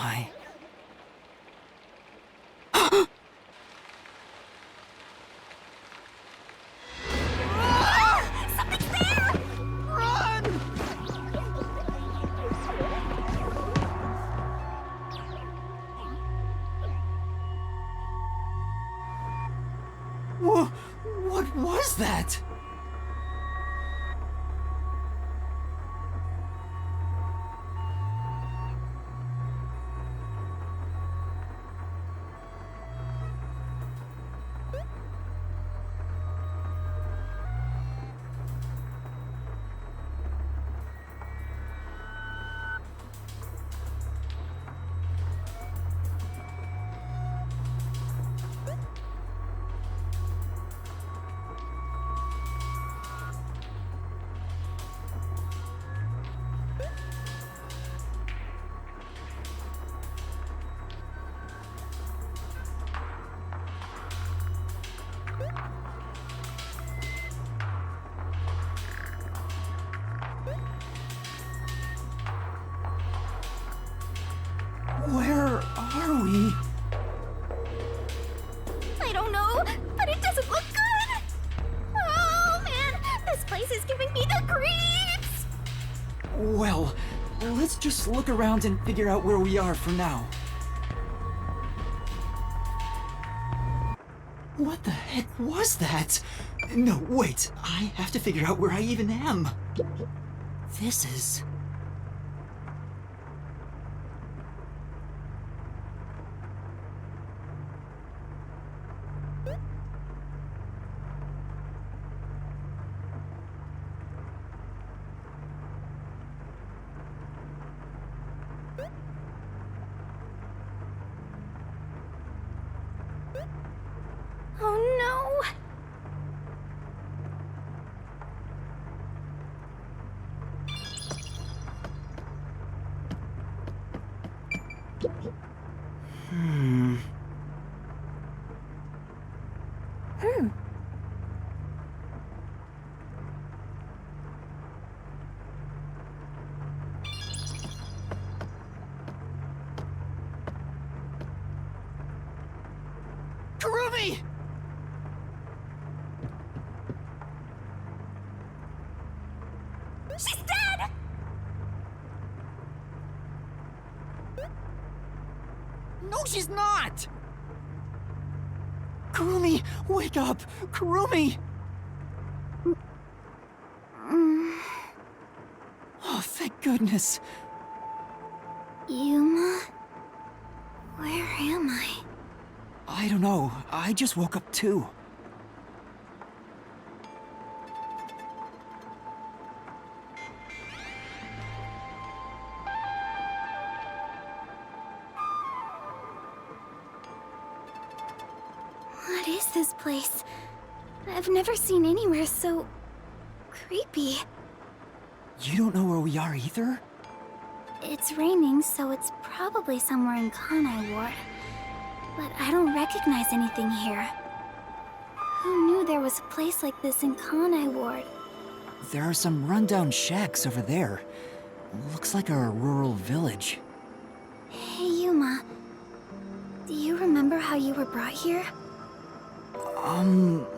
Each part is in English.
my. Something's there! Run! What was that? Where are we? I don't know, but it doesn't look good! Oh man, this place is giving me the creeps! Well, let's just look around and figure out where we are for now. What the heck was that? No, wait, I have to figure out where I even am. This is... Oh no! Hmm. Kurumi! She's dead! No, she's not! Kurumi, wake up! Kurumi! Oh, thank goodness. Yuma? Where am I? I don't know. I just woke up too. What is this place? I've never seen anywhere so... creepy. You don't know where we are either? It's raining, so it's probably somewhere in Kanai Ward. But I don't recognize anything here. Who knew there was a place like this in Kanai Ward? There are some rundown shacks over there. Looks like a rural village. Hey, Yuma. Do you remember how you were brought here?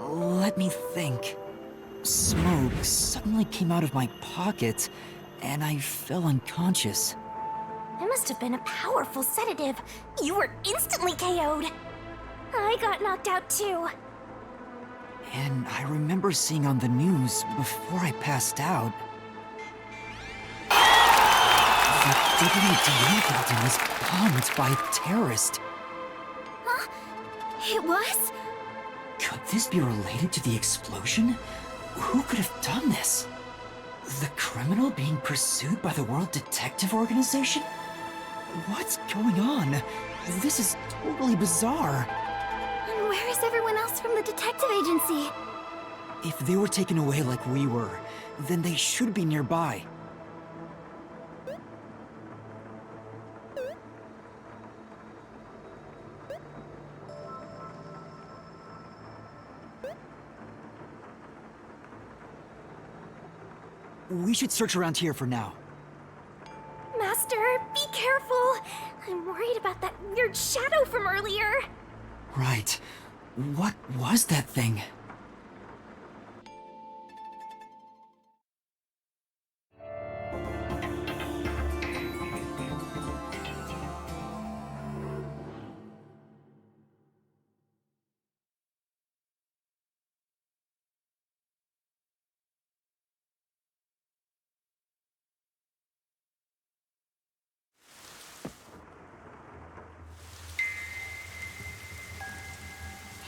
Let me think. Smoke suddenly came out of my pocket, and I fell unconscious. It must have been a powerful sedative. You were instantly KO'd. I got knocked out too. And I remember seeing on the news before I passed out. The WDA building was bombed by a terrorist. Huh? It was? Could this be related to the explosion? Who could have done this? The criminal being pursued by the World Detective Organization? What's going on? This is totally bizarre. And where is everyone else from the detective agency? If they were taken away like we were, then they should be nearby. We should search around here for now. Mass Master, be careful. I'm worried about that weird shadow from earlier. Right. What was that thing?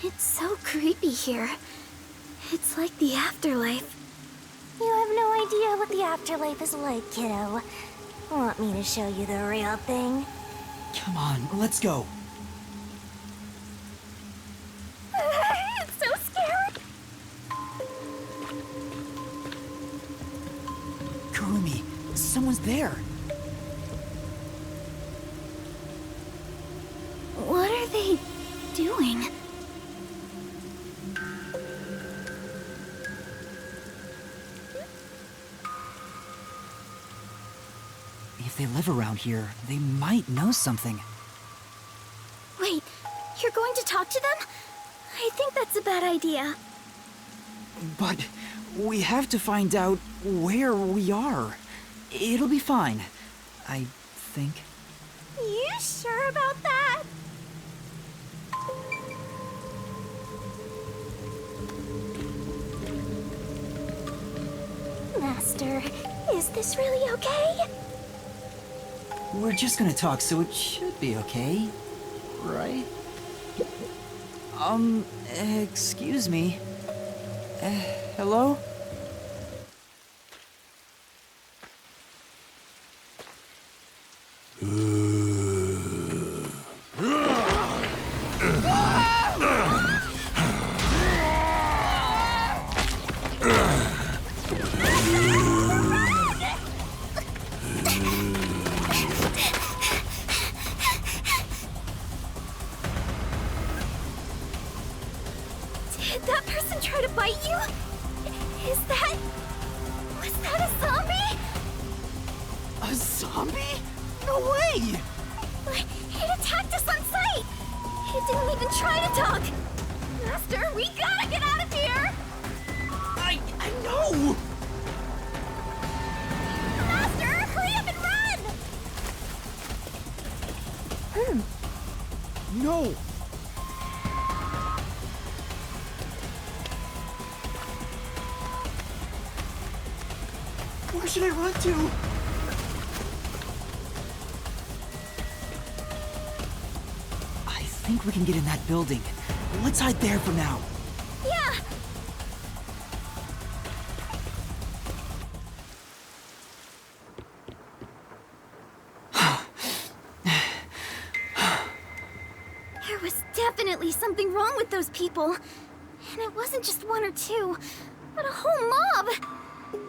It's so creepy here. It's like the afterlife. You have no idea what the afterlife is like, kiddo. Want me to show you the real thing? Come on, let's go. It's so scary. Kurumi, someone's there. What are they doing? If they live around here, they might know something. Wait, you're going to talk to them? I think that's a bad idea. But we have to find out where we are. It'll be fine, I think. You sure about that? Master, is this really okay? We're just gonna talk, so it should be okay. Right? Excuse me. Hello? Did that person try to bite you? Is that... Was that a zombie? A zombie? No way! It attacked us on sight! It didn't even try to talk! Master, we gotta get out of here! I know! Master, hurry up and run! No! Where should I run to? I think we can get in that building. Let's hide there for now. Yeah! There was definitely something wrong with those people. And it wasn't just one or two, but a whole mob.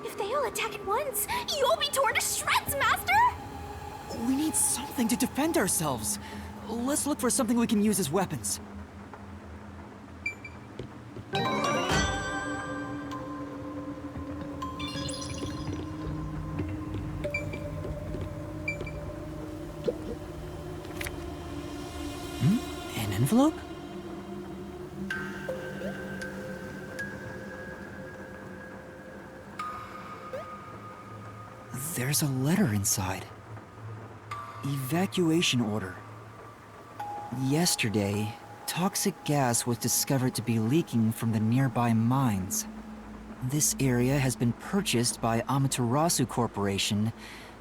If they all attack at once, you'll be torn to shreds, Master! We need something to defend ourselves. Let's look for something we can use as weapons. An envelope? There's a letter inside. Evacuation order. Yesterday, toxic gas was discovered to be leaking from the nearby mines. This area has been purchased by Amaterasu Corporation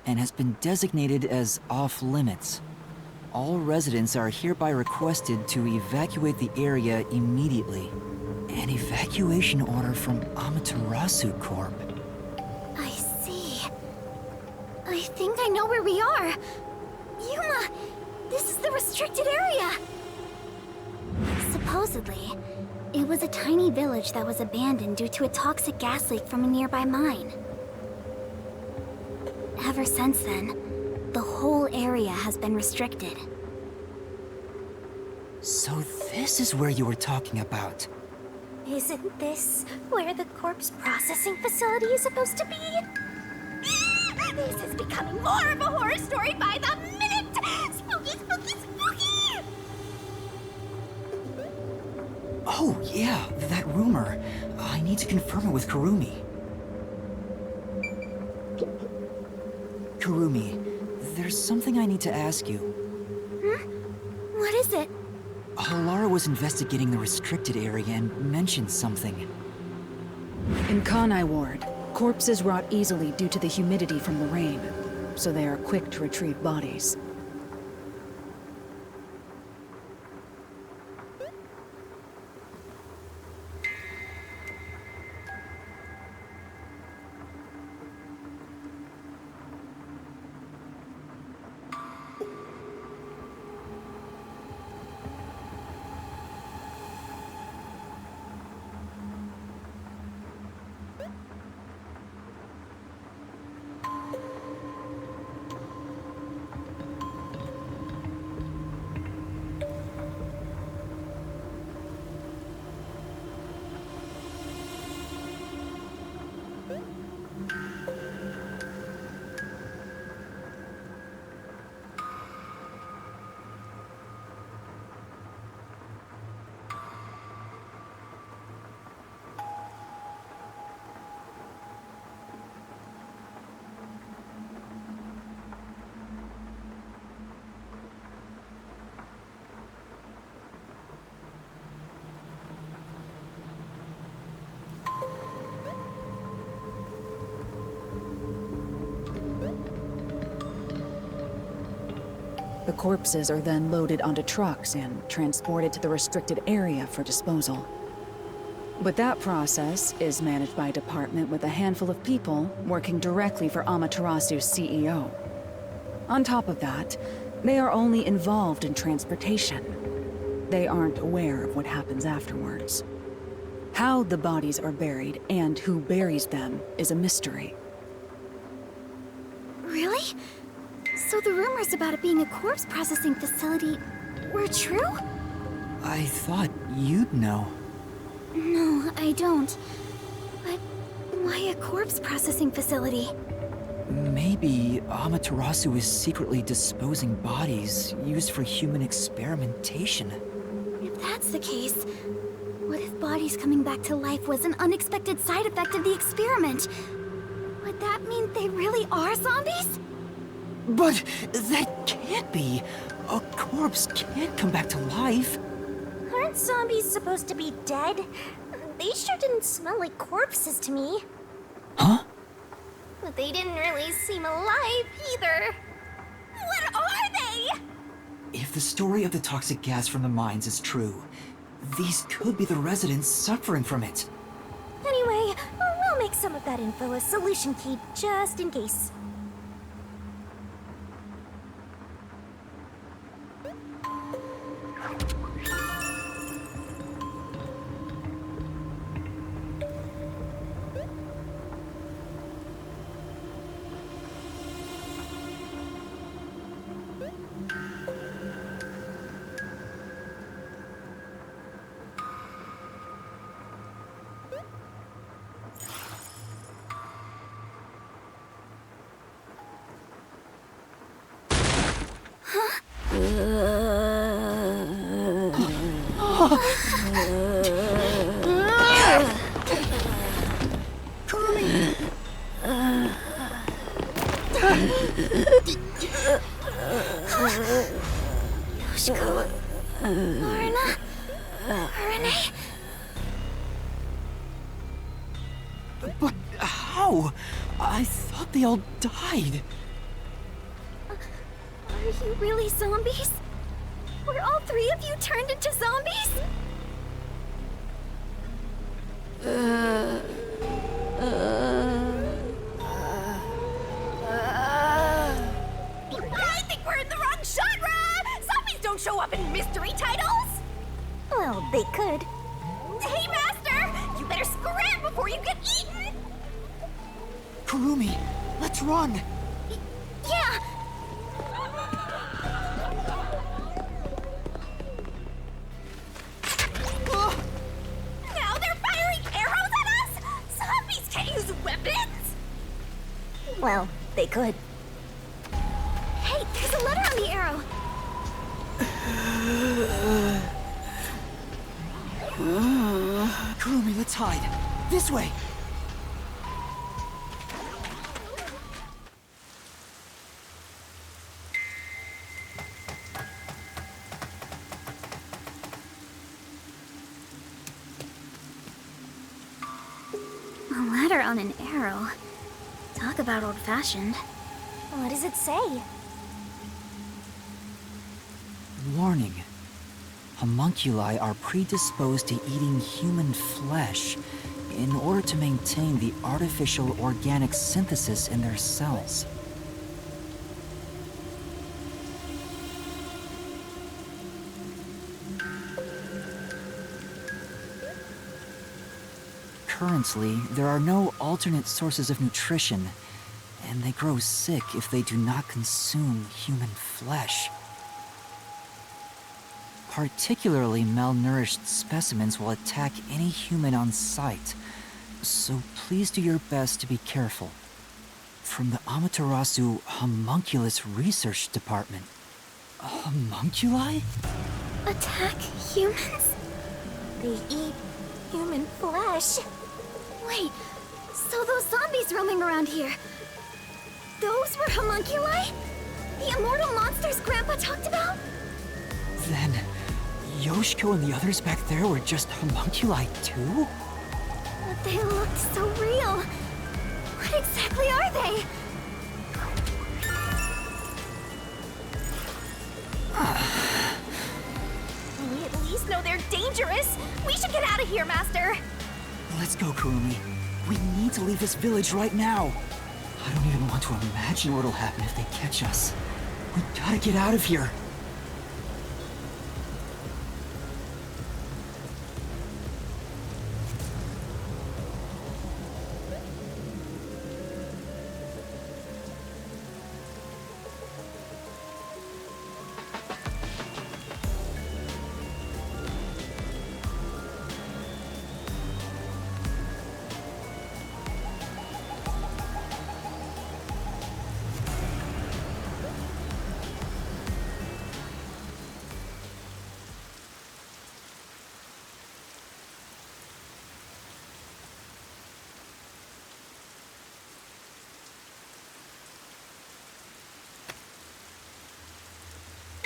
and has been designated as off-limits. All residents are hereby requested to evacuate the area immediately. An evacuation order from Amaterasu Corp. I see. I think I know where we are. Yuma, this is the restricted area. Supposedly, it was a tiny village that was abandoned due to a toxic gas leak from a nearby mine. Ever since then, the whole area has been restricted. So this is where you were talking about. Isn't this where the corpse processing facility is supposed to be? This is becoming more of a horror story by the minute! Spooky, spooky, spooky! Oh, yeah, that rumor. I need to confirm it with Kurumi. Kurumi, there's something I need to ask you. What is it? Lara was investigating the restricted area and mentioned something. In Kanai Ward, corpses rot easily due to the humidity from the rain, so they are quick to retrieve bodies. The corpses are then loaded onto trucks and transported to the restricted area for disposal. But that process is managed by a department with a handful of people working directly for Amaterasu's CEO. On top of that, they are only involved in transportation. They aren't aware of what happens afterwards. How the bodies are buried and who buries them is a mystery. Really? So the rumors about it being a corpse processing facility were true? I thought you'd know. No, I don't. But why a corpse processing facility? Maybe Amaterasu is secretly disposing bodies used for human experimentation. If that's the case, what if bodies coming back to life was an unexpected side effect of the experiment? Would that mean they really are zombies? But that can't be. A corpse can't come back to life. Aren't zombies supposed to be dead? They sure didn't smell like corpses to me. Huh? But they didn't really seem alive either. What are they? If the story of the toxic gas from the mines is true, these could be the residents suffering from it. Anyway, we'll make some of that info a solution key just in case. Yoshiko, Lorna, Renee. But how? I thought they all died. Are you really zombies? Were all three of you turned into zombies? I think we're in the wrong genre! Zombies don't show up in mystery titles! Well, they could. Hey, Master! You better scram before you get eaten! Kurumi, let's run! Yeah! Now they're firing arrows at us? Zombies can't use weapons! Well, they could. Hey, there's a letter on the arrow! Kurumi, let's hide. This way! A letter on an arrow. Talk about old-fashioned. What does it say? Warning. Homunculi are predisposed to eating human flesh in order to maintain the artificial organic synthesis in their cells. Currently, there are no alternate sources of nutrition, and they grow sick if they do not consume human flesh. Particularly malnourished specimens will attack any human on sight, so please do your best to be careful. From the Amaterasu Homunculus Research Department. Homunculi? Attack humans? They eat human flesh. Wait, so those zombies roaming around here, those were homunculi? The immortal monsters Grandpa talked about? Then, Yoshiko and the others back there were just homunculi too? But they looked so real. What exactly are they? We at least know they're dangerous. We should get out of here, Master. Let's go, Kurumi. We need to leave this village right now. I don't even want to imagine what'll happen if they catch us. We gotta get out of here.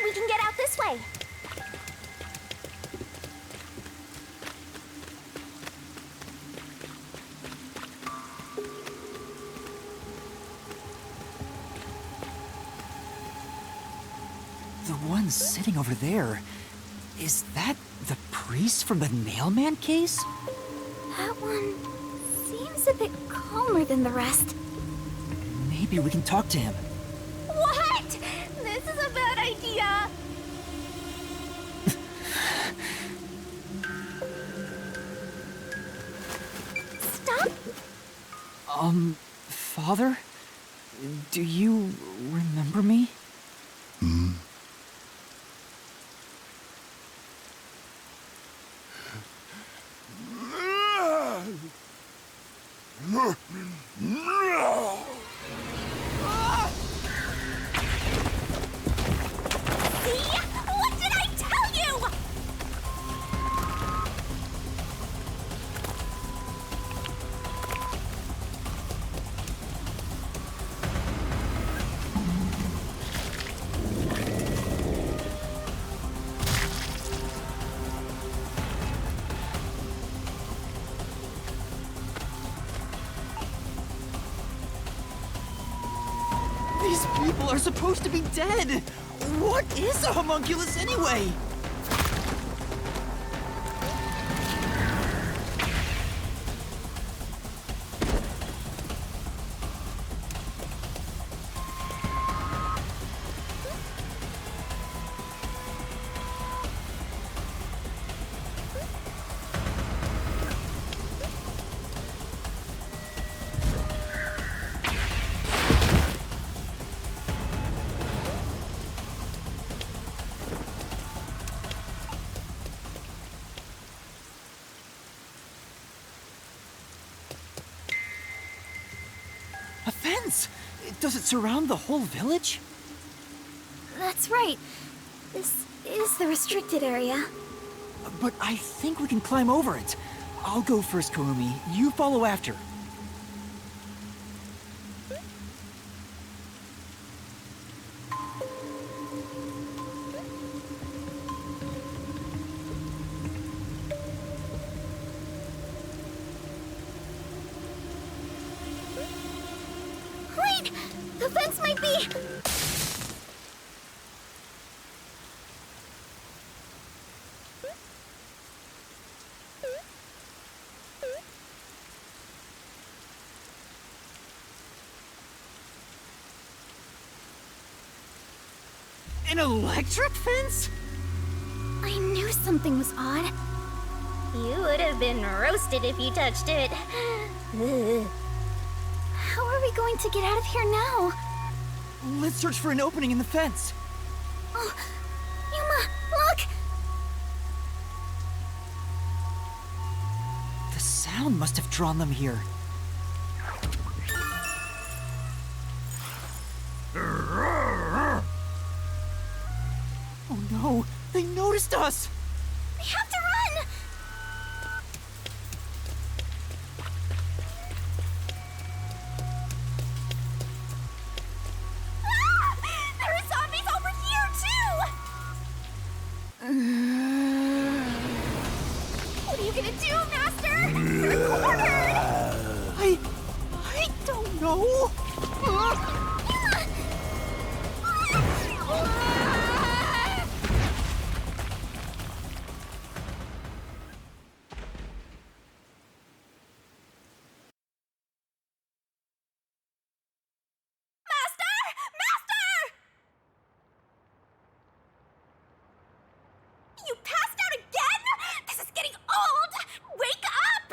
We can get out this way. The one sitting over there, is that the priest from the Nailman case? That one seems a bit calmer than the rest. Maybe we can talk to him. What? This is a bad idea. Stop. Father? Do you remember me? See? What did I tell you? These people are supposed to be dead! What is a homunculus anyway? A fence! Does it surround the whole village? That's right. This is the restricted area. But I think we can climb over it. I'll go first, Kurumi. You follow after. Wait! The fence might be... An electric fence? I knew something was odd. You would have been roasted if you touched it. Ugh. How are we going to get out of here now? Let's search for an opening in the fence. Oh, Yuma, look! The sound must have drawn them here. Oh no! They noticed us! We have to run! Ah! There are zombies over here, too! What are you gonna do, Master? You're cornered! I don't know! You passed out again? This is getting old! Wake up!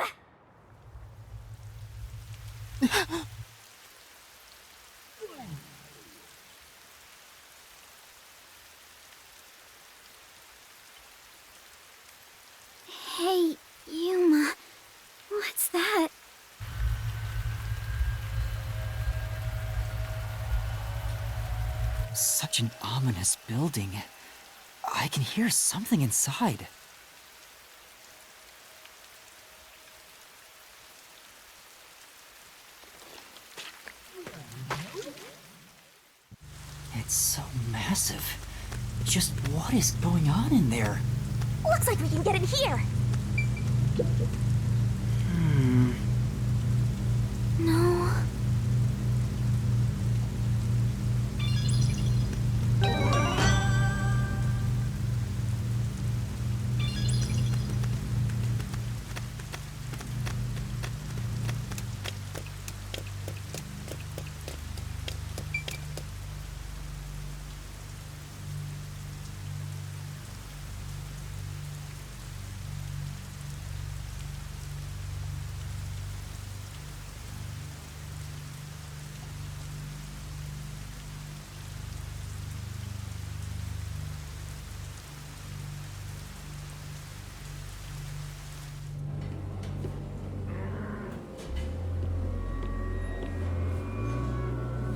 Hey, Yuma. What's that? Such an ominous building. I can hear something inside. It's so massive. Just what is going on in there? Looks like we can get in here. No.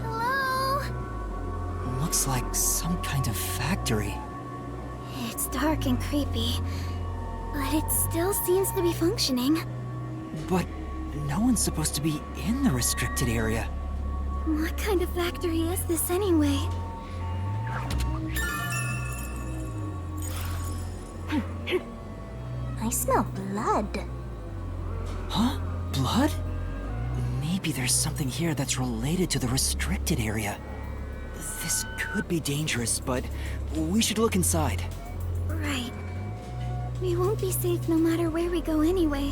Hello? Looks like some kind of factory. It's dark and creepy, but it still seems to be functioning. But no one's supposed to be in the restricted area. What kind of factory is this anyway? I smell blood. Huh? Blood? Maybe there's something here that's related to the restricted area. This could be dangerous, but we should look inside. Right. We won't be safe no matter where we go anyway.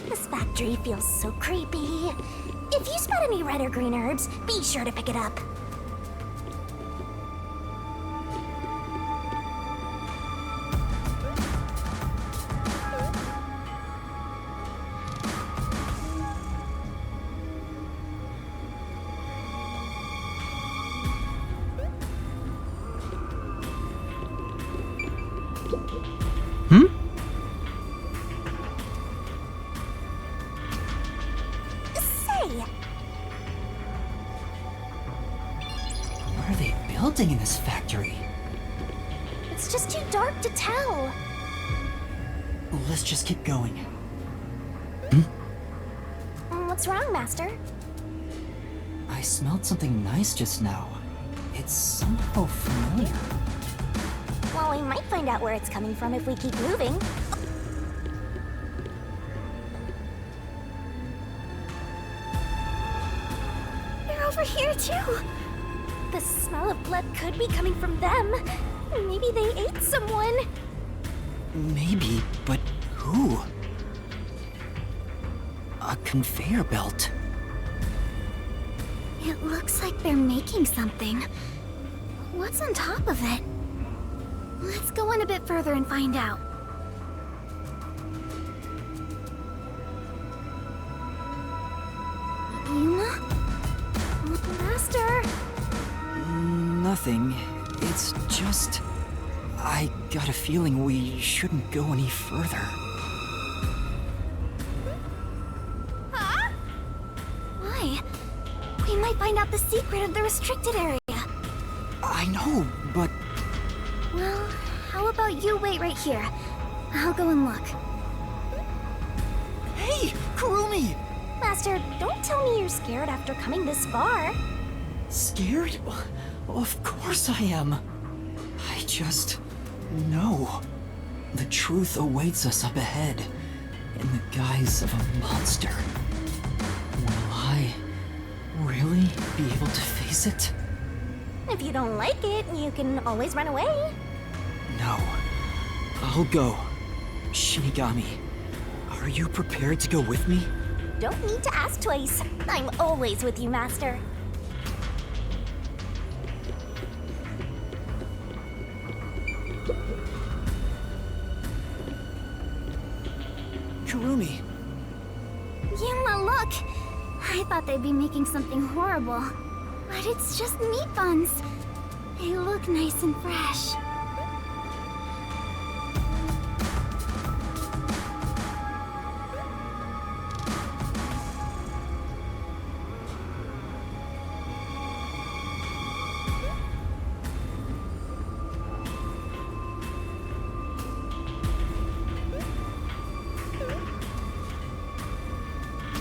This factory feels so creepy. If you spot any red or green herbs, be sure to pick it up. What are they building in this factory? It's just too dark to tell. Let's just keep going. What's wrong, Master? I smelled something nice just now. It's somehow familiar. Well, we might find out where it's coming from if we keep moving. They're over here, too. The smell of blood could be coming from them. Maybe they ate someone. Maybe, but who? A conveyor belt. It looks like they're making something. What's on top of it? Let's go in a bit further and find out. Yuma? Master? Nothing. It's just... I got a feeling we shouldn't go any further. Huh? Why? We might find out the secret of the restricted area. I know, but... Well, how about you wait right here? I'll go and look. Hey, Kurumi! Master, don't tell me you're scared after coming this far. Scared? Of course I am. I just... know. The truth awaits us up ahead, in the guise of a monster. Will I really be able to face it? If you don't like it, you can always run away. No. I'll go. Shinigami, are you prepared to go with me? Don't need to ask twice. I'm always with you, Master. Kurumi. Yuma, look! I thought they'd be making something horrible. But it's just meat buns. They look nice and fresh.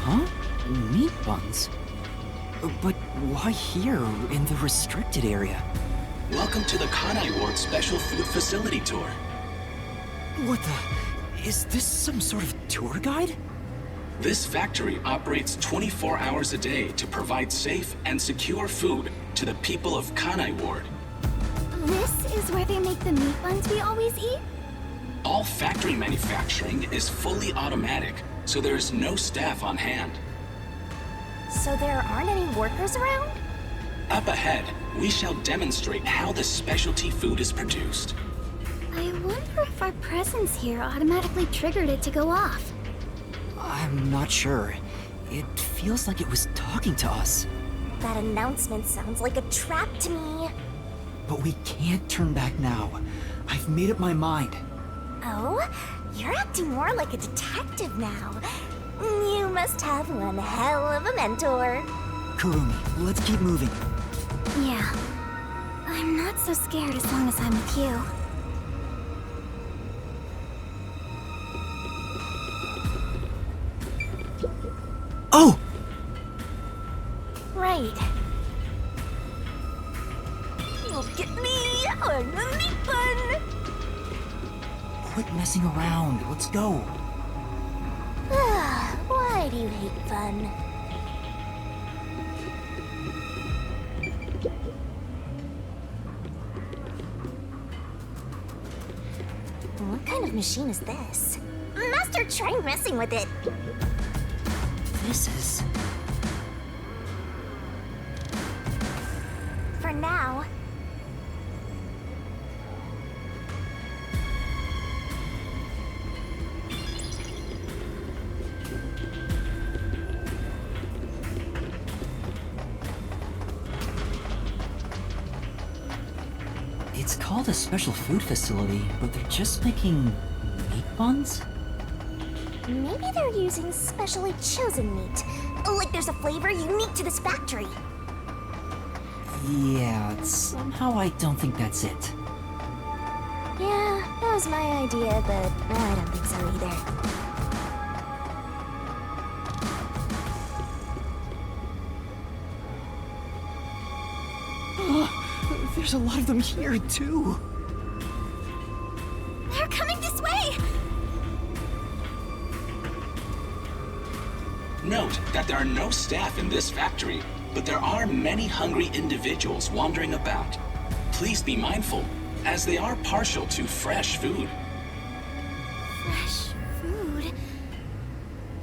Huh? Meat buns? But why here, in the restricted area? Welcome to the Kanai Ward Special Food Facility Tour. What the... Is this some sort of tour guide? This factory operates 24 hours a day to provide safe and secure food to the people of Kanai Ward. This is where they make the meat buns we always eat? All factory manufacturing is fully automatic, so there is no staff on hand. So there aren't any workers around? Up ahead, we shall demonstrate how the specialty food is produced. I wonder if our presence here automatically triggered it to go off. I'm not sure. It feels like it was talking to us. That announcement sounds like a trap to me. But we can't turn back now. I've made up my mind. Oh? You're acting more like a detective now. You must have one hell of a mentor. Kurumi, let's keep moving. Yeah. I'm not so scared as long as I'm with you. Oh! Right. Look at me! I'm a meat bun! Quit messing around. Let's go. Why do you hate fun? What kind of machine is this? Master, try messing with it. This is... For now. It's called a special food facility, but they're just making meat buns? Maybe they're using specially chosen meat. Like there's a flavor unique to this factory. Yeah, somehow I don't think that's it. Yeah, that was my idea, but I don't think so either. There's a lot of them here, too. They're coming this way! Note that there are no staff in this factory, but there are many hungry individuals wandering about. Please be mindful, as they are partial to fresh food. Fresh food?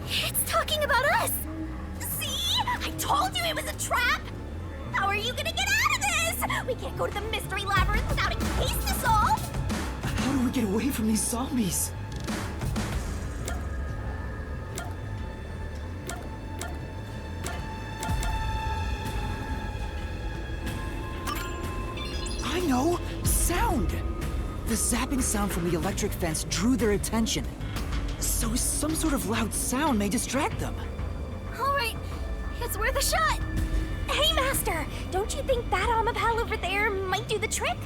It's talking about us! See? I told you it was a trap! How are you gonna get out of this? We can't go to the mystery labyrinth without a case to solve! How do we get away from these zombies? I know! Sound! The zapping sound from the electric fence drew their attention. So some sort of loud sound may distract them. Alright, it's worth a shot! Hey, Master! Don't you think that Amapal over there might do the trick?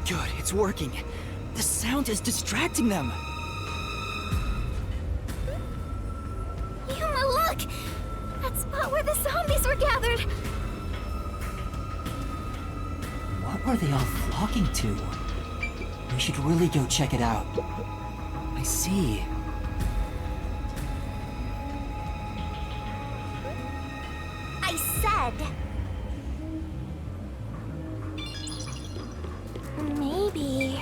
Good, it's working. The sound is distracting them. Yuma, look! That spot where the zombies were gathered! What were they all flocking to? We should really go check it out. I see. I said... maybe...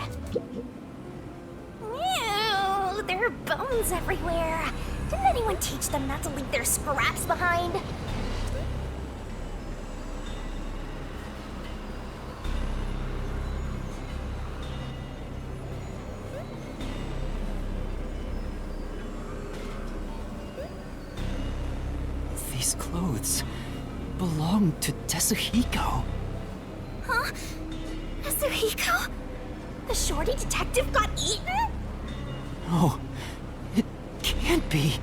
Ew, there are bones everywhere. Didn't anyone teach them not to leave their scraps behind? These clothes belong to Tetsuhiko. Huh? Kazuhiko? The shorty detective got eaten? Oh, it can't be.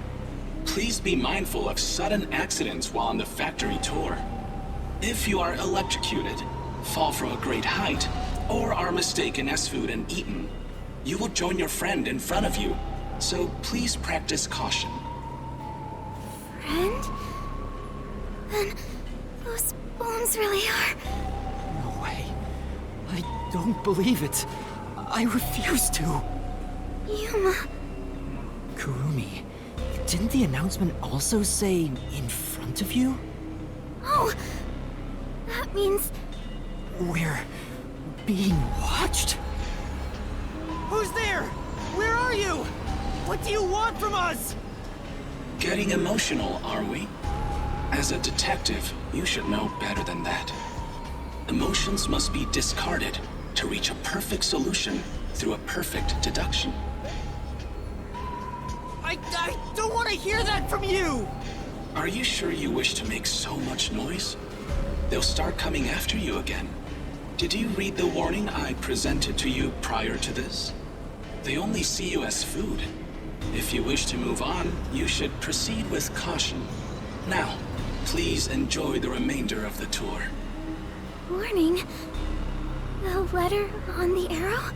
Please be mindful of sudden accidents while on the factory tour. If you are electrocuted, fall from a great height, or are mistaken as food and eaten, you will join your friend in front of you, so please practice caution. Friend? Then those bones really are... No way. I don't believe it. I refuse to. Yuma. Kurumi, didn't the announcement also say in front of you? Oh, that means... We're being watched? Who's there? Where are you? What do you want from us? Getting emotional, are we? As a detective, you should know better than that. Emotions must be discarded to reach a perfect solution through a perfect deduction. I don't want to hear that from you! Are you sure you wish to make so much noise? They'll start coming after you again. Did you read the warning I presented to you prior to this? They only see you as food. If you wish to move on, you should proceed with caution. Now, please enjoy the remainder of the tour. Warning? The letter on the arrow?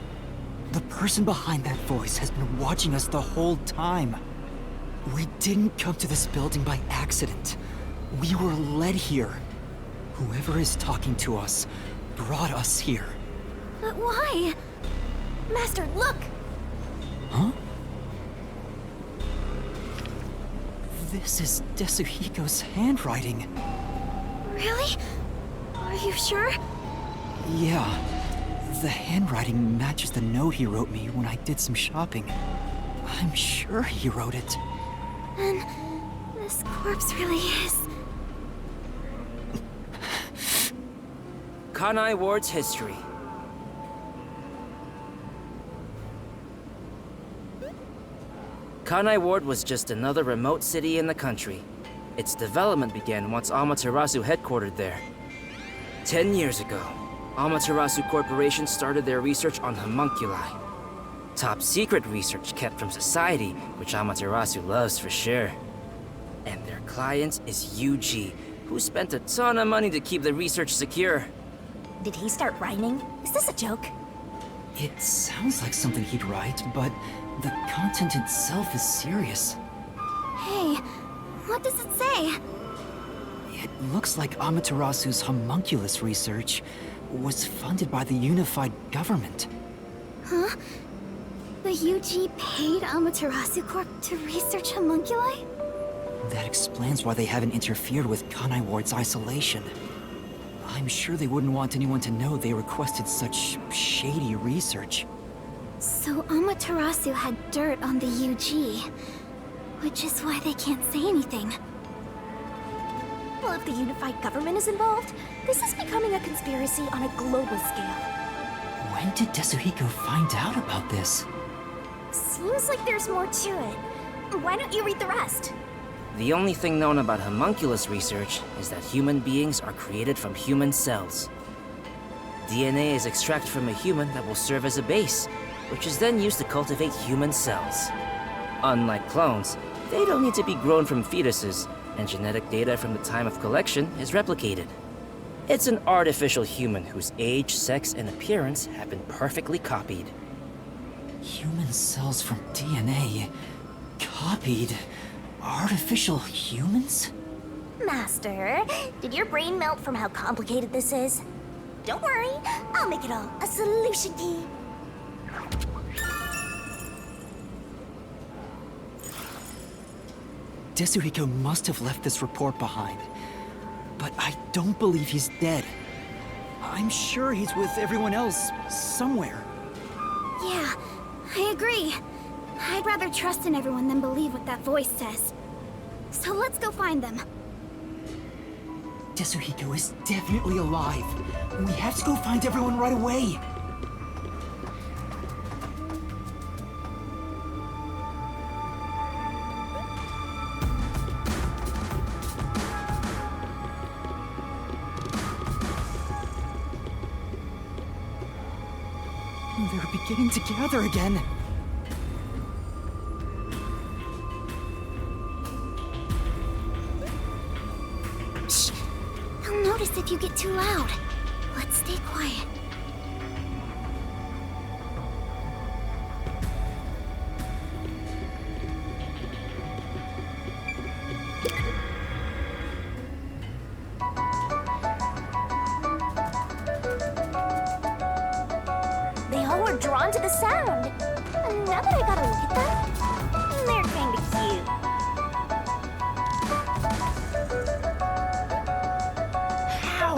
The person behind that voice has been watching us the whole time. We didn't come to this building by accident. We were led here. Whoever is talking to us brought us here. But why? Master, look! Huh? This is Tetsuhiko's handwriting. Really? Are you sure? Yeah. The handwriting matches the note he wrote me when I did some shopping. I'm sure he wrote it. Then this corpse really is... Kanai Ward's history. Kanai Ward was just another remote city in the country. Its development began once Amaterasu headquartered there. 10 years ago, Amaterasu Corporation started their research on homunculi. Top secret research kept from society, which Amaterasu loves for sure. And their client is UG, who spent a ton of money to keep the research secure. Did he start writing? Is this a joke? It sounds like something he'd write, but the content itself is serious. Hey, what does it say? It looks like Amaterasu's homunculus research was funded by the unified government. Huh? The UG paid Amaterasu Corp to research homunculi? That explains why they haven't interfered with Kanai Ward's isolation. I'm sure they wouldn't want anyone to know they requested such shady research. So Amaterasu had dirt on the UG, which is why they can't say anything. Well, if the unified government is involved, this is becoming a conspiracy on a global scale. When did Tetsuhiko find out about this? Seems like there's more to it. Why don't you read the rest? The only thing known about homunculus research is that human beings are created from human cells. DNA is extracted from a human that will serve as a base, which is then used to cultivate human cells. Unlike clones, they don't need to be grown from fetuses, and genetic data from the time of collection is replicated. It's an artificial human whose age, sex, and appearance have been perfectly copied. Human cells from DNA. Copied. Artificial humans? Master, did your brain melt from how complicated this is? Don't worry, I'll make it all a solution key. Tetsuhiko must have left this report behind. But I don't believe he's dead. I'm sure he's with everyone else, somewhere. Yeah, I agree. I'd rather trust in everyone than believe what that voice says. So let's go find them. Tetsuhiko is definitely alive. We have to go find everyone right away. They're beginning to gather again. Shh! They'll notice if you get too loud. Let's stay quiet. They all were drawn to the sound. And now that I got a look at them, they're kinda cute. How?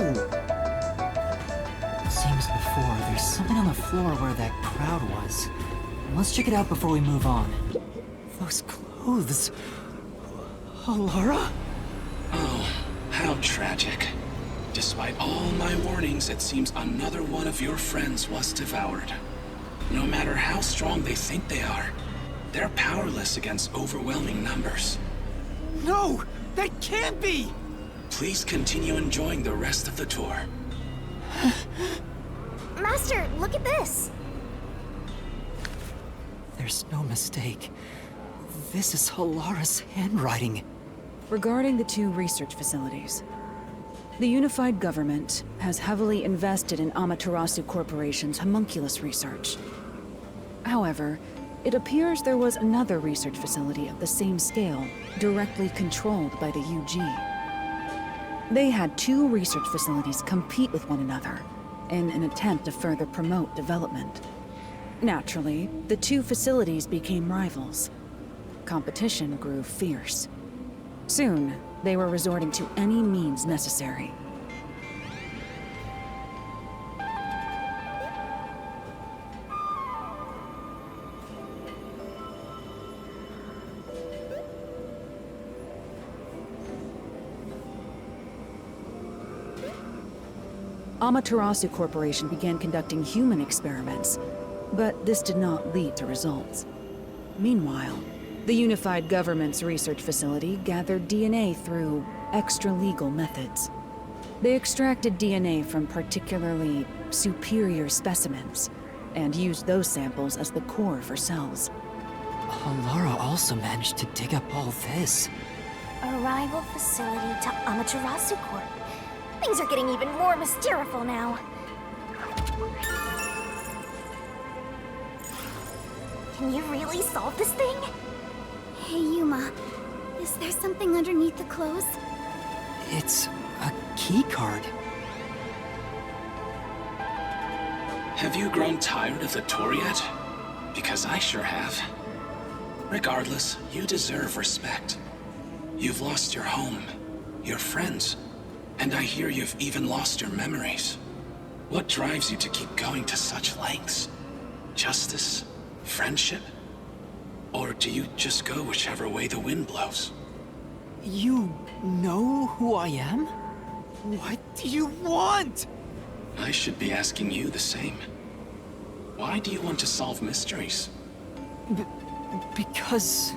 Same as before, there's something on the floor where that crowd was. Let's check it out before we move on. Those clothes... Alara? Oh, how tragic. Despite all my warnings, it seems another one of your friends was devoured. No matter how strong they think they are, they're powerless against overwhelming numbers. No! That can't be! Please continue enjoying the rest of the tour. Master, look at this. There's no mistake. This is Halara's handwriting. Regarding the two research facilities, the unified government has heavily invested in Amaterasu Corporation's homunculus research. However, it appears there was another research facility of the same scale, directly controlled by the UG. They had two research facilities compete with one another in an attempt to further promote development. Naturally, the two facilities became rivals. Competition grew fierce. Soon, they were resorting to any means necessary. Amaterasu Corporation began conducting human experiments, but this did not lead to results. Meanwhile, The Unified Government's research facility gathered DNA through extra-legal methods. They extracted DNA from particularly superior specimens, and used those samples as the core for cells. Lara also managed to dig up all this. A rival facility to Amaterasu Corp. Things are getting even more mysteriful now. Can you really solve this thing? Hey, Yuma. Is there something underneath the clothes? It's a key card. Have you grown tired of the tour yet? Because I sure have. Regardless, you deserve respect. You've lost your home, your friends, and I hear you've even lost your memories. What drives you to keep going to such lengths? Justice? Friendship? Or do you just go whichever way the wind blows? You know who I am? What do you want? I should be asking you the same. Why do you want to solve mysteries? Because...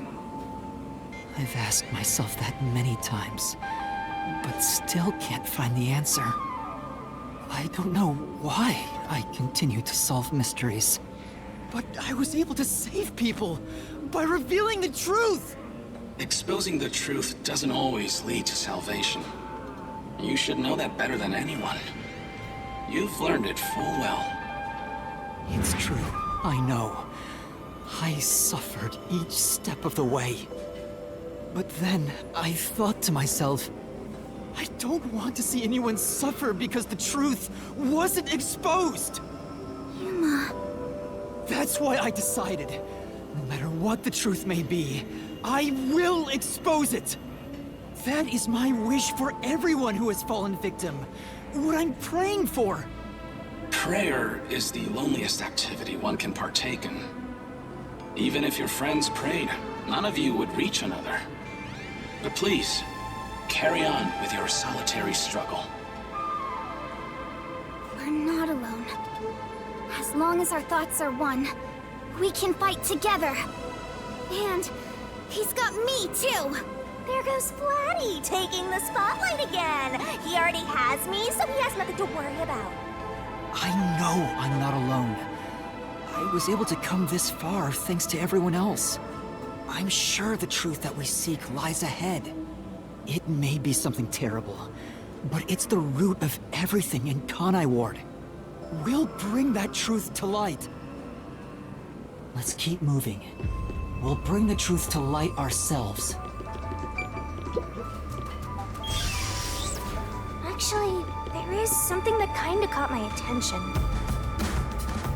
I've asked myself that many times, but still can't find the answer. I don't know why I continue to solve mysteries. But I was able to save people by revealing the truth! Exposing the truth doesn't always lead to salvation. You should know that better than anyone. You've learned it full well. It's true, I know. I suffered each step of the way. But then I thought to myself, I don't want to see anyone suffer because the truth wasn't exposed! Yuma... That's why I decided, no matter what the truth may be, I will expose it! That is my wish for everyone who has fallen victim. What I'm praying for. Prayer is the loneliest activity one can partake in. Even if your friends prayed, none of you would reach another. But please, carry on with your solitary struggle. We're not alone. As long as our thoughts are one, we can fight together. And he's got me too. There goes Flatty, taking the spotlight again. He already has me, so he has nothing to worry about. I know I'm not alone. I was able to come this far thanks to everyone else. I'm sure the truth that we seek lies ahead. It may be something terrible, but it's the root of everything in Kanai Ward. We'll bring that truth to light. Let's keep moving. We'll bring the truth to light ourselves. Actually, there is something that kinda caught my attention.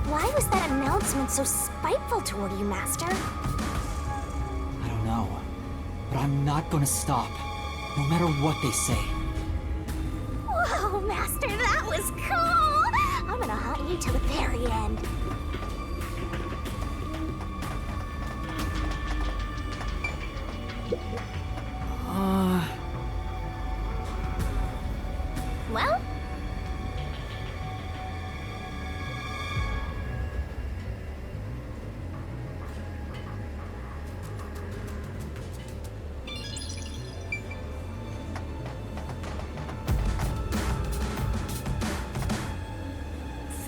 Why was that announcement so spiteful toward you, Master? I don't know, but I'm not gonna stop, no matter what they say. Whoa, Master, that was cool! I'm gonna hunt you to the very end. Well?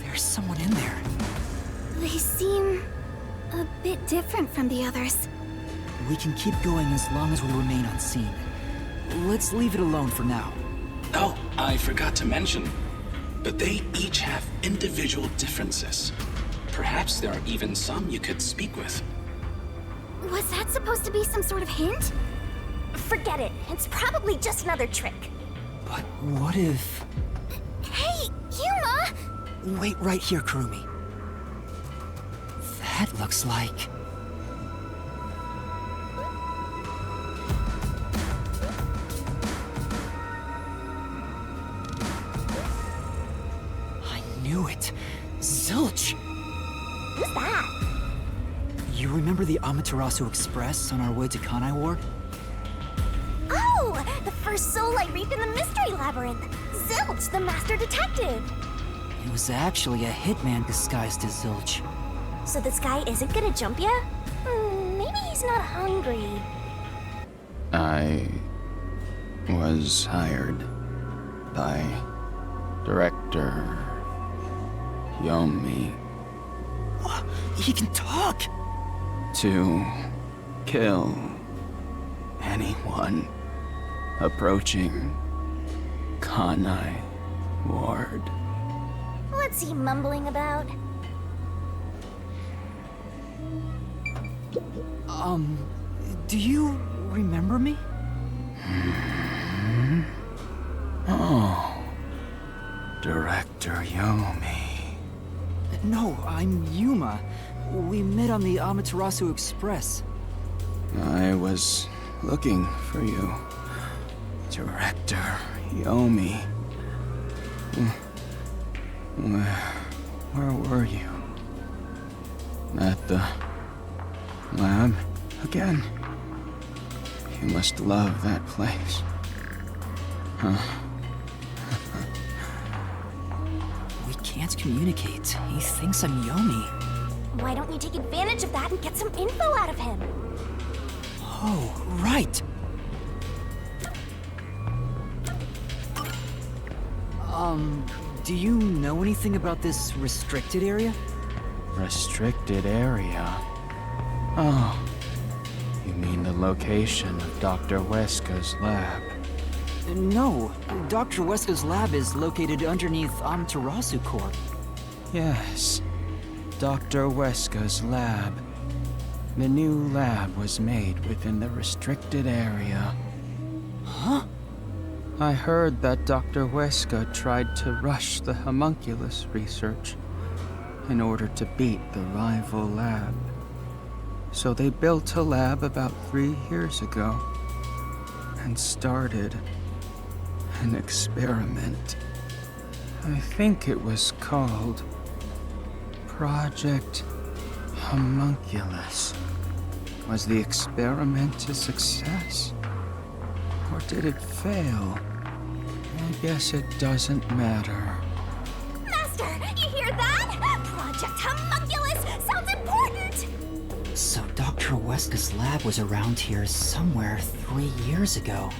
There's someone in there. They seem a bit different from the others. We can keep going as long as we remain unseen. Let's leave it alone for now. Oh, I forgot to mention, but they each have individual differences. Perhaps there are even some you could speak with. Was that supposed to be some sort of hint? Forget it. It's probably just another trick. But what if... Hey, Yuma! Wait right here, Kurumi. That looks like... I knew it. Zilch! Who's that? You remember the Amaterasu Express on our way to Kanai Ward? Oh! The first soul I reaped in the Mystery Labyrinth! Zilch, the Master Detective! It was actually a hitman disguised as Zilch. So this guy isn't gonna jump ya? Maybe he's not hungry. I was hired by Director Yomi He can talk! to kill anyone approaching Kanai Ward. What's he mumbling about? Do you remember me? Oh, Director Yomi. No, I'm Yuma. We met on the Amaterasu Express. I was looking for you, Director Yomi. Where were you? At the lab again? You must love that place. Huh? We can't communicate. He thinks I'm Yomi. Why don't you take advantage of that and get some info out of him? Oh, right. Do you know anything about this restricted area? Restricted area? Oh, you mean the location of Dr. Weska's lab? No, Dr. Weska's lab is located underneath Amaterasu Corp. Yes, Dr. Weska's lab. The new lab was made within the restricted area. Huh? I heard that Dr. Weska tried to rush the homunculus research in order to beat the rival lab. So they built a lab about 3 years ago and started an experiment. I think it was called Project Homunculus. Was the experiment a success? Or did it fail? I guess it doesn't matter. Master, you hear that? Project Homunculus sounds important! So Dr. Weska's lab was around here somewhere 3 years ago.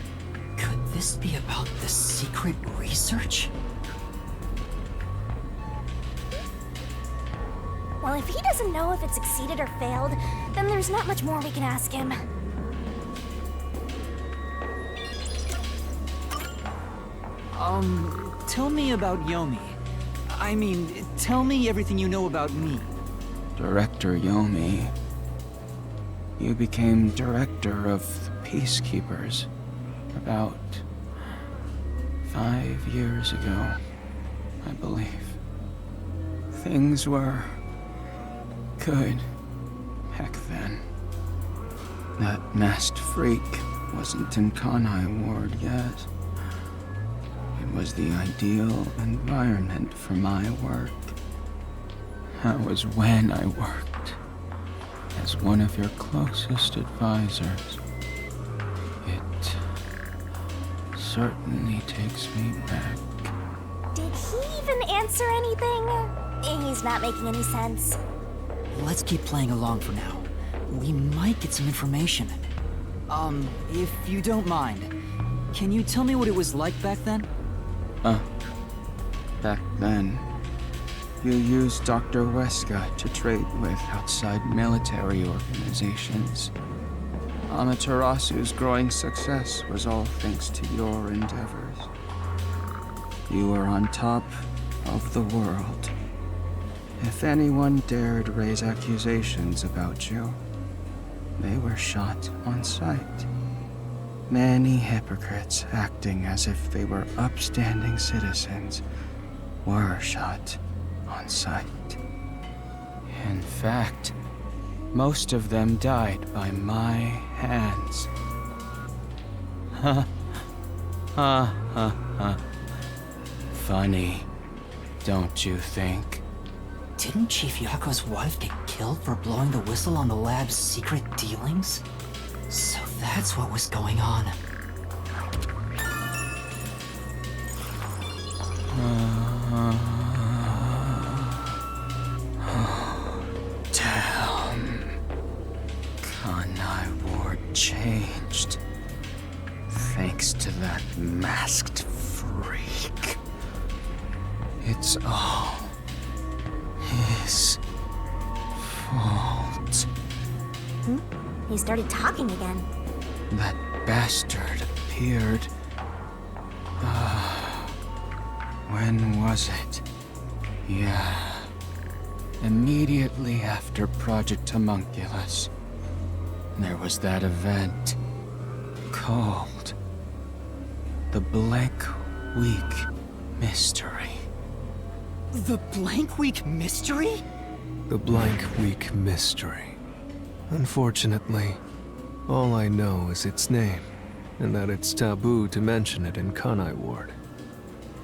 Could this be about the secret research? Well, if he doesn't know if it succeeded or failed, then there's not much more we can ask him. Tell me about Yomi. I mean, tell me everything you know about me. Director Yomi, you became director of the Peacekeepers about 5 years ago, I believe. Things were good back then. That masked freak wasn't in Kanai Ward yet. It was the ideal environment for my work. That was when I worked as one of your closest advisors. It certainly takes me back. Did he even answer anything? He's not making any sense. Let's keep playing along for now. We might get some information. If you don't mind, can you tell me what it was like back then? Back then, you used Dr. Weska to trade with outside military organizations. Amaterasu's growing success was all thanks to your endeavors. You were on top of the world. If anyone dared raise accusations about you, they were shot on sight. Many hypocrites acting as if they were upstanding citizens were shot on sight. In fact, most of them died by my hands. Ha ha ha. Funny, don't you think? Didn't Chief Yako's wife get killed for blowing the whistle on the lab's secret dealings? So that's what was going on. Damn. Kanai It's all his fault. He started talking again. That bastard appeared. When was it? Yeah. Immediately after Project Homunculus. There was that event called the Blank Week Mystery. The Blank Week Mystery? The Blank Week Mystery. Unfortunately, all I know is its name, and that it's taboo to mention it in Kanai Ward.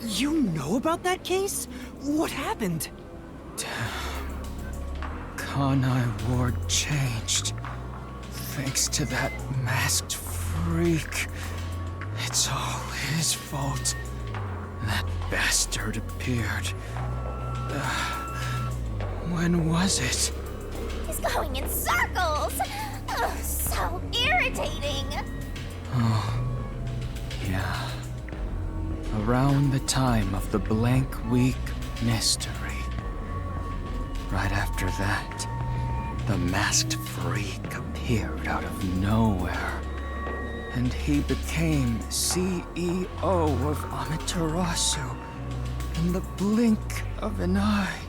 You know about that case? What happened? Kanai Ward changed. Thanks to that masked freak. It's all his fault. That bastard appeared. When was it? He's going in circles! Ugh, so irritating! Oh, yeah. Around the time of the Blank Week Mystery. Right after that, the masked freak appeared out of nowhere. And he became CEO of Amaterasu in the blink of an eye.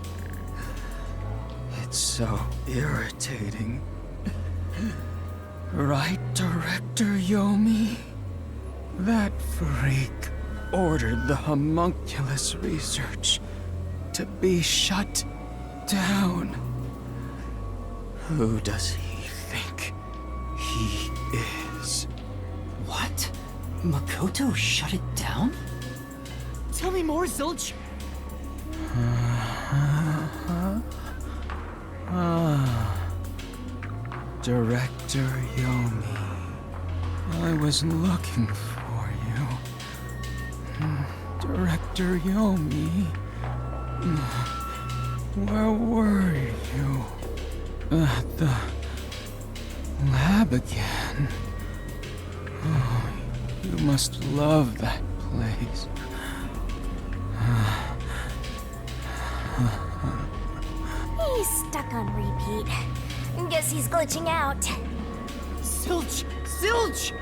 It's so irritating. Right, Director Yomi? That freak ordered the homunculus research to be shut down. Who does he think he is? What? Makoto shut it down? Tell me more, Zilch! Director Yomi, I was looking for you. Director Yomi, where were you? At the lab again. Oh, you must love that place. He's stuck on repeat. Guess he's glitching out. Zilch! Zilch!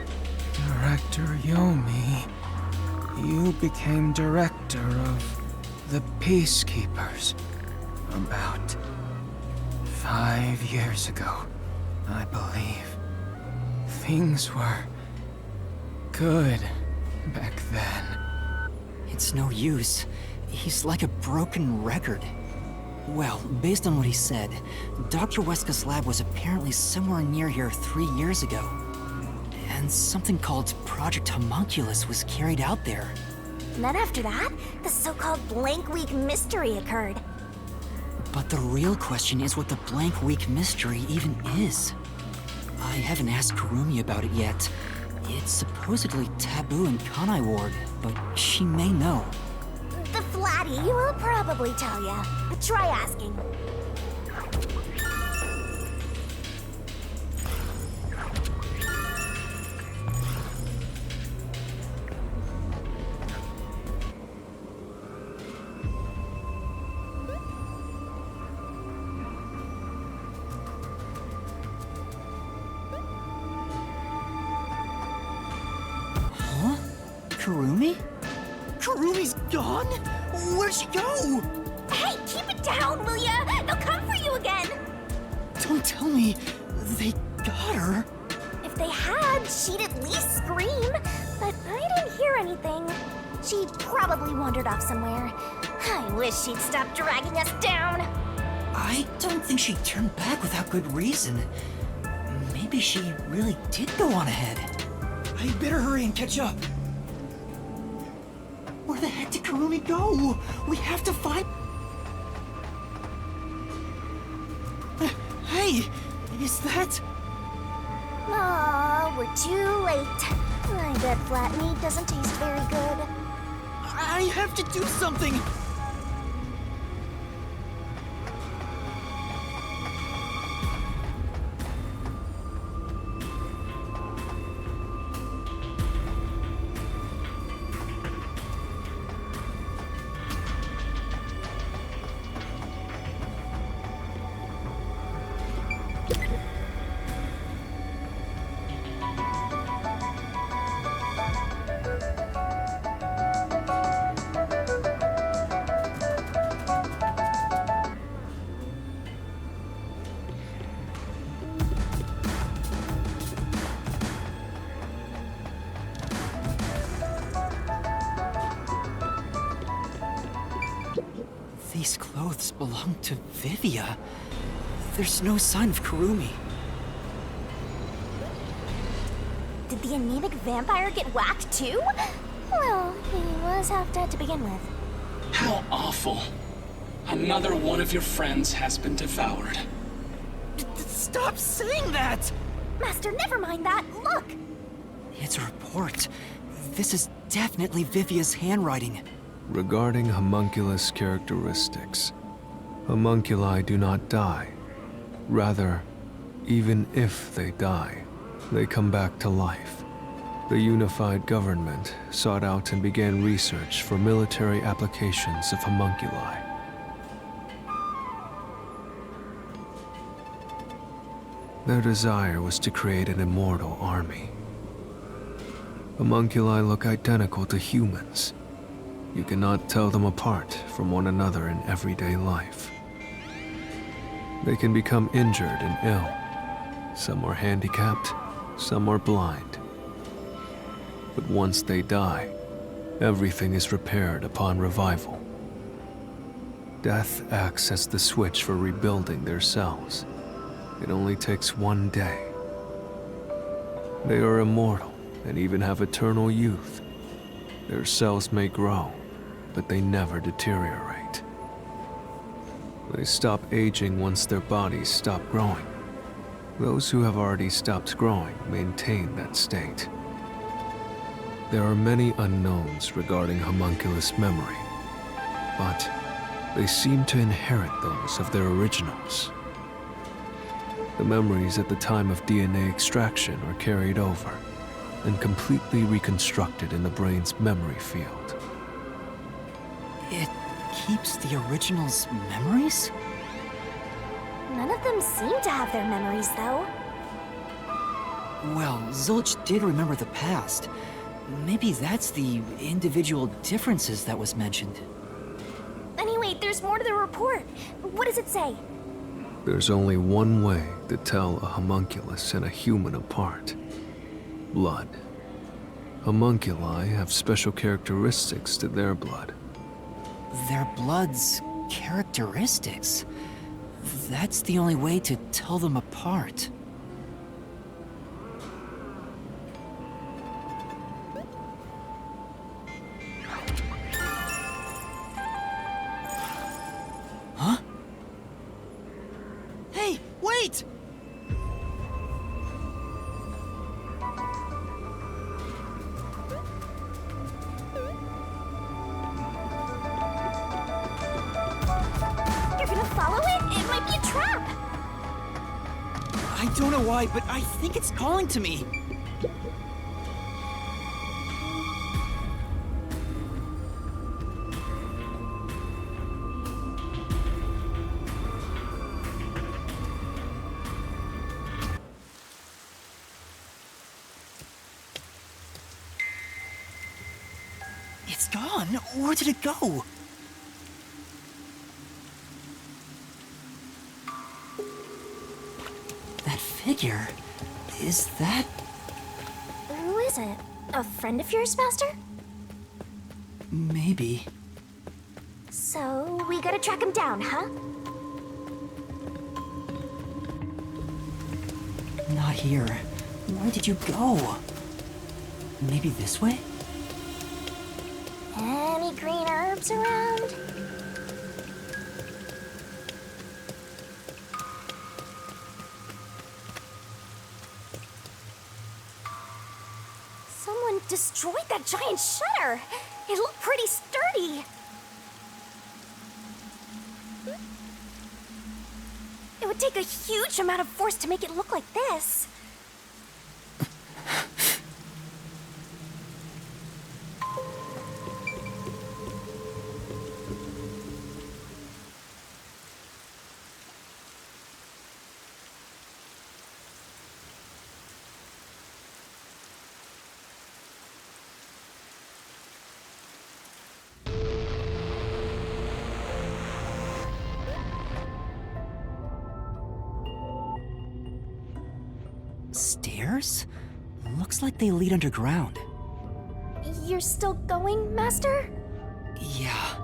Director Yomi, you became director of the Peacekeepers about 5 years ago, I believe. Things were good back then. It's no use. He's like a broken record. Well, based on what he said, Dr. Weska's lab was apparently somewhere near here 3 years ago. And something called Project Homunculus was carried out there. And then after that, the so-called Blank Week Mystery occurred. But the real question is what the Blank Week Mystery even is. I haven't asked Kurumi about it yet. It's supposedly taboo in Kanai Ward, but she may know. The Flatty will probably tell ya. Try asking. Huh? Kurumi? Kurumi's gone? Where'd she go? Hey, keep it down, will ya? They'll come for you again! Don't tell me they got her. If they had, she'd at least scream. But I didn't hear anything. She probably wandered off somewhere. I wish she'd stop dragging us down. I don't think she turned back without good reason. Maybe she really did go on ahead. I better hurry and catch up. Where the heck did Kurumi go? We have to find... Hey! Is that... Aw, we're too late. I bet flat meat doesn't taste very good. I have to do something! These clothes belong to Vivia. There's no sign of Kurumi. Did the anemic vampire get whacked too? Well, he was half dead to begin with. How awful. Another one of your friends has been devoured. Stop saying that! Master, never mind that. Look! It's a report. This is definitely Vivia's handwriting. Regarding homunculus characteristics, homunculi do not die. Rather, even if they die, they come back to life. The unified government sought out and began research for military applications of homunculi. Their desire was to create an immortal army. Homunculi look identical to humans. You cannot tell them apart from one another in everyday life. They can become injured and ill. Some are handicapped, some are blind. But once they die, everything is repaired upon revival. Death acts as the switch for rebuilding their cells. It only takes one day. They are immortal and even have eternal youth. Their cells may grow, but they never deteriorate. They stop aging once their bodies stop growing. Those who have already stopped growing maintain that state. There are many unknowns regarding homunculus memory, but they seem to inherit those of their originals. The memories at the time of DNA extraction are carried over and completely reconstructed in the brain's memory field. It keeps the original's memories? None of them seem to have their memories, though. Well, Zilch did remember the past. Maybe that's the individual differences that was mentioned. Anyway, there's more to the report. What does it say? There's only one way to tell a homunculus and a human apart. Blood. Homunculi have special characteristics to their blood. Their blood's characteristics? That's the only way to tell them apart. Huh? Hey, wait! You're gonna follow it? It might be a trap! I don't know why, but I think it's calling to me. It's gone. Where did it go? That figure, is that... Who is it? A friend of yours, Master? Maybe. So, we gotta track him down, huh? Not here. Where did you go? Maybe this way? Any green herbs around? Someone destroyed that giant shutter! It looked pretty sturdy! It would take a huge amount of force to make it look like this. Stairs? Looks like they lead underground. You're still going, Master? Yeah,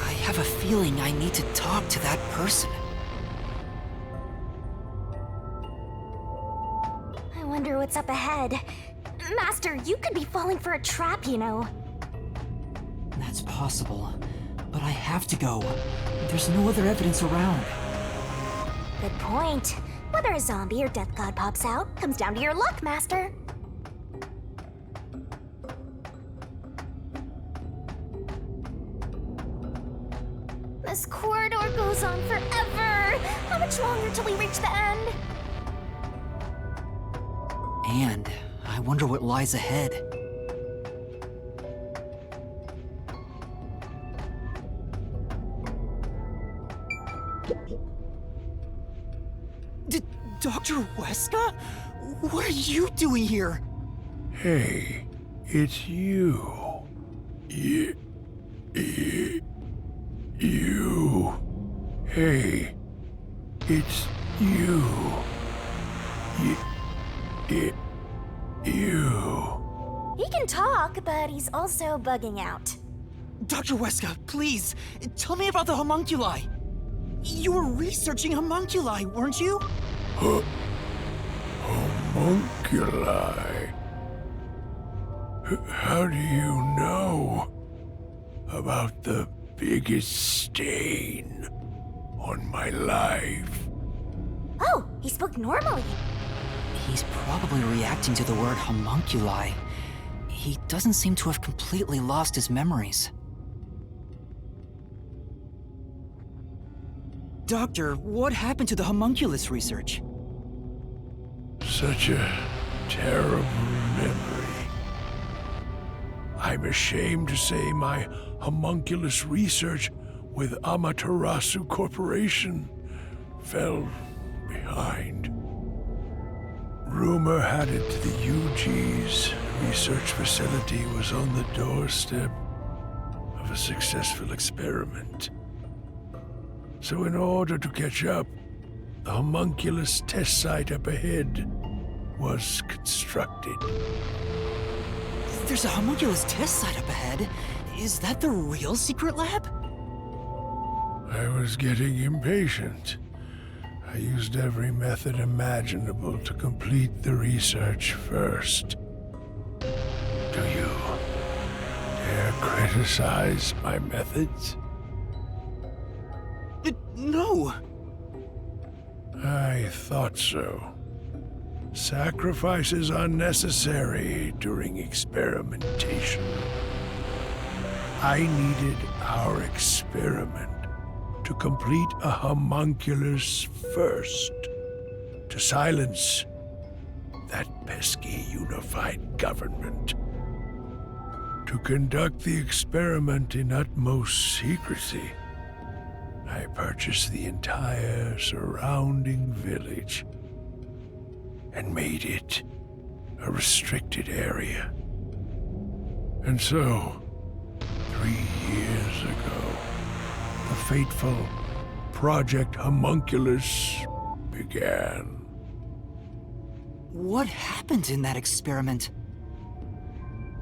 I have a feeling I need to talk to that person. I wonder what's up ahead. Master, you could be falling for a trap, you know. That's possible, but I have to go. There's no other evidence around. Good point. Whether a zombie or death god pops out comes down to your luck, Master. This corridor goes on forever. How much longer till we reach the end? And I wonder what lies ahead. Dr. Weska? What are you doing here? Hey, it's you. You. Hey, it's you. You. He can talk, but he's also bugging out. Dr. Weska, please, tell me about the homunculi. You were researching homunculi, weren't you? Homunculi. How do you know about the biggest stain on my life? Oh, he spoke normally. He's probably reacting to the word homunculi. He doesn't seem to have completely lost his memories. Doctor, what happened to the homunculus research? Such a terrible memory. I'm ashamed to say my homunculus research with Amaterasu Corporation fell behind. Rumor had it the UG's research facility was on the doorstep of a successful experiment. So in order to catch up, the homunculus test site up ahead was constructed. There's a homunculus test site up ahead. Is that the real secret lab? I was getting impatient. I used every method imaginable to complete the research first. Do you dare criticize my methods? No. I thought so. Sacrifices are necessary during experimentation. I needed our experiment to complete a homunculus first, to silence that pesky unified government. To conduct the experiment in utmost secrecy, I purchased the entire surrounding village and made it a restricted area. And so, 3 years ago, the fateful Project Homunculus began. What happened in that experiment?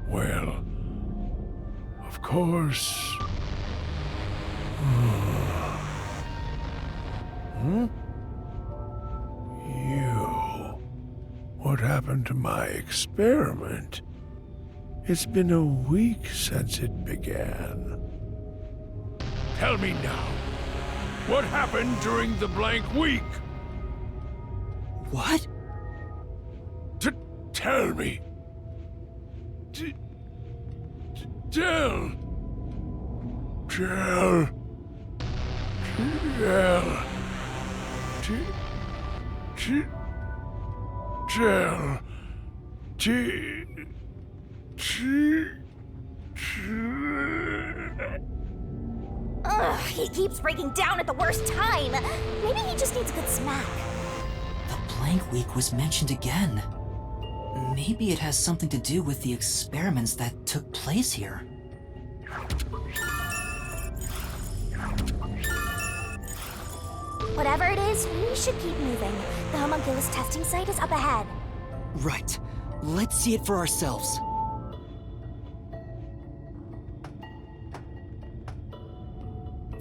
Well, of course... You. What happened to my experiment? It's been a week since it began. Tell me now, what happened during the blank week? What? Tell me. Tell. Ugh, he keeps breaking down at the worst time. Maybe he just needs a good smack. The blank week was mentioned again. Maybe it has something to do with the experiments that took place here. Whatever it is, we should keep moving. The homunculus testing site is up ahead. Right. Let's see it for ourselves.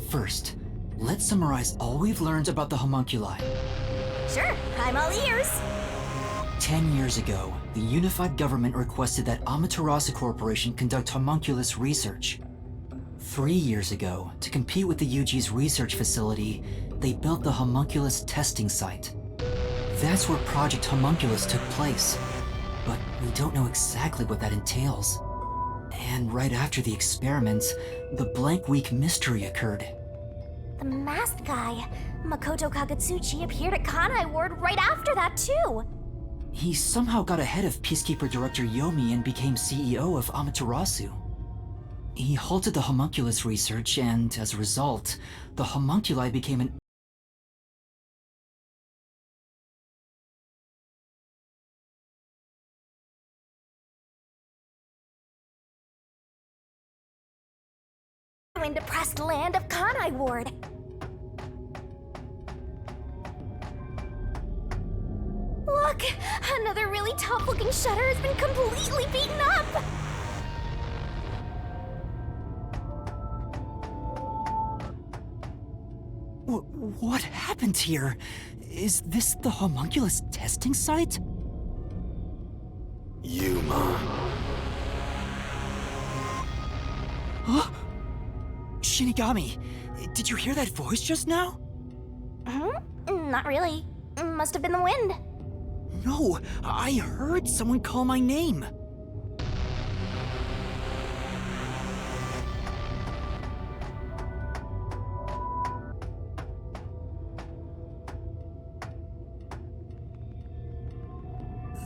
First, let's summarize all we've learned about the homunculi. Sure, I'm all ears. 10 years ago, the unified government requested that Amaterasu Corporation conduct homunculus research. 3 years ago, to compete with the UG's research facility, they built the homunculus testing site. That's where Project Homunculus took place, but we don't know exactly what that entails. And right after the experiments, the blank week mystery occurred. The masked guy, Makoto Kagetsuchi, appeared at Kanai Ward right after that, too. He somehow got ahead of Peacekeeper Director Yomi and became CEO of Amaterasu. He halted the homunculus research, and as a result, the homunculi became an In depressed land of Kanai Ward. Look! Another really tough-looking shutter has been completely beaten up! What happened here? Is this the homunculus testing site? Yuma. Huh? Shinigami, did you hear that voice just now? Not really. Must have been the wind. No, I heard someone call my name.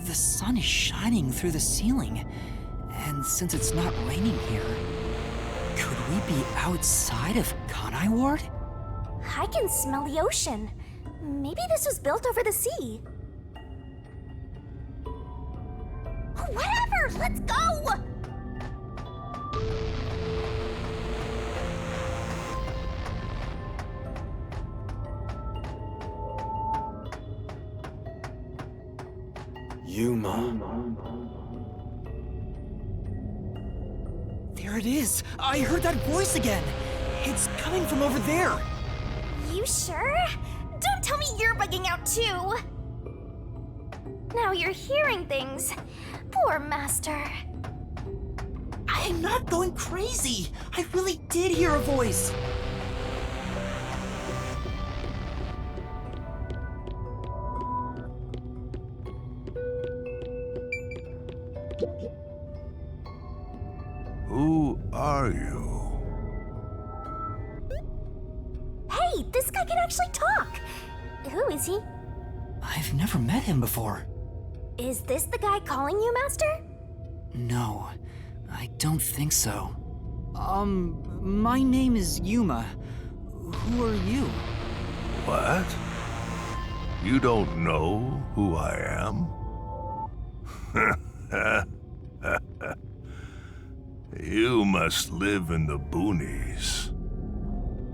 The sun is shining through the ceiling, and since it's not raining here, could we be outside of Kanai Ward? I can smell the ocean. Maybe this was built over the sea. Whatever! Let's go! Yuma. There it is! I heard that voice again! It's coming from over there! You sure? Don't tell me you're bugging out too! Now you're hearing things. Poor Master. I'm not going crazy! I really did hear a voice! Who are you? Hey, this guy can actually talk! Who is he? I've never met him before. Is this the guy calling you, Master? No, I don't think so. My name is Yuma. Who are you? What? You don't know who I am? You must live in the boonies.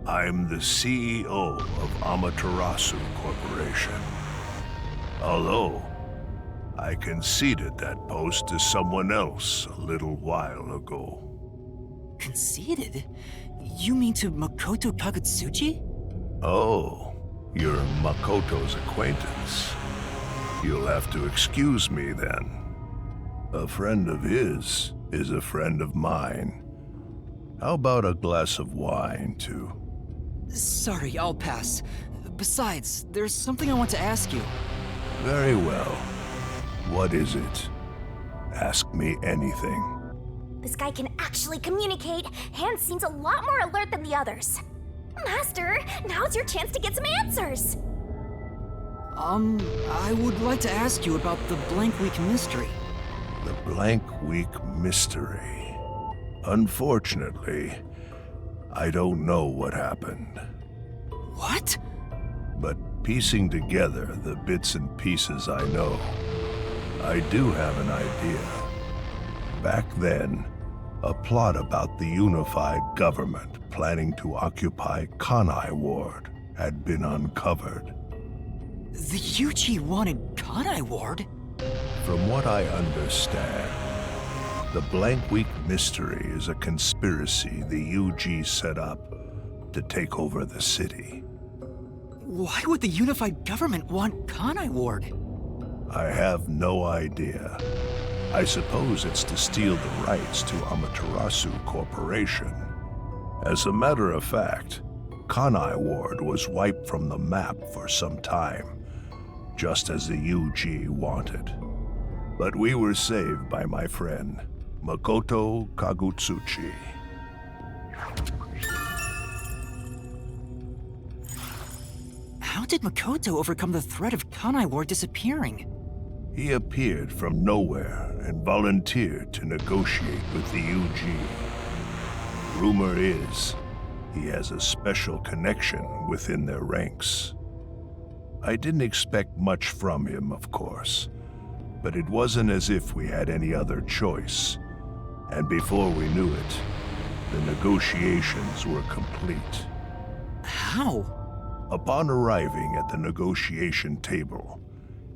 I'm the CEO of Amaterasu Corporation. Although, I conceded that post to someone else a little while ago. Conceded? You mean to Makoto Kagetsuchi? Oh, you're Makoto's acquaintance. You'll have to excuse me then. A friend of his is a friend of mine. How about a glass of wine, too? Sorry, I'll pass. Besides, there's something I want to ask you. Very well. What is it? Ask me anything. This guy can actually communicate and seems a lot more alert than the others. Master, now's your chance to get some answers. I would like to ask you about the Blank Week mystery. The Blank Week mystery. Unfortunately, I don't know what happened. What? But piecing together the bits and pieces I know, I do have an idea. Back then, a plot about the unified government planning to occupy Kanai Ward had been uncovered. The UG wanted Kanai Ward? From what I understand, the Blank Week mystery is a conspiracy the UG set up to take over the city. Why would the unified government want Kanai Ward? I have no idea. I suppose it's to steal the rights to Amaterasu Corporation. As a matter of fact, Kanai Ward was wiped from the map for some time, just as the UG wanted. But we were saved by my friend, Makoto Kagutsuchi. How did Makoto overcome the threat of Kanai Ward disappearing? He appeared from nowhere and volunteered to negotiate with the UG. Rumor is, he has a special connection within their ranks. I didn't expect much from him, of course, but it wasn't as if we had any other choice. And before we knew it, the negotiations were complete. How? Upon arriving at the negotiation table,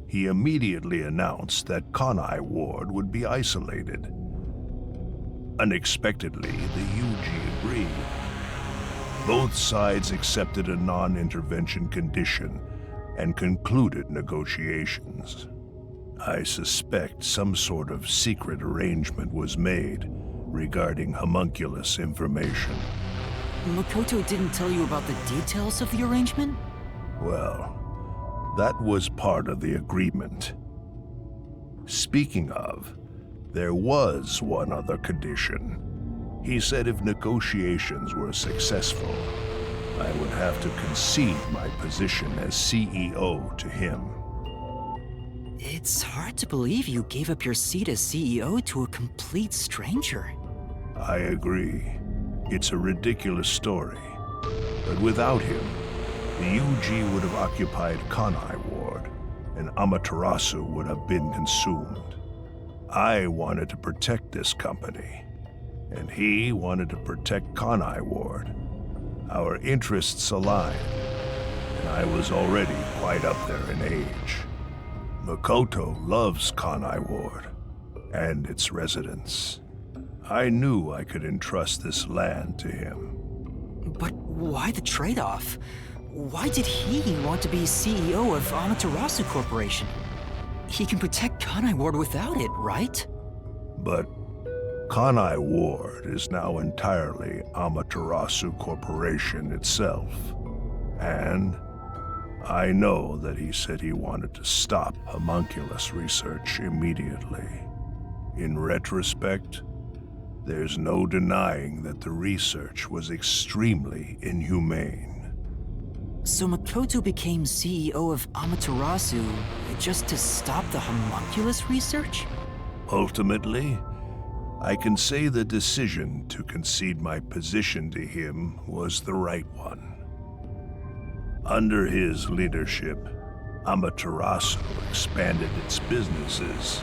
he immediately announced that Kanai Ward would be isolated. Unexpectedly, the UG agreed. Both sides accepted a non-intervention condition and concluded negotiations. I suspect some sort of secret arrangement was made regarding homunculus information. Makoto didn't tell you about the details of the arrangement? Well, that was part of the agreement. Speaking of, there was one other condition. He said if negotiations were successful, I would have to concede my position as CEO to him. It's hard to believe you gave up your seat as CEO to a complete stranger. I agree. It's a ridiculous story. But without him, the UG would have occupied Kanai Ward, and Amaterasu would have been consumed. I wanted to protect this company, and he wanted to protect Kanai Ward. Our interests aligned, and I was already quite up there in age. Makoto loves Kanai Ward and its residents. I knew I could entrust this land to him. But why the trade-off? Why did he want to be CEO of Amaterasu Corporation? He can protect Kanai Ward without it, right? But Kanai Ward is now entirely Amaterasu Corporation itself. And I know that he said he wanted to stop homunculus research immediately. In retrospect, there's no denying that the research was extremely inhumane. So Makoto became CEO of Amaterasu just to stop the homunculus research? Ultimately, I can say the decision to concede my position to him was the right one. Under his leadership, Amaterasu expanded its businesses.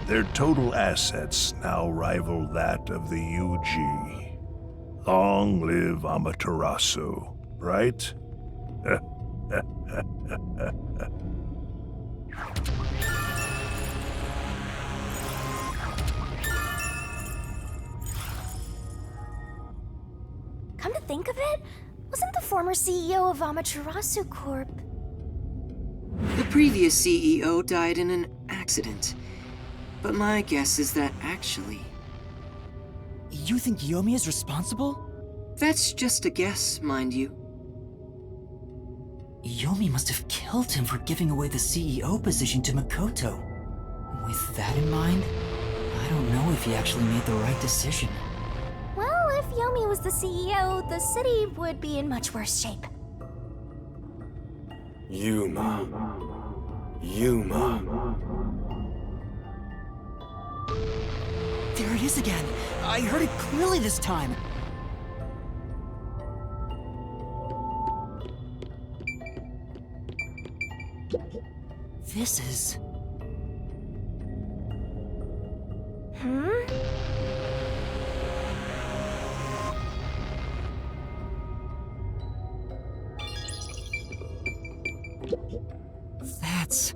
Their total assets now rival that of the UG. Long live Amaterasu, right? Come to think of it, wasn't the former CEO of Amaterasu Corp? The previous CEO died in an accident. But my guess is that actually... You think Yomi is responsible? That's just a guess, mind you. Yomi must have killed him for giving away the CEO position to Makoto. With that in mind, I don't know if he actually made the right decision. Well, if Yomi was the CEO, the city would be in much worse shape. Yuma. There it is again! I heard it clearly this time! This is... That's...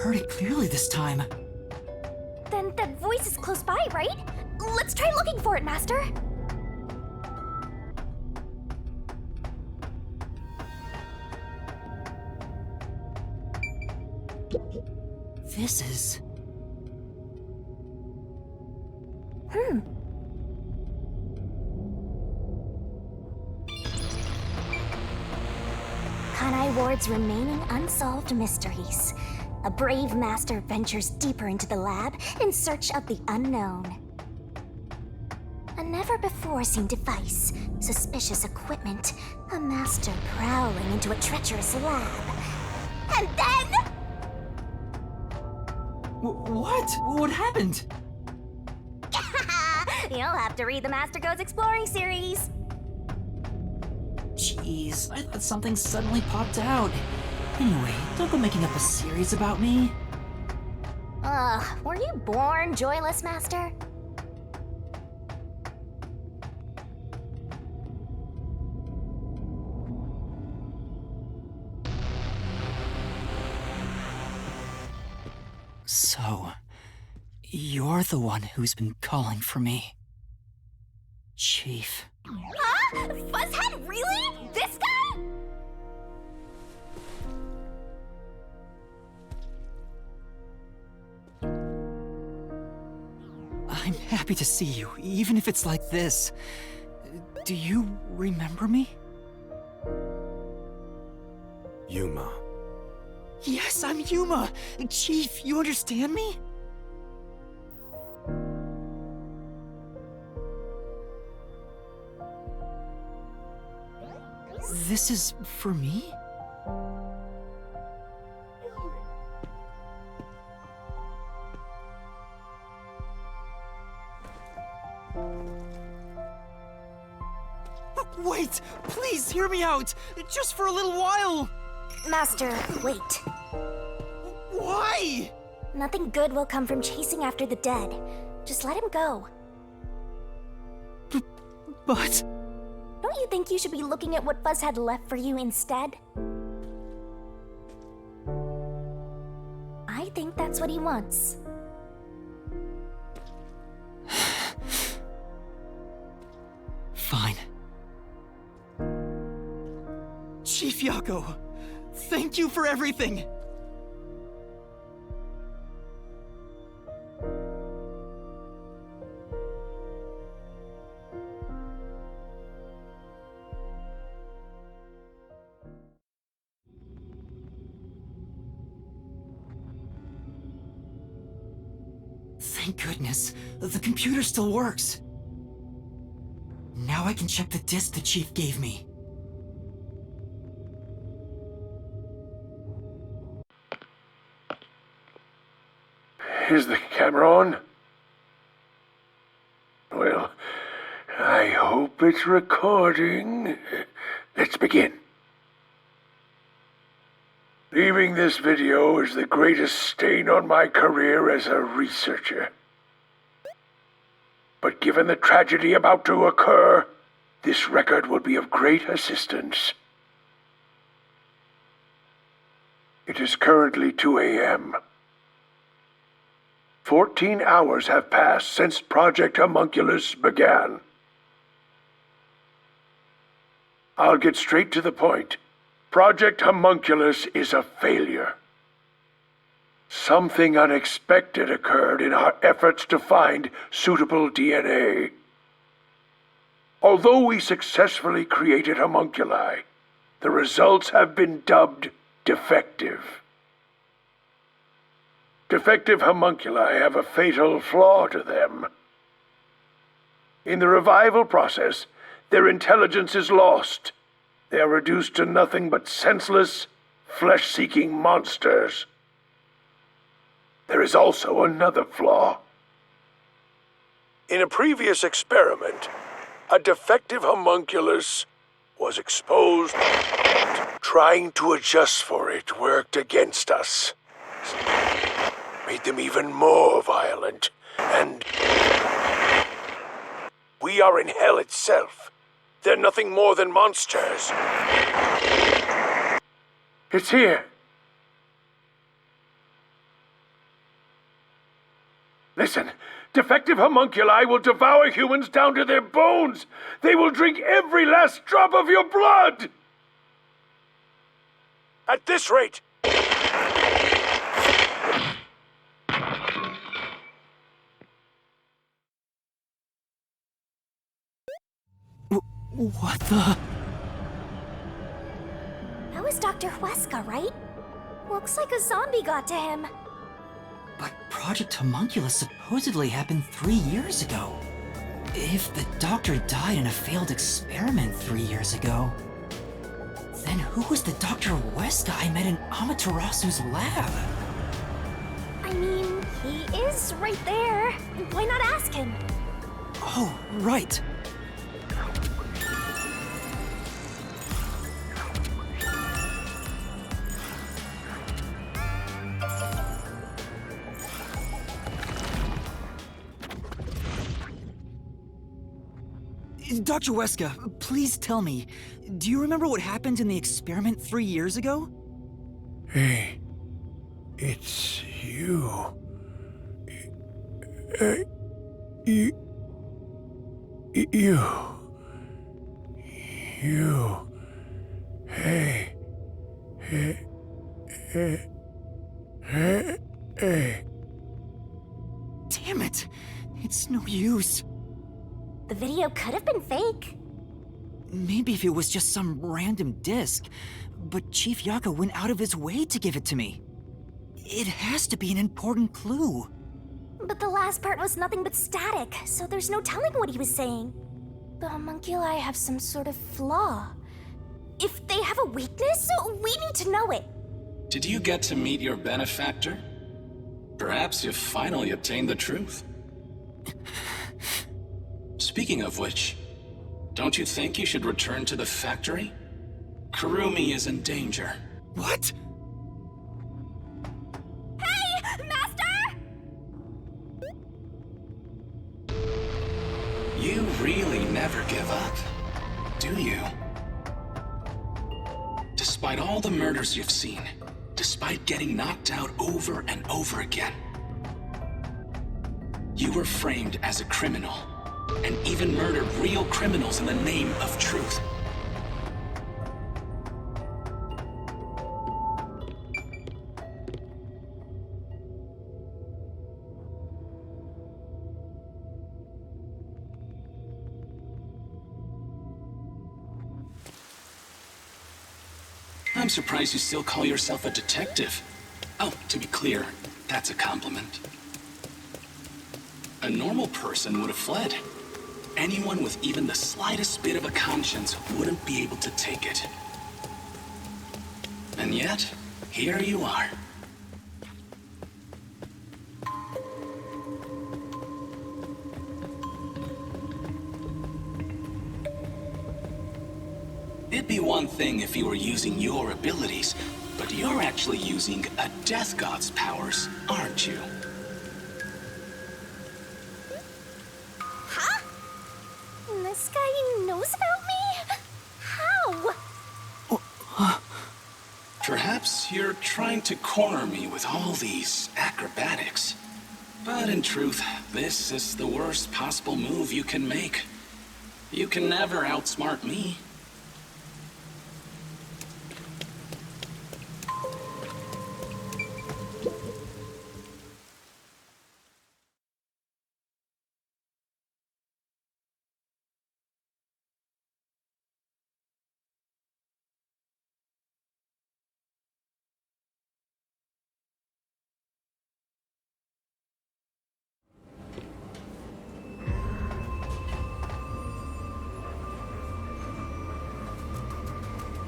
heard it clearly this time. Then that voice is close by, right? Let's try looking for it, Master. This is... Kanai Ward's remaining unsolved mysteries. A brave master ventures deeper into the lab in search of the unknown. A never-before-seen device, suspicious equipment, a master prowling into a treacherous lab. And then... What? What happened? You'll have to read the Master Goes Exploring series. Jeez, I thought something suddenly popped out. Anyway, don't go making up a series about me. Ugh, were you born joyless, Master? So, you're the one who's been calling for me. Chief. Huh? Fuzzhead, really? This guy? I'm happy to see you, even if it's like this. Do you remember me? Yuma. Yes, I'm Yuma! Chief, you understand me? This is for me? Wait! Please hear me out! Just for a little while! Master, wait. Why? Nothing good will come from chasing after the dead. Just let him go. But... Don't you think you should be looking at what Fuzzhead left for you instead? I think that's what he wants. Fine. Chief Yako, thank you for everything! Thank goodness, the computer still works. Now I can check the disk the Chief gave me. Is the camera on? Well, I hope it's recording. Let's begin. Leaving this video is the greatest stain on my career as a researcher. But given the tragedy about to occur, this record will be of great assistance. It is currently 2 a.m. 14 hours have passed since Project Homunculus began. I'll get straight to the point. Project Homunculus is a failure. Something unexpected occurred in our efforts to find suitable DNA. Although we successfully created homunculi, the results have been dubbed defective. Defective homunculi have a fatal flaw to them. In the revival process, their intelligence is lost. They are reduced to nothing but senseless, flesh-seeking monsters. There is also another flaw. In a previous experiment, a defective homunculus was exposed. Trying to adjust for it worked against us. Made them even more violent, and we are in hell itself. They're nothing more than monsters. It's here. Listen, defective homunculi will devour humans down to their bones. They will drink every last drop of your blood. At this rate... What the? That was Dr. Huesca, right? Looks like a zombie got to him. But Project Homunculus supposedly happened 3 years ago. If the doctor died in a failed experiment 3 years ago, then who was the Dr. Huesca I met in Amaterasu's lab? I mean, he is right there. Why not ask him? Oh, right. Dr. Huesca, please tell me, do you remember what happened in the experiment 3 years ago? Hey, it's you. You. Hey. Damn it! It's no use. The video could have been fake. Maybe if it was just some random disc, but Chief Yaka went out of his way to give it to me. It has to be an important clue. But the last part was nothing but static, so there's no telling what he was saying. The homunculi have some sort of flaw. If they have a weakness, we need to know it. Did you get to meet your benefactor? Perhaps you've finally obtained the truth. Speaking of which, don't you think you should return to the factory? Kurumi is in danger. What? Hey, Master! You really never give up, do you? Despite all the murders you've seen, despite getting knocked out over and over again, you were framed as a criminal, and even murdered real criminals in the name of truth. I'm surprised you still call yourself a detective. Oh, to be clear, that's a compliment. A normal person would have fled. Anyone with even the slightest bit of a conscience wouldn't be able to take it. And yet, here you are. It'd be one thing if you were using your abilities, but you're actually using a Death God's powers, aren't you? Huh? This guy knows about me? How? Perhaps you're trying to corner me with all these acrobatics. But in truth, this is the worst possible move you can make. You can never outsmart me.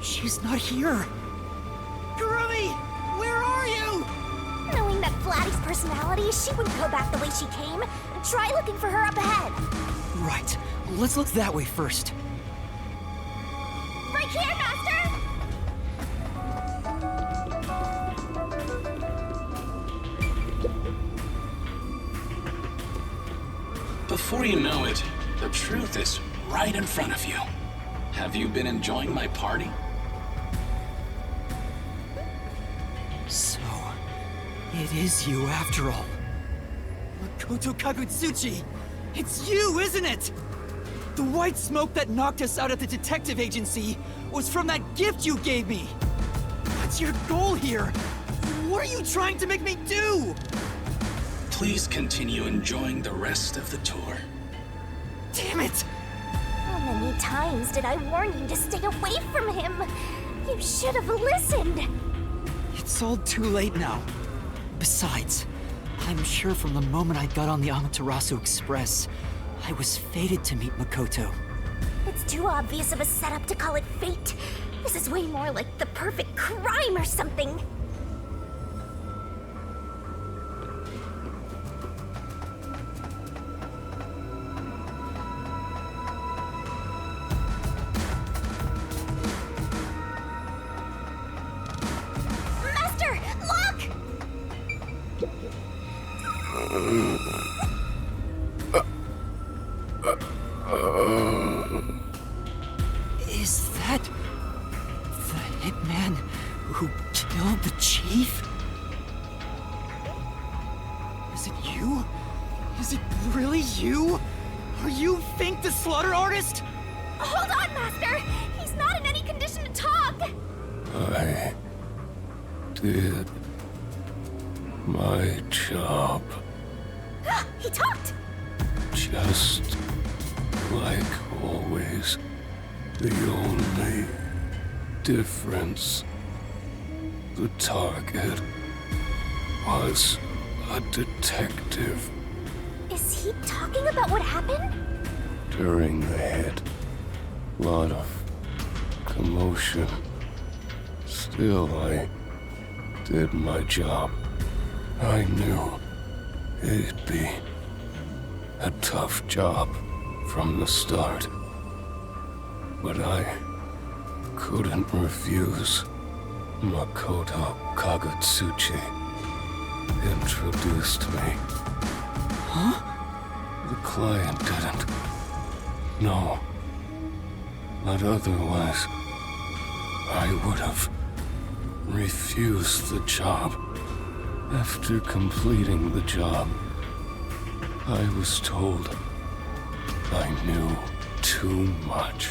She's not here. Kurumi! Where are you? Knowing that Vladdy's personality, she wouldn't go back the way she came. Try looking for her up ahead. Right. Let's look that way first. Right here, Master! Before you know it, the truth is right in front of you. Have you been enjoying my party? So, it is you after all. Makoto Kagutsuchi! It's you, isn't it? The white smoke that knocked us out at the detective agency was from that gift you gave me! What's your goal here? What are you trying to make me do? Please continue enjoying the rest of the tour. Damn it! How many times did I warn you to stay away from him? You should have listened. It's all too late now. Besides, I'm sure from the moment I got on the Amaterasu Express, I was fated to meet Makoto. It's too obvious of a setup to call it fate. This is way more like the perfect crime or something. Master, look! Is that the hitman who killed the chief? Is it you? Is it really you? Are you Fink the Slaughter Artist? Hold on, Master! He's not in any condition to talk! I did my job. He talked! Just like always. The only difference, the target was a detective. Is he talking about what happened? During the hit, lot of commotion. Still, I did my job. I knew it'd be a tough job from the start. But I couldn't refuse. Makoto Kagutsuchi introduced me. Huh? The client didn't. No. But otherwise, I would have refused the job. After completing the job, I was told I knew too much.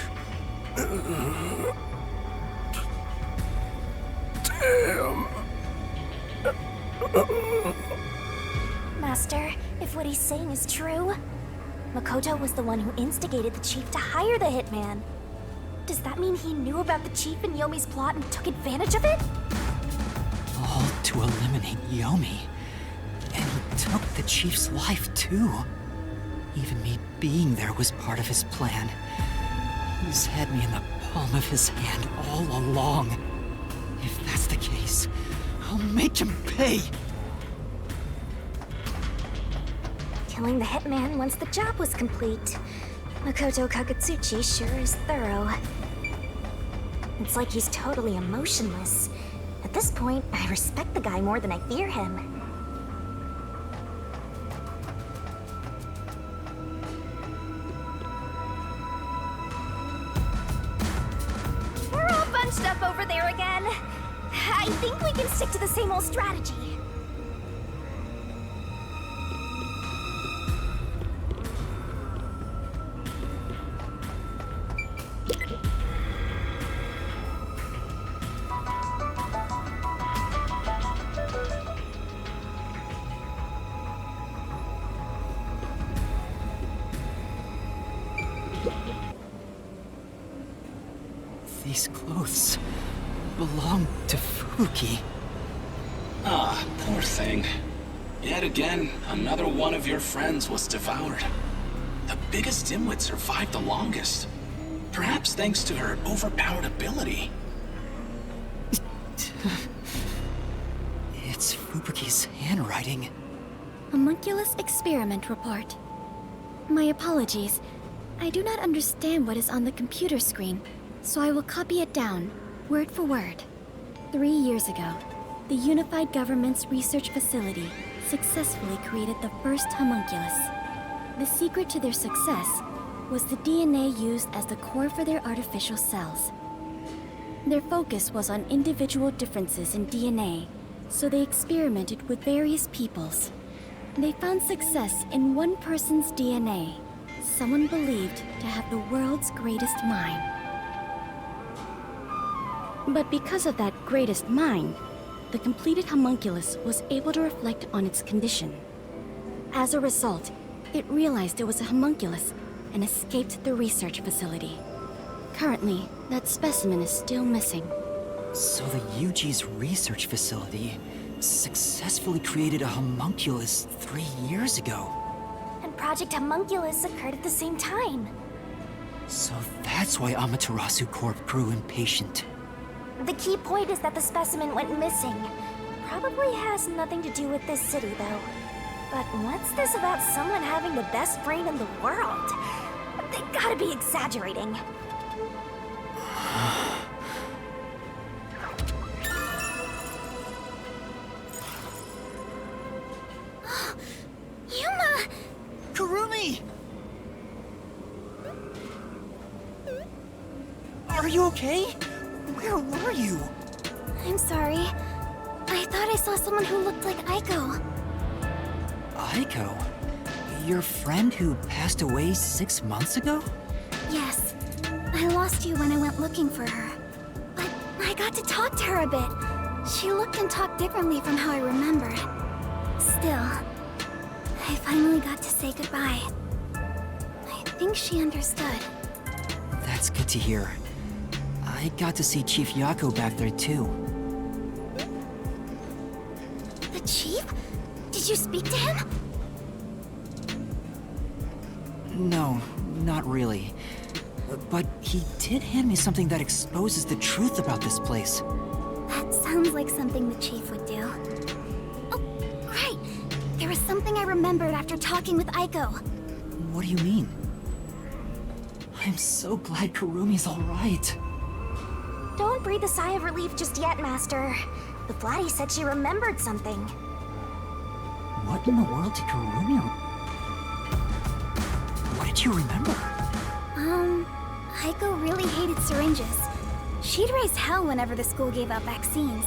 Damn. Master, if what he's saying is true, Makoto was the one who instigated the chief to hire the hitman. Does that mean he knew about the chief and Yomi's plot and took advantage of it? All to eliminate Yomi. And he took the chief's life too. Even me being there was part of his plan. He's had me in the palm of his hand all along. If that's the case, I'll make him pay! Killing the hitman once the job was complete. Makoto Kagutsuchi sure is thorough. It's like he's totally emotionless. At this point, I respect the guy more than I fear him. We're all bunched up over there again. I think we can stick to the same old strategy. These clothes belong to Fuki. Ah, poor thing. Yet again, another one of your friends was devoured. The biggest dimwit survived the longest. Perhaps thanks to her overpowered ability. It's Fubuki's handwriting. Homunculus experiment report. My apologies. I do not understand what is on the computer screen, so I will copy it down, word for word. 3 years ago, the Unified Government's research facility successfully created the first homunculus. The secret to their success was the DNA used as the core for their artificial cells. Their focus was on individual differences in DNA, so they experimented with various peoples. They found success in one person's DNA. Someone believed to have the world's greatest mind. But because of that greatest mind, the completed homunculus was able to reflect on its condition. As a result, it realized it was a homunculus and escaped the research facility. Currently, that specimen is still missing. So the UG's research facility successfully created a homunculus 3 years ago. And Project Homunculus occurred at the same time. So that's why Amaterasu Corp grew impatient. The key point is that the specimen went missing. Probably has nothing to do with this city, though. But what's this about someone having the best brain in the world? They gotta be exaggerating. Yuma! Kurumi! Are you okay? Where were you? I'm sorry. I thought I saw someone who looked like Aiko. Aiko? Your friend who passed away 6 months ago? Yes. I lost you when I went looking for her. But I got to talk to her a bit. She looked and talked differently from how I remembered. Still, I finally got to say goodbye. I think she understood. That's good to hear. I got to see Chief Yako back there too. The chief? Did you speak to him? No, not really. But he did hand me something that exposes the truth about this place. That sounds like something the chief would do. Oh, great! There was something I remembered after talking with Aiko. What do you mean? I'm so glad Kurumi's alright. Don't breathe a sigh of relief just yet, Master. The Flatty said she remembered something. What in the world did Kurumi... What did you remember? Aiko really hated syringes. She'd raise hell whenever the school gave out vaccines.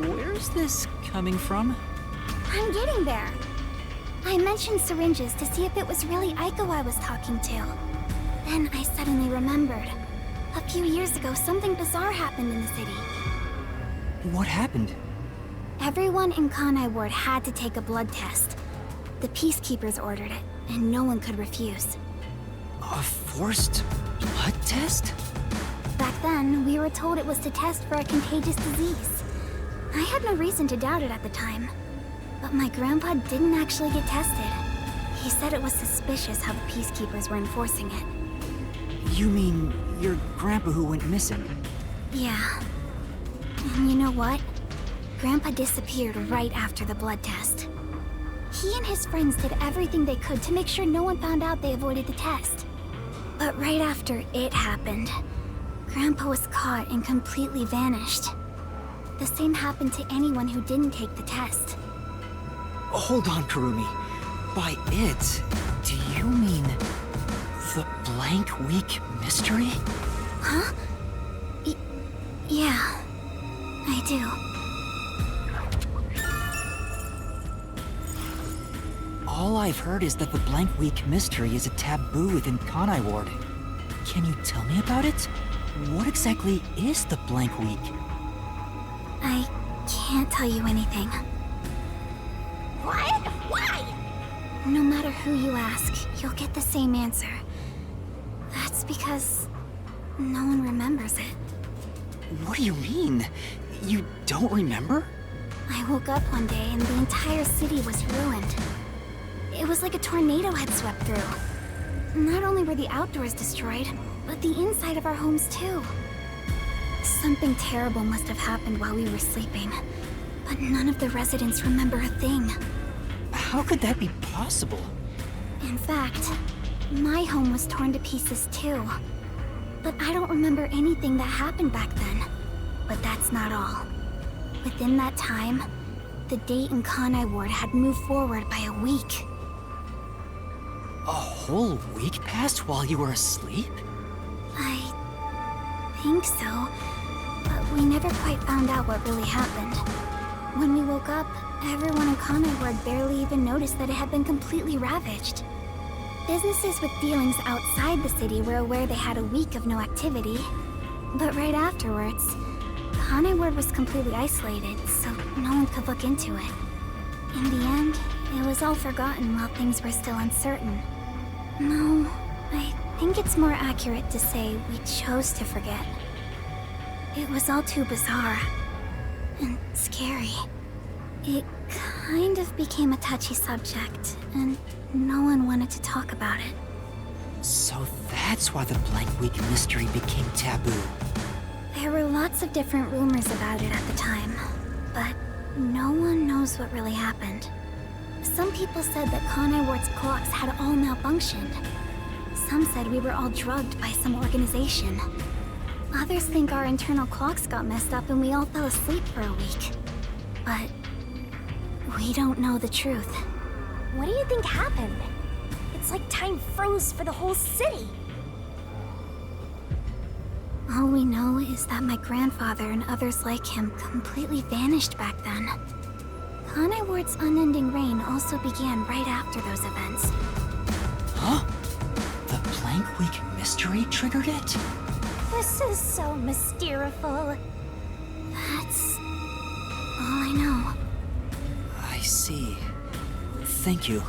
Where's this coming from? I'm getting there. I mentioned syringes to see if it was really Aiko I was talking to. Then I suddenly remembered. A few years ago, something bizarre happened in the city. What happened? Everyone in Kanai Ward had to take a blood test. The Peacekeepers ordered it, and no one could refuse. A forced blood test? Back then, we were told it was to test for a contagious disease. I had no reason to doubt it at the time. But my grandpa didn't actually get tested. He said it was suspicious how the Peacekeepers were enforcing it. You mean your grandpa who went missing? Yeah. And you know what? Grandpa disappeared right after the blood test. He and his friends did everything they could to make sure no one found out they avoided the test. But right after it happened, Grandpa was caught and completely vanished. The same happened to anyone who didn't take the test. Hold on, Kurumi. By it, do you mean the blank week mystery? Huh? Yeah, I do. All I've heard is that the blank week mystery is a taboo within Kanai Ward. Can you tell me about it? What exactly is the blank week? I can't tell you anything. What? Why? No matter who you ask, you'll get the same answer. That's because no one remembers it. What do you mean? You don't remember? I woke up one day and the entire city was ruined. It was like a tornado had swept through. Not only were the outdoors destroyed, but the inside of our homes too. Something terrible must have happened while we were sleeping, but none of the residents remember a thing. How could that be possible? In fact, my home was torn to pieces too. But I don't remember anything that happened back then. But that's not all. Within that time, the date in Kanai Ward had moved forward by a week. A whole week passed while you were asleep? think so. But we never quite found out what really happened. When we woke up, everyone in Kanai Ward barely even noticed that it had been completely ravaged. Businesses with dealings outside the city were aware they had a week of no activity. But right afterwards, Kanai Ward was completely isolated, so no one could look into it. In the end, it was all forgotten while things were still uncertain. No, I think it's more accurate to say we chose to forget. It was all too bizarre and scary. It kind of became a touchy subject, and no one wanted to talk about it. So that's why the Blank Week mystery became taboo. There were lots of different rumors about it at the time, but no one knows what really happened. Some people said that Kanai Ward's clocks had all malfunctioned. Some said we were all drugged by some organization. Others think our internal clocks got messed up and we all fell asleep for a week. But we don't know the truth. What do you think happened? It's like time froze for the whole city. All we know is that my grandfather and others like him completely vanished back then. Kanai Ward's unending reign also began right after those events. Huh? The Blank Week mystery triggered it? This is so mysteriful. That's all I know. I see. Thank you.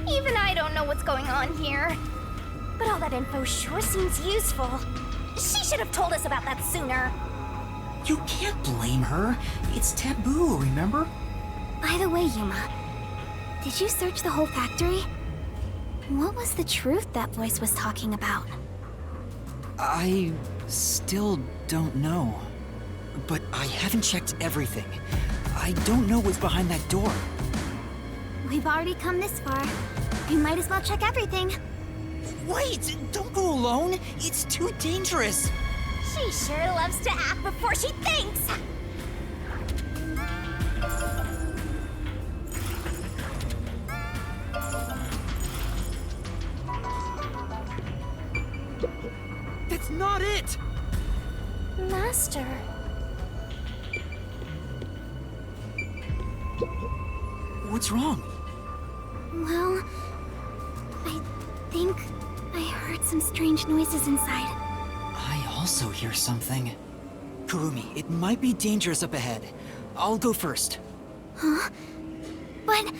Even I don't know what's going on here. But all that info sure seems useful. She should have told us about that sooner. You can't blame her. It's taboo, remember? By the way, Yuma, did you search the whole factory? What was the truth that voice was talking about? I still don't know. But I haven't checked everything. I don't know what's behind that door. We've already come this far. We might as well check everything. Wait! Don't go alone! It's too dangerous! She sure loves to act before she thinks. That's not it! Master. What's wrong? Well, I think I heard some strange noises inside. I also hear something. Kurumi, it might be dangerous up ahead. I'll go first. Huh? But...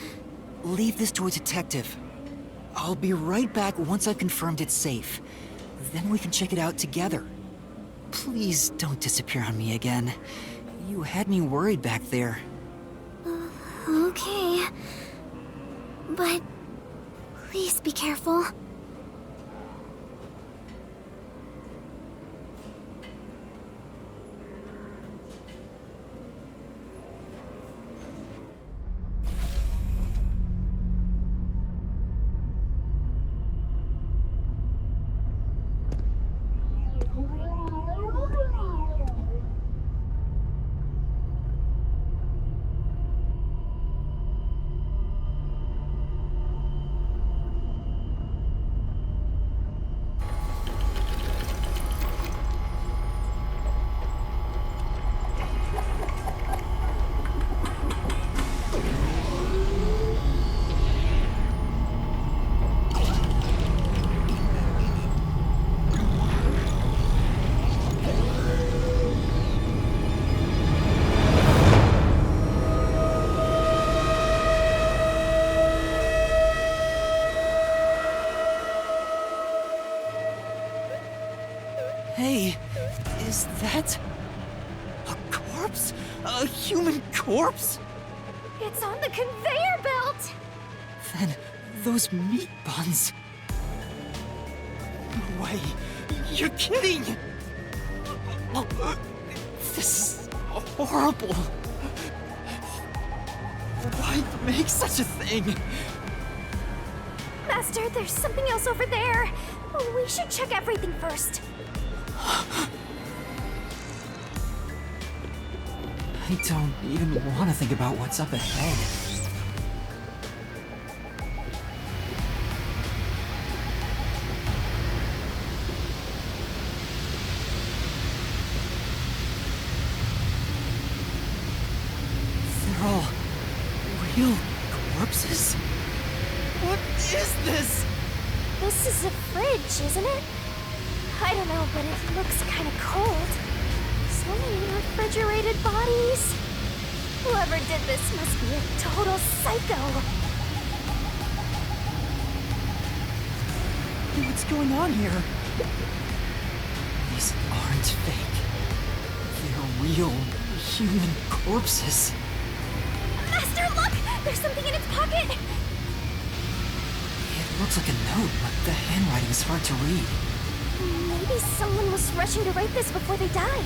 Leave this to a detective. I'll be right back once I've confirmed it's safe. Then we can check it out together. Please don't disappear on me again. You had me worried back there. Okay. But... please be careful. Hey, is that... a corpse? A human corpse? It's on the conveyor belt! Then, those meat buns... No way! You're kidding! This is horrible! Why make such a thing? Master, there's something else over there. We should check everything first. I don't even want to think about what's up ahead. corpses? What is this? This is a fridge, isn't it? I don't know, but it looks kind of cold. So many refrigerated bodies. Whoever did this must be a total psycho. What's going on here? These aren't fake. They're real human corpses. Master, look! There's something in its pocket! It looks like a note, but the handwriting is hard to read. Maybe someone was rushing to write this before they died.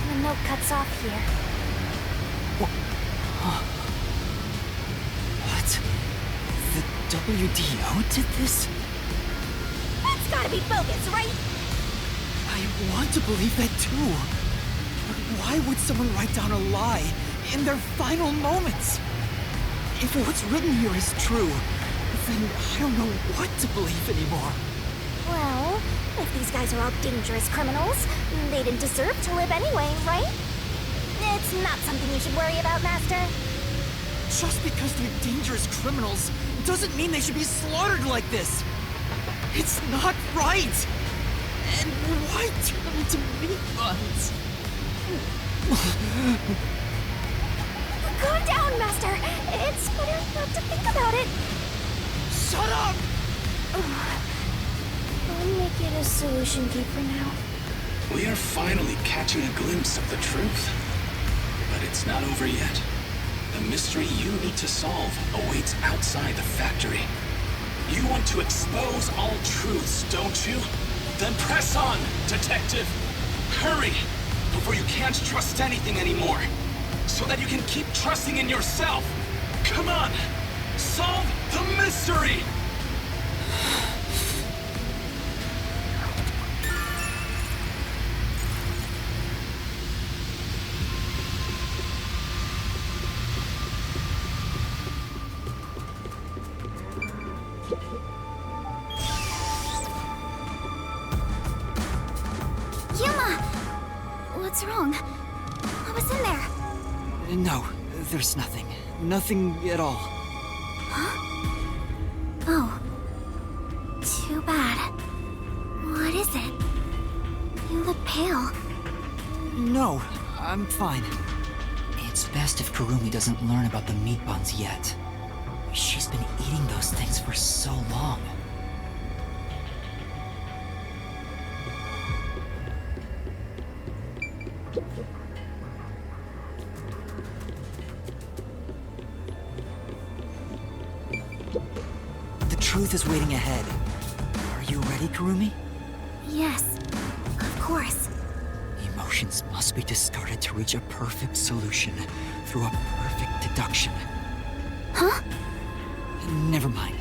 The note cuts off here. What? The WDO did this? That's gotta be bogus, right? I want to believe that too. But why would someone write down a lie in their final moments? If what's written here is true, then I don't know what to believe anymore. Well, if these guys are all dangerous criminals, they didn't deserve to live anyway, right? It's not something you should worry about, Master. Just because they're dangerous criminals doesn't mean they should be slaughtered like this. It's not right. And why turn them into meat buns? Calm down, Master. It's better not to think about it. Shut up! I'll make it a solution key for now. We are finally catching a glimpse of the truth. But it's not over yet. The mystery you need to solve awaits outside the factory. You want to expose all truths, don't you? Then press on, detective! Hurry! Before you can't trust anything anymore. So that you can keep trusting in yourself. Come on! Solve the mystery! What's wrong? What was in there? No, there's nothing. Nothing at all. Huh? Oh. Too bad. What is it? You look pale. No, I'm fine. It's best if Kurumi doesn't learn about the meat buns yet. She's been eating those things for so long. The truth is waiting ahead. Are you ready, Kurumi? Yes, of course. Emotions must be discarded to reach a perfect solution through a perfect deduction. Huh? Never mind.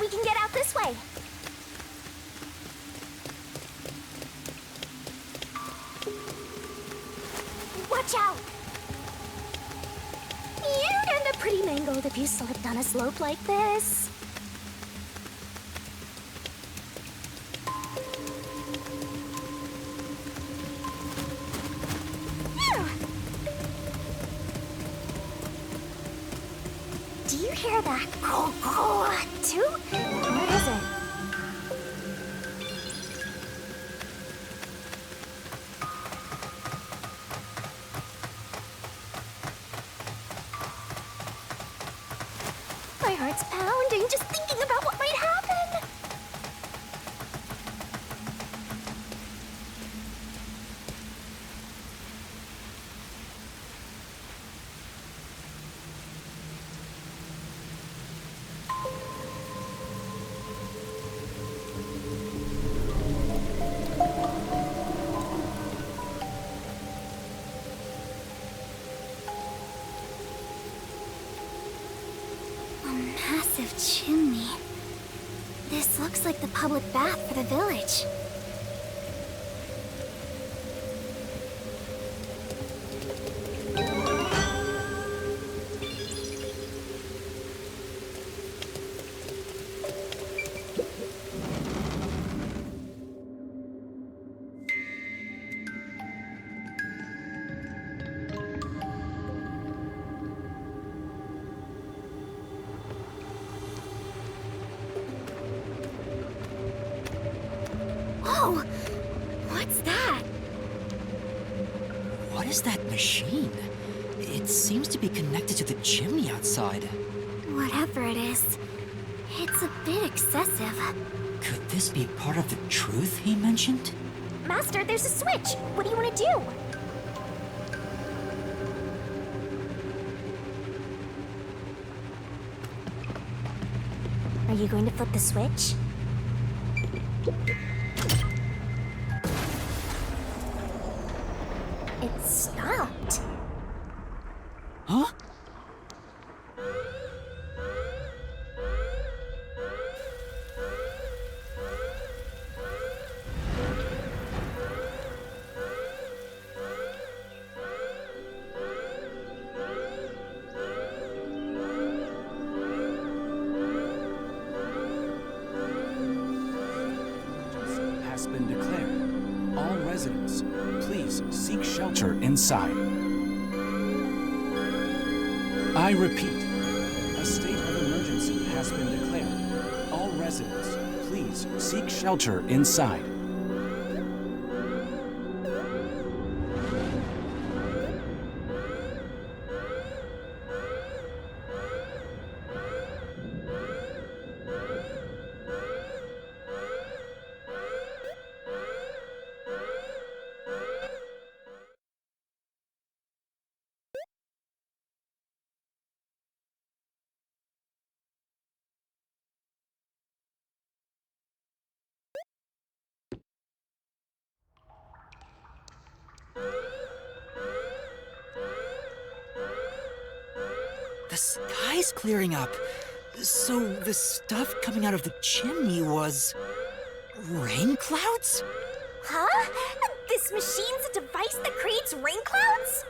We can get out this way. Watch out! You'd end up pretty mangled if you slipped on a slope like this. you hear that? Too? What is it? My heart's pounding just thinking about what might happen. Massive chimney. This looks like the public bath for the village. Whoa! What's that? What is that machine? It seems to be connected to the chimney outside. Whatever it is, it's a bit excessive. Could this be part of the truth he mentioned? Master, there's a switch. What do you want to do? Are you going to flip the switch? It stopped. Huh? Has been declared. All residents, please seek shelter inside. I repeat, a state of emergency has been declared. All residents, please seek shelter inside. The sky's clearing up. So the stuff coming out of the chimney was... rain clouds? Huh? This machine's a device that creates rain clouds?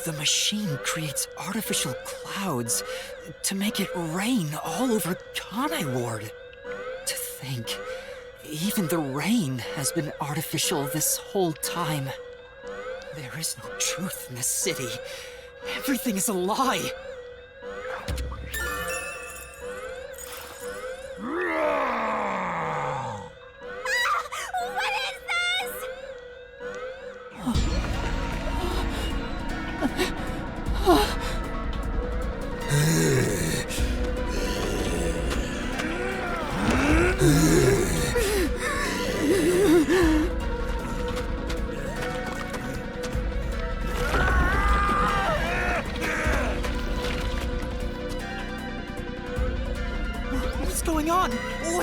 The machine creates artificial clouds to make it rain all over Kanai Ward. To think, even the rain has been artificial this whole time. There is no truth in this city. Everything is a lie. What is this?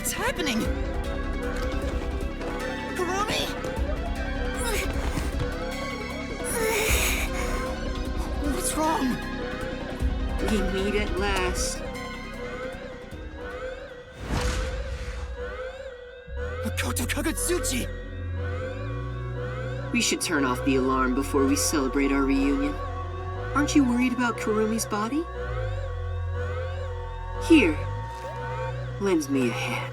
What's happening? Kurumi? What's wrong? We meet at last. Makoto Kagutsuchi! We should turn off the alarm before we celebrate our reunion. Aren't you worried about Kurumi's body? Here, lend me a hand.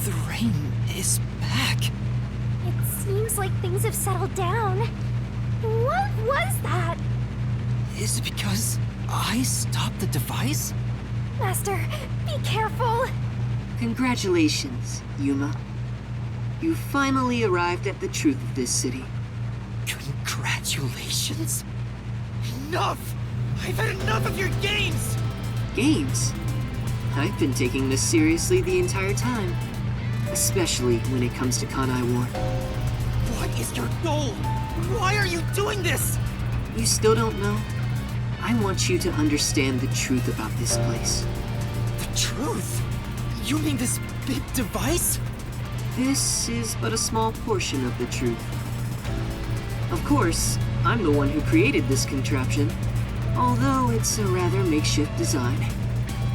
The rain is back. It seems like things have settled down. What was that? Is it because I stopped the device? Master, be careful. Congratulations, Yuma. You finally arrived at the truth of this city. Congratulations? Enough! I've had enough of your games! Games? I've been taking this seriously the entire time. Especially when it comes to Kanai War. What is your goal? Why are you doing this? You still don't know? I want you to understand the truth about this place. The truth? You mean this big device? This is but a small portion of the truth. Of course, I'm the one who created this contraption, although it's a rather makeshift design.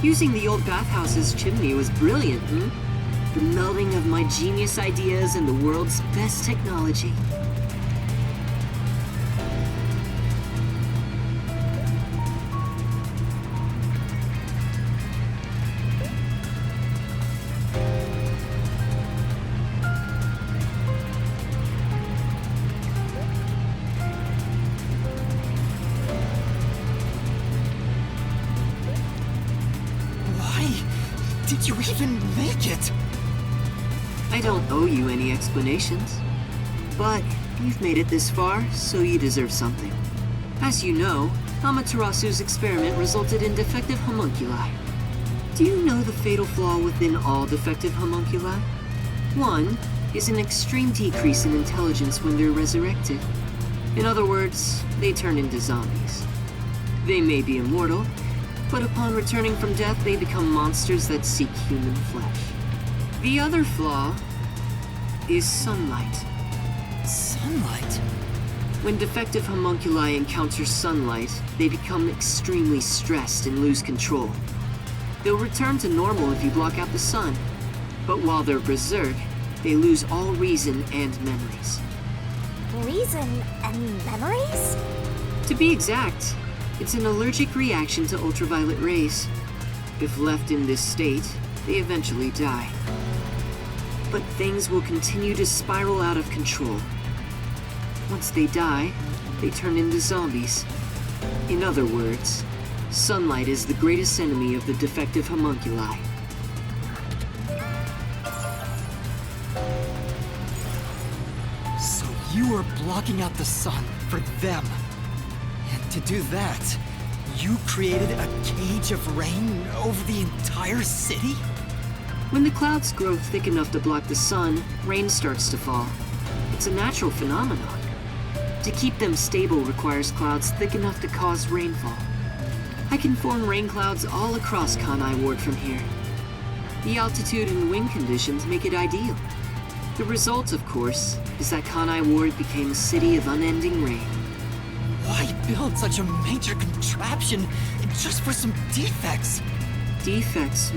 Using the old bathhouse's chimney was brilliant, The melding of my genius ideas and the world's best technology. Why did you even make it? I don't owe you any explanations. But you've made it this far, so you deserve something. As you know, Amaterasu's experiment resulted in defective homunculi. Do you know the fatal flaw within all defective homunculi? One is an extreme decrease in intelligence when they're resurrected. In other words, they turn into zombies. They may be immortal, but upon returning from death, they become monsters that seek human flesh. The other flaw is sunlight. Sunlight? When defective homunculi encounter sunlight, they become extremely stressed and lose control. They'll return to normal if you block out the sun, but while they're berserk, they lose all reason and memories. Reason and memories? To be exact, it's an allergic reaction to ultraviolet rays. If left in this state, they eventually die. But things will continue to spiral out of control. Once they die, they turn into zombies. In other words, sunlight is the greatest enemy of the defective homunculi. So you are blocking out the sun for them. And to do that, You created a cage of rain over the entire city? When the clouds grow thick enough to block the sun, rain starts to fall. It's a natural phenomenon. To keep them stable requires clouds thick enough to cause rainfall. I can form rain clouds all across Kanai Ward from here. The altitude and wind conditions make it ideal. The result, of course, is that Kanai Ward became a city of unending rain. Why build such a major contraption just for some defects? Defects,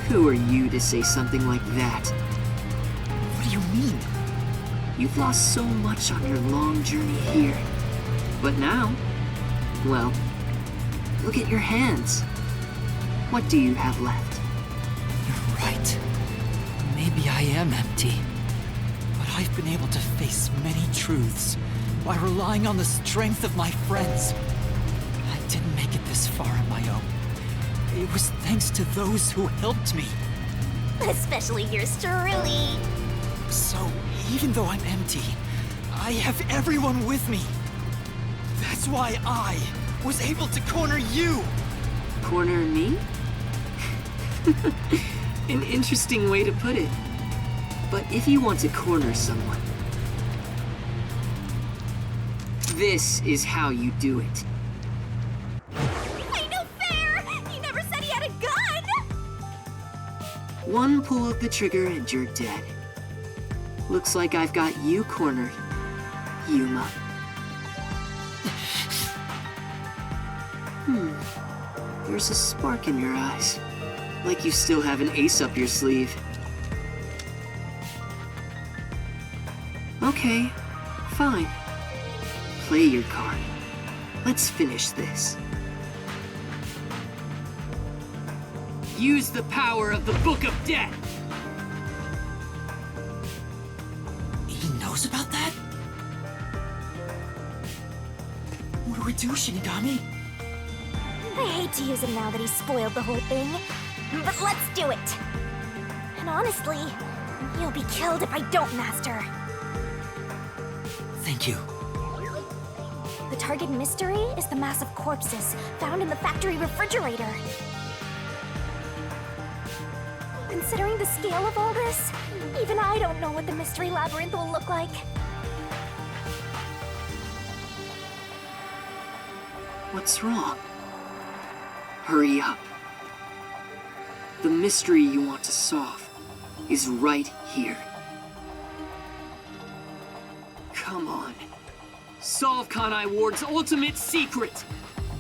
Who are you to say something like that? What do you mean? You've lost so much on your long journey here. But now, well, look at your hands. What do you have left? You're right. Maybe I am empty. But I've been able to face many truths by relying on the strength of my friends. I didn't make it this far on my own. It was thanks to those who helped me. Especially yours truly. So, even though I'm empty, I have everyone with me. That's why I was able to corner you. Corner me? An interesting way to put it. But if you want to corner someone, this is how you do it. Ain't no fair! He never said he had a gun! One pull of the trigger and you're dead. Looks like I've got you cornered, Yuma. There's a spark in your eyes. Like you still have an ace up your sleeve. Okay, fine. Play your card. Let's finish this. Use the power of the Book of Death! He knows about that? What do we do, Shinigami? I hate to use him now that he's spoiled the whole thing, but let's do it! And honestly, you'll be killed if I don't, Master. Thank you. The target mystery is the mass of corpses found in the factory refrigerator. Considering the scale of all this, even I don't know what the mystery labyrinth will look like. What's wrong? Hurry up. The mystery you want to solve is right here. Come on. Solve Kanai Ward's ultimate secret!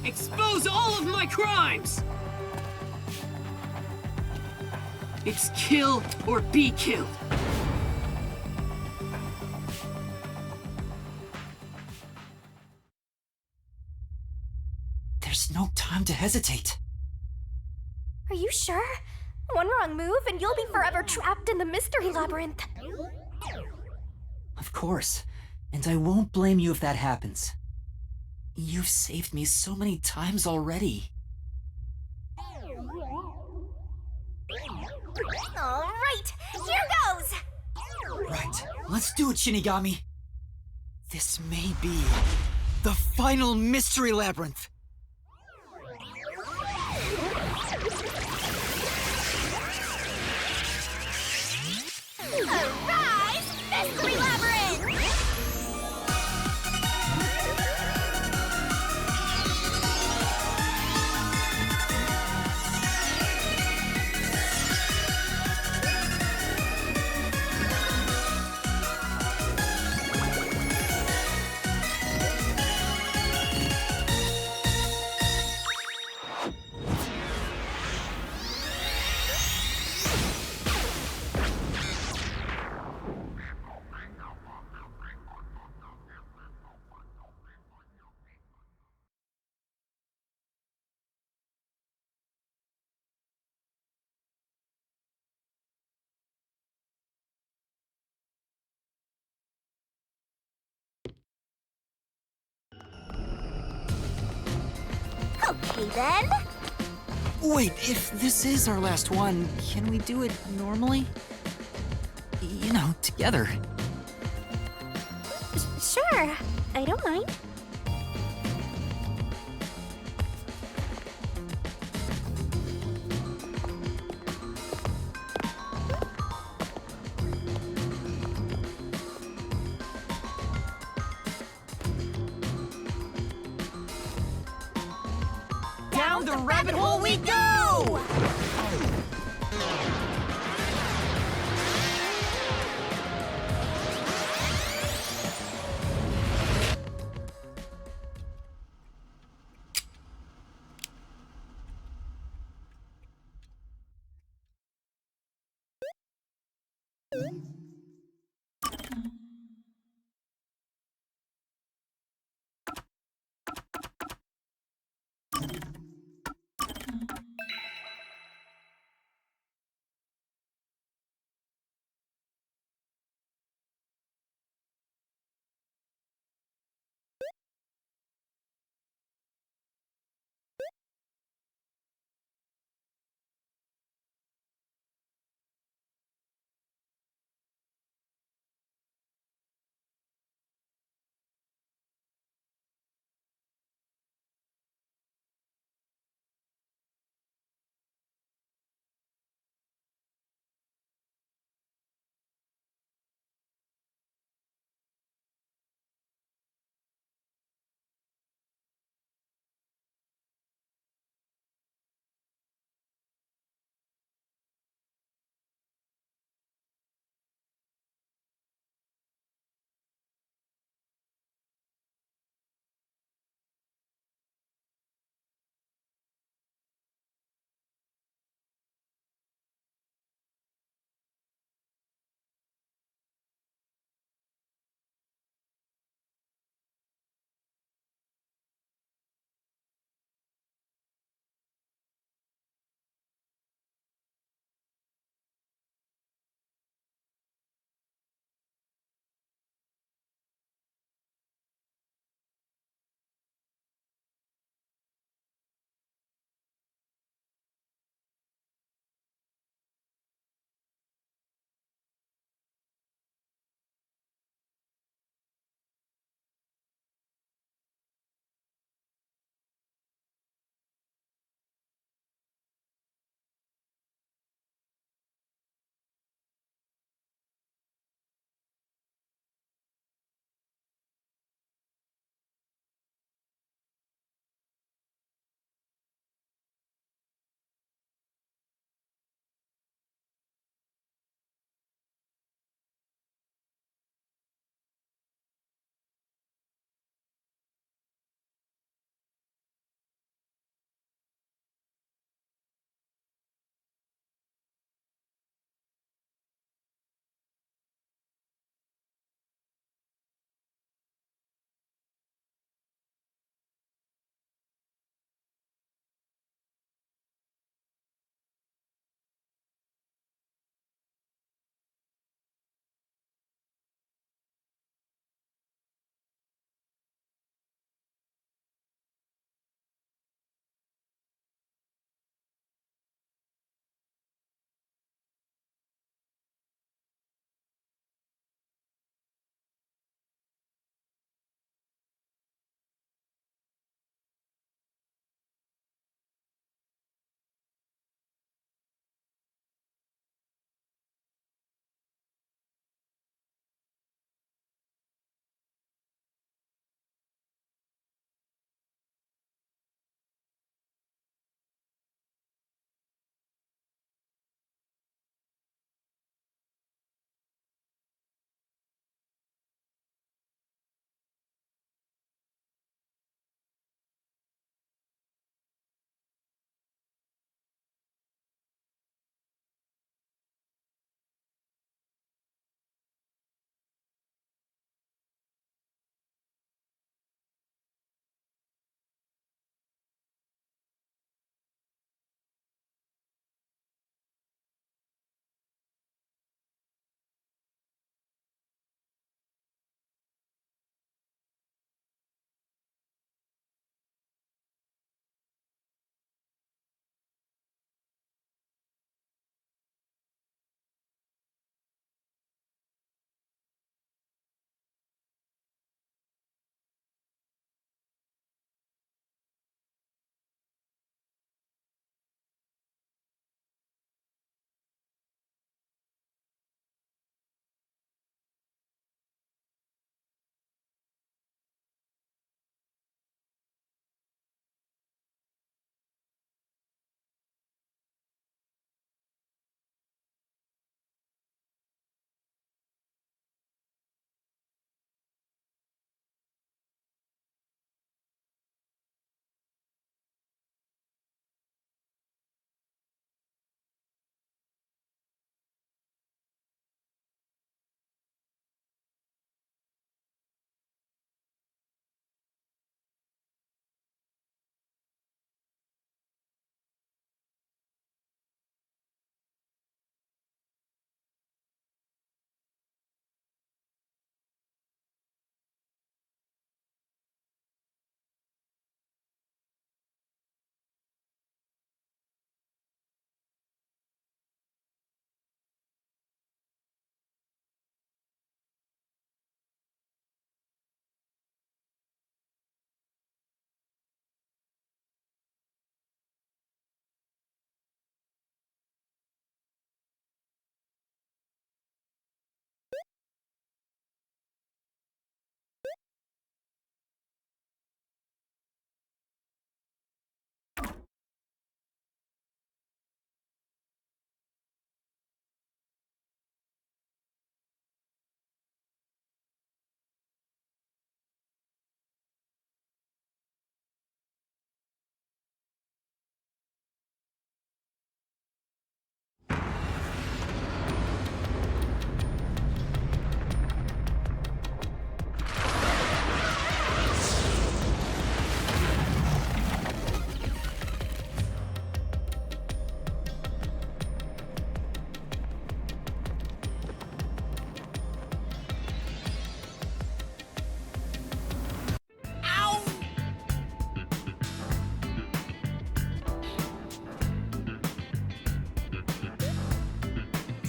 Expose all of my crimes! It's kill or be killed. There's no time to hesitate. Are you sure? One wrong move and you'll be forever trapped in the mystery labyrinth. Of course. And I won't blame you if that happens. You've saved me so many times already. All right, here goes! Right, let's do it, Shinigami. This may be the final mystery labyrinth. Arise, mystery labyrinth! Okay then. Wait, if this is our last one, can we do it normally? You know, together. Sure, I don't mind. Down the rabbit hole we go!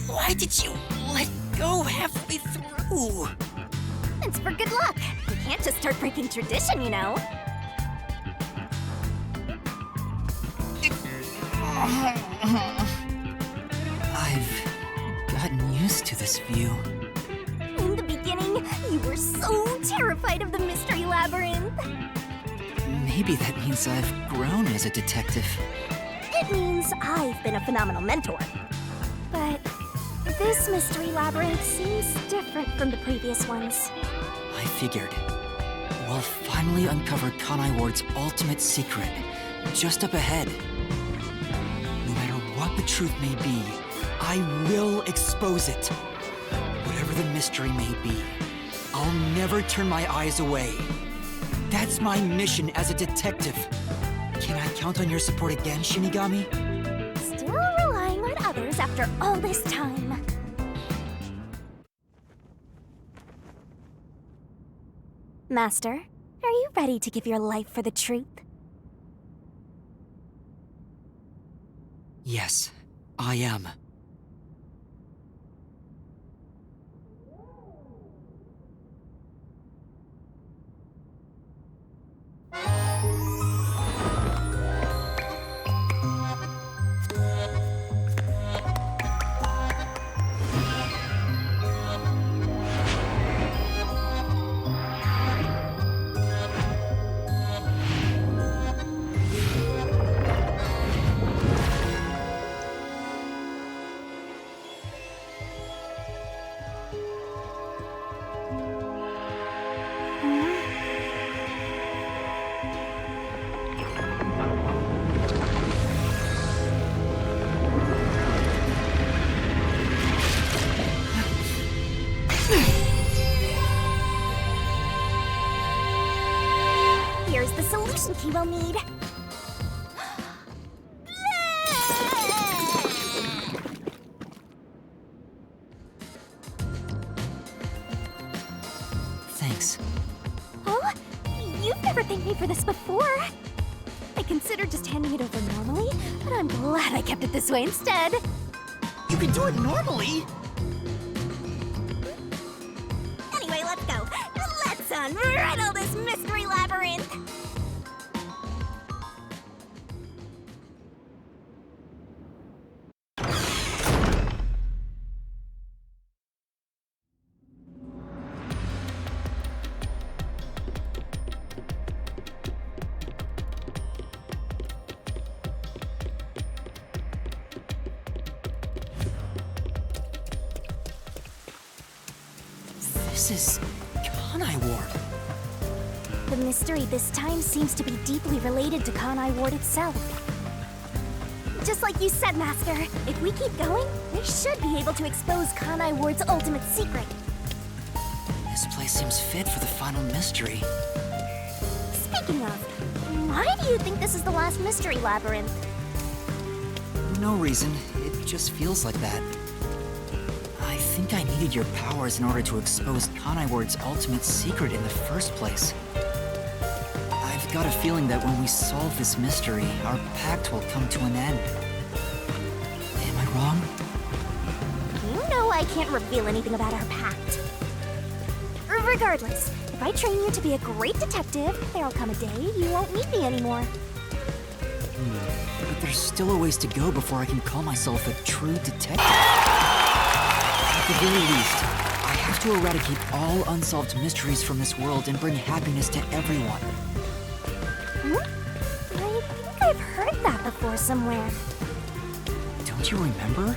Why did you let go halfway through? It's for good luck. You can't just start breaking tradition, you know. I've gotten used to this view. In the beginning, you were so terrified of the mystery labyrinth. Maybe that means I've grown as a detective. It means I've been a phenomenal mentor. But this mystery labyrinth seems different from the previous ones. I figured. We'll finally uncover Kanai Ward's ultimate secret, just up ahead. No matter what the truth may be, I will expose it. Whatever the mystery may be, I'll never turn my eyes away. That's my mission as a detective. Can I count on your support again, Shinigami? Still relying on others after all this time. Master, are you ready to give your life for the truth? Yes, I am. Here's the solution key we'll need. Thanks. Oh, you've never thanked me for this before. I considered just handing it over normally, but I'm glad I kept it this way instead. You can do it normally! Anyway, let's go. Let's unriddle this mystery labyrinth. This is Kanai Ward. The mystery this time seems to be deeply related to Kanai Ward itself. Just like you said, Master, if we keep going, we should be able to expose Kanai Ward's ultimate secret. This place seems fit for the final mystery. Speaking of, why do you think this is the last mystery labyrinth? No reason, it just feels like that. I think I needed your powers in order to expose Kanai Ward's ultimate secret in the first place. I've got a feeling that when we solve this mystery, our pact will come to an end. Am I wrong? You know I can't reveal anything about our pact. Regardless, if I train you to be a great detective, there'll come a day you won't need me anymore. But there's still a ways to go before I can call myself a true detective. At the very least, I have to eradicate all unsolved mysteries from this world and bring happiness to everyone. I think I've heard that before somewhere. Don't you remember?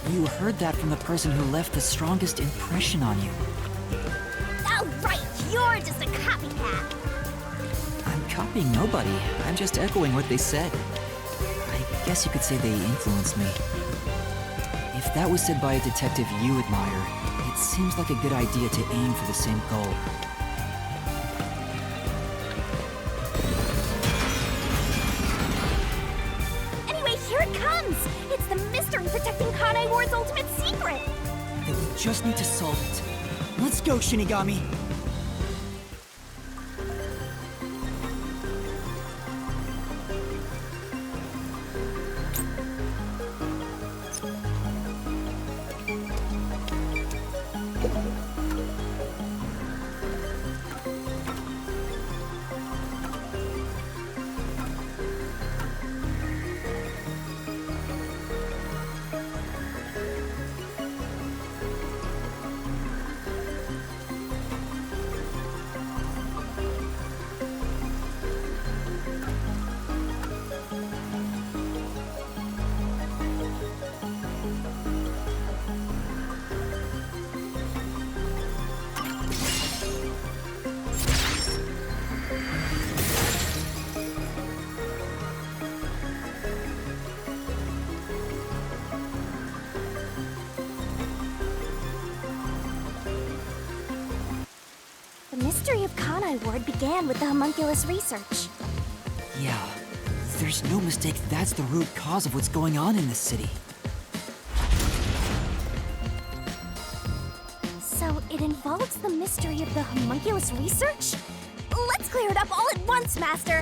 You heard that from the person who left the strongest impression on you. Oh, right, you're just a copycat. I'm copying nobody. I'm just echoing what they said. I guess you could say they influenced me. If that was said by a detective you admire, it seems like a good idea to aim for the same goal. Anyway, here it comes! It's the mystery protecting Kanai Ward's ultimate secret! Then we just need to solve it. Let's go, Shinigami! The mystery of Kanai Ward began with the homunculus research. Yeah, there's no mistake that's the root cause of what's going on in this city. So it involves the mystery of the homunculus research? Let's clear it up all at once, Master!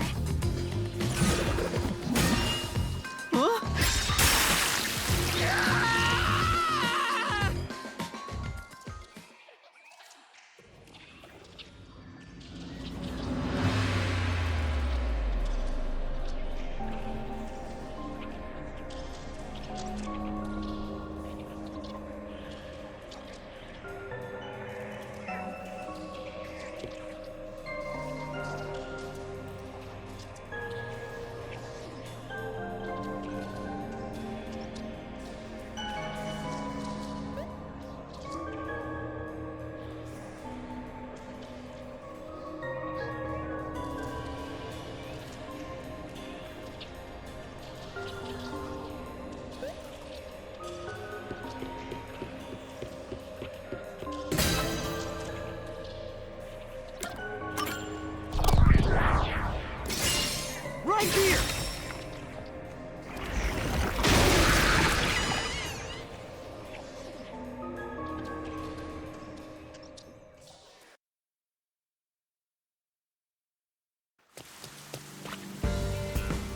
Right here!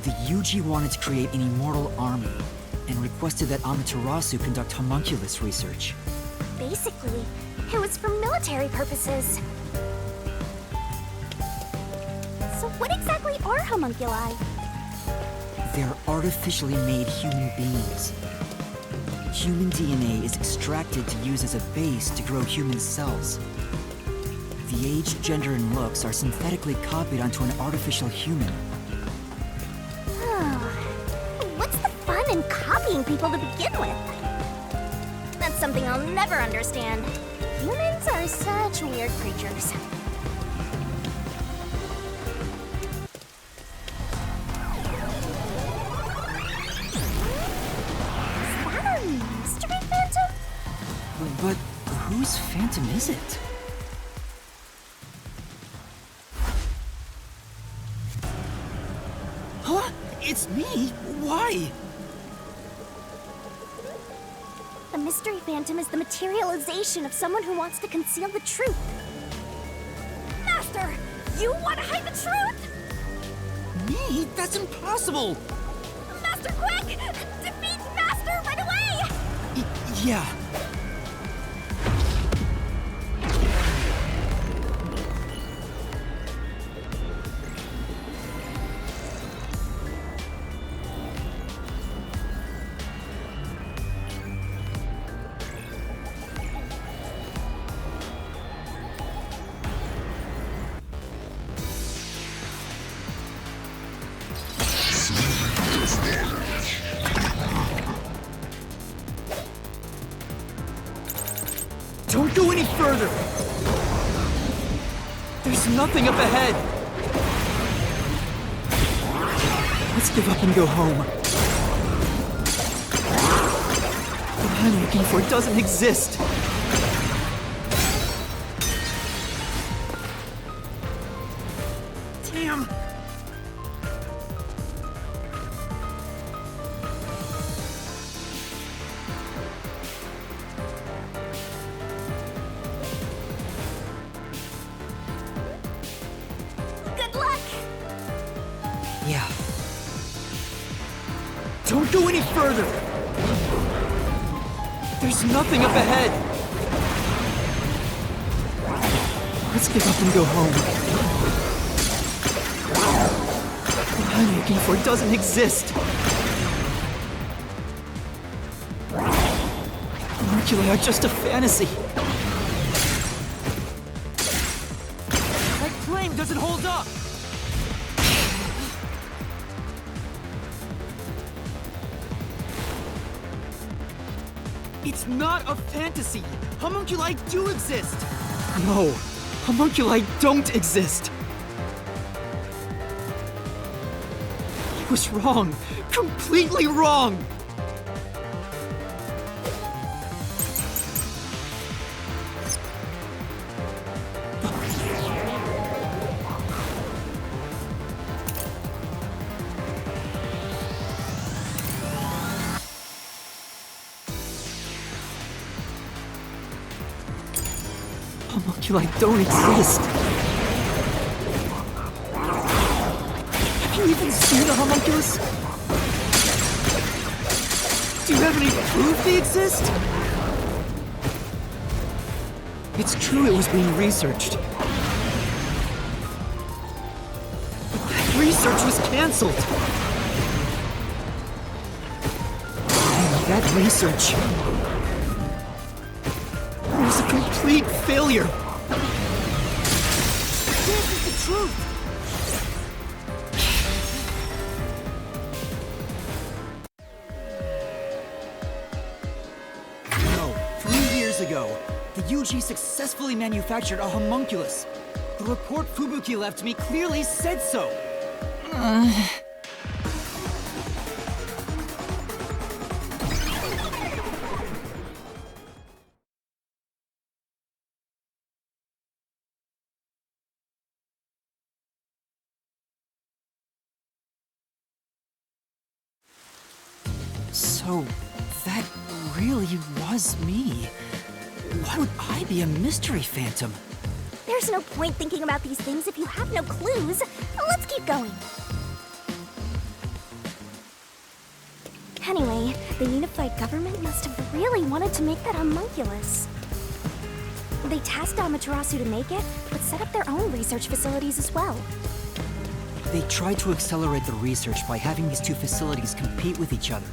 The Yuji wanted to create an immortal army, and requested that Amaterasu conduct homunculus research. Basically, it was for military purposes. So what exactly are homunculi? They're artificially made human beings. Human DNA is extracted to use as a base to grow human cells. The age, gender, and looks are synthetically copied onto an artificial human. What's the fun in copying people to begin with? That's something I'll never understand. Humans are such weird creatures. Mystery Phantom? But whose phantom is it? Huh? It's me? Why? The Mystery Phantom is the materialization of someone who wants to conceal the truth. Master! You want to hide the truth? Me? That's impossible! Master, quick! Defeat Master right away! Yeah. Don't go any further! There's nothing up ahead! Let's give up and go home. What I'm looking for doesn't exist! Damn! Yeah. Don't go any further! There's nothing up ahead! Let's give up and go home. What I'm looking for doesn't exist. Homunculi are just a fantasy. That claim doesn't hold up! It's not a fantasy! Homunculi do exist! No, homunculi don't exist! I was wrong! Completely wrong! Homunculi don't exist. Have you even seen a homunculus? Do you have any proof they exist? It's true it was being researched. But that research was cancelled. And that research was a complete failure. This is the truth. No, 3 years ago, the UG successfully manufactured a homunculus. The report Fubuki left me clearly said so. So, that really was me. Why would I be a mystery phantom? There's no point thinking about these things if you have no clues. Let's keep going. Anyway, the unified government must have really wanted to make that homunculus. They tasked Amaterasu to make it, but set up their own research facilities as well. They tried to accelerate the research by having these two facilities compete with each other.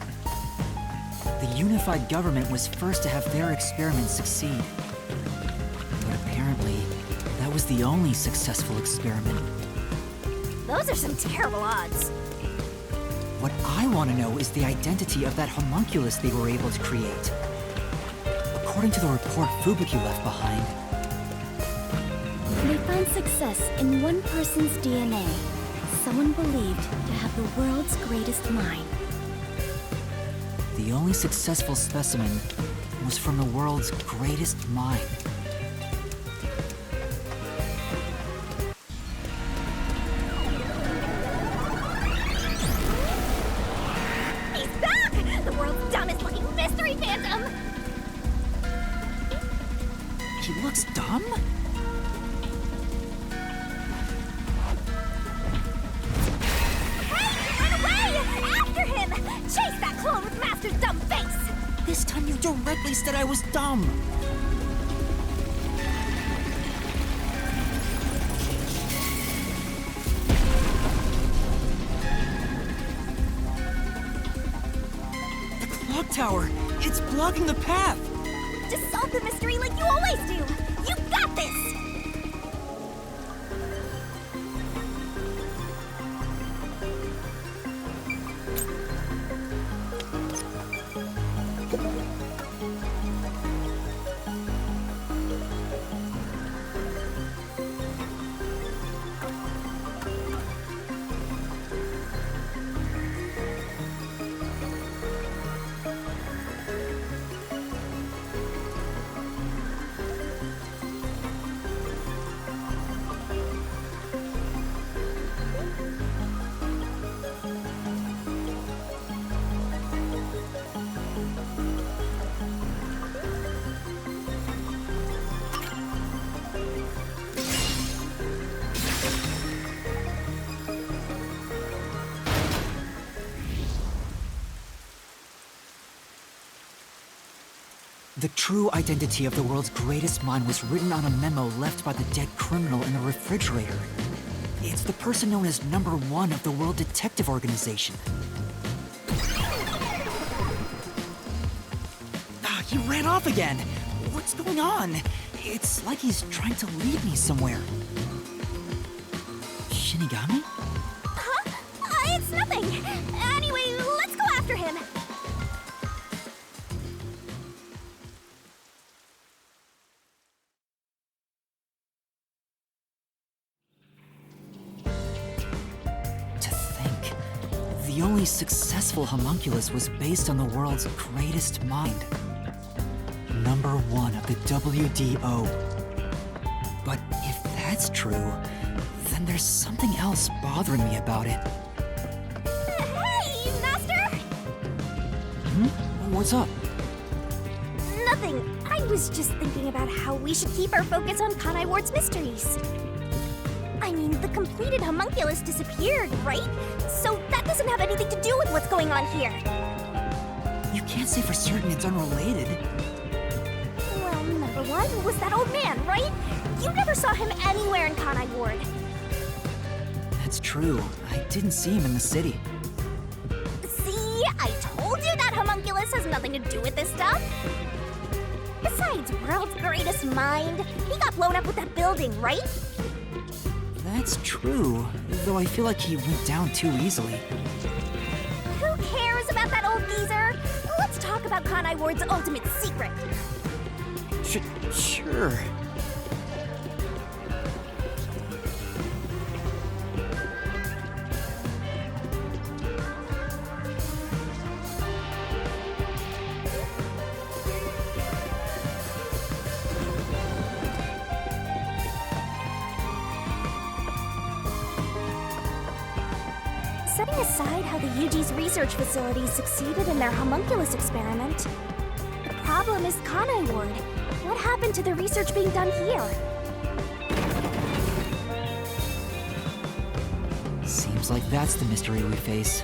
The unified government was first to have their experiments succeed. But apparently, that was the only successful experiment. Those are some terrible odds. What I want to know is the identity of that homunculus they were able to create. According to the report Fubuki left behind, They found success in one person's DNA. Someone believed to have the world's greatest mind. the only successful specimen was from the world's greatest mind. He's back! The world's dumbest looking mystery phantom! He looks dumb? After him! Chase that clone with Master's dumb face! This time you directly said I was dumb! The clock tower! It's blocking the path! Just solve the mystery like you always do! You got this! The true identity of the world's greatest mind was written on a memo left by the dead criminal in the refrigerator. It's the person known as Number 1 of the World Detective Organization. He ran off again! What's going on? It's like he's trying to lead me somewhere. Shinigami? Huh? It's nothing. Anyway, let's go after him. To think, the only successful homunculus was based on the world's greatest mind. Number 1 of the WDO. But if that's true, then there's something else bothering me about it. Hey, Master! What's up? Nothing. I was just thinking about how we should keep our focus on Kanai Ward's mysteries. I mean, the completed homunculus disappeared, right? So that doesn't have anything to do with what's going on here. You can't say for certain it's unrelated. Well, number 1 was that old man, right? You never saw him anywhere in Kanai Ward. That's true. I didn't see him in the city. See? I told you that homunculus has nothing to do with this stuff. Besides, world's greatest mind, he got blown up with that building, right? That's true, though I feel like he went down too easily. Who cares about that old geezer? Let's talk about Kanai Ward's ultimate secret. Sure. Setting aside how the UG's research facilities succeeded in their homunculus experiment, the problem is Kanai Ward. What happened to the research being done here? Seems like that's the mystery we face.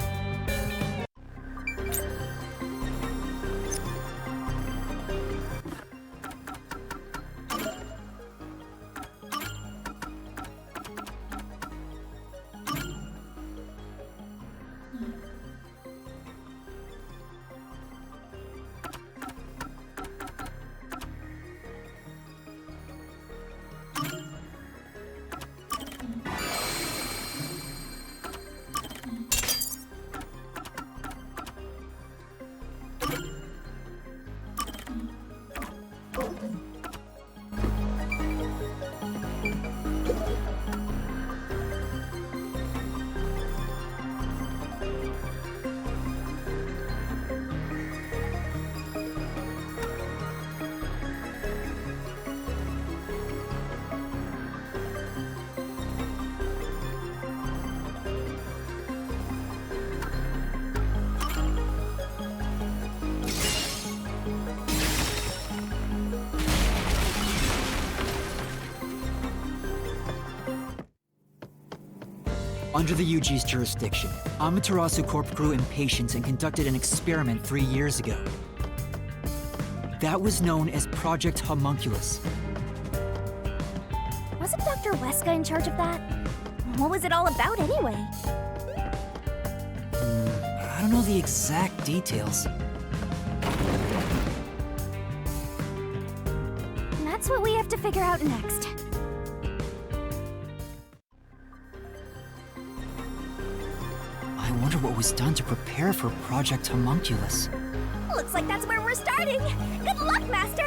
Under the UG's jurisdiction, Amaterasu Corp grew impatient and conducted an experiment 3 years ago. That was known as Project Homunculus. Wasn't Dr. Weska in charge of that? What was it all about anyway? I don't know the exact details. That's what we have to figure out next. I wonder what was done to prepare for Project Homunculus. Looks like that's where we're starting. Good luck, Master!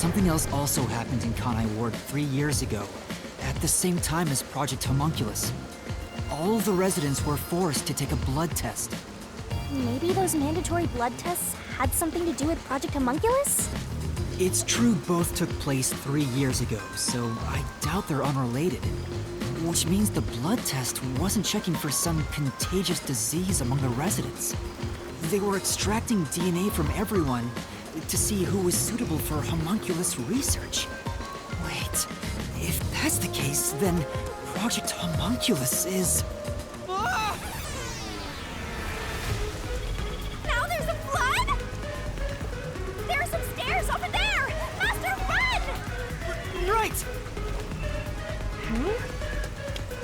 Something else also happened in Kanai Ward 3 years ago, at the same time as Project Homunculus. All of the residents were forced to take a blood test. Maybe those mandatory blood tests had something to do with Project Homunculus? It's true both took place 3 years ago, so I doubt they're unrelated. Which means the blood test wasn't checking for some contagious disease among the residents. They were extracting DNA from everyone to see who was suitable for homunculus research. Wait, if that's the case, then Project Homunculus is... Now there's a flood? There are some stairs over there! Master, run! Right!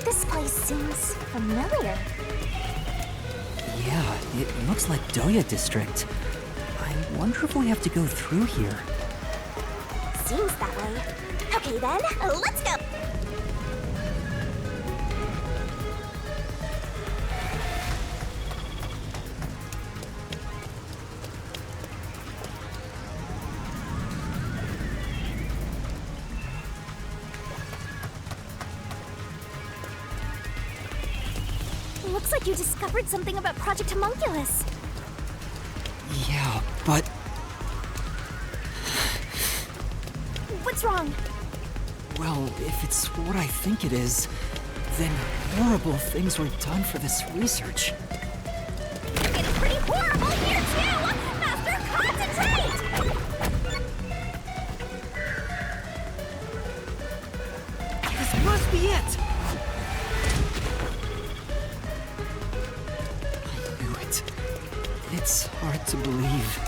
This place seems familiar. Yeah, it looks like Doya District. I wonder if we have to go through here. Seems that way. Okay then, let's go! Looks like you discovered something about Project Homunculus. Yeah, but What's wrong? well, if it's what I think it is, then horrible things were done for this research. It's pretty horrible here too! Master, concentrate! This must be it! I knew it. It's hard to believe,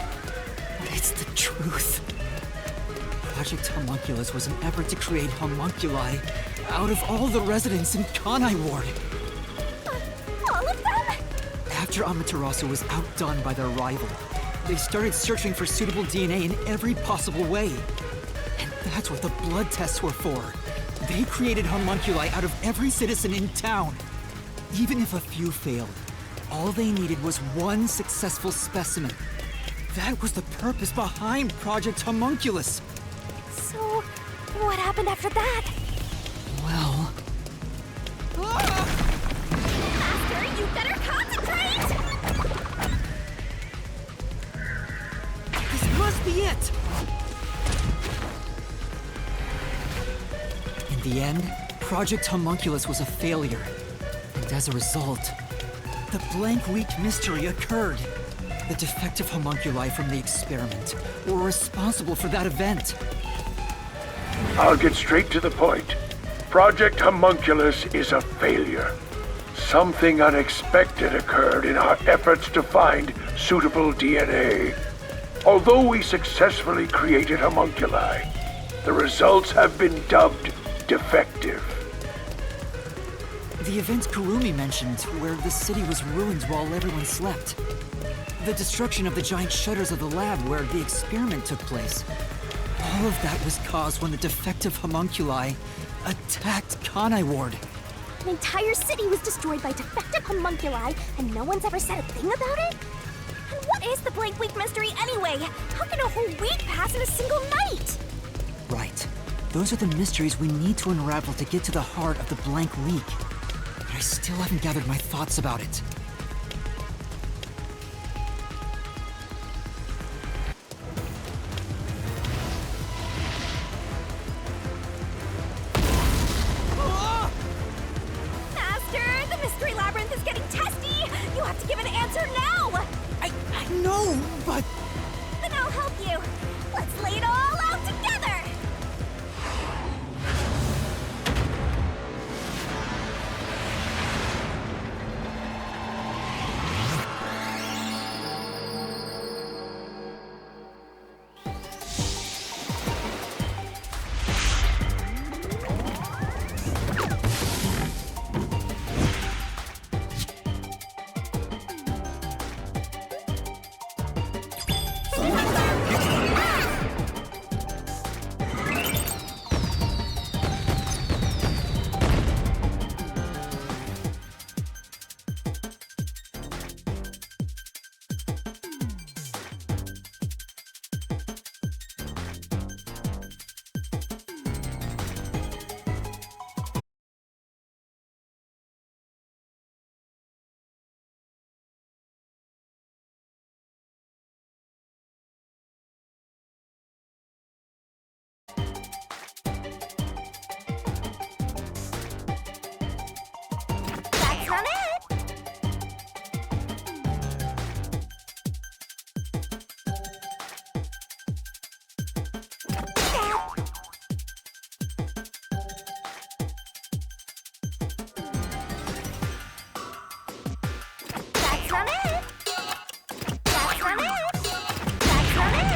but it's the truth. Project Homunculus was an effort to create homunculi out of all the residents in Kanai Ward. All of them? After Amaterasu was outdone by their rival, they started searching for suitable DNA in every possible way. And that's what the blood tests were for. They created homunculi out of every citizen in town. Even if a few failed, all they needed was one successful specimen. That was the purpose behind Project Homunculus. So, what happened after that? Well... Master, you better concentrate! This must be it! In the end, Project Homunculus was a failure. And as a result, the blank week mystery occurred. The defective homunculi from the experiment were responsible for that event. I'll get straight to the point. Project Homunculus is a failure. Something unexpected occurred in our efforts to find suitable DNA. Although we successfully created homunculi, the results have been dubbed defective. The event Kurumi mentioned, where the city was ruined while everyone slept. The destruction of the giant shutters of the lab where the experiment took place. All of that was caused when the defective homunculi attacked Kanai Ward. An entire city was destroyed by defective homunculi, and no one's ever said a thing about it? And what is the blank week mystery anyway? How can a whole week pass in a single night? Right. Those are the mysteries we need to unravel to get to the heart of the blank week. But I still haven't gathered my thoughts about it. Master, the mystery labyrinth is getting testy! You have to give an answer now! I know, but... Then I'll help you. Let's lay it all out together! from it. That's from it. That's from it.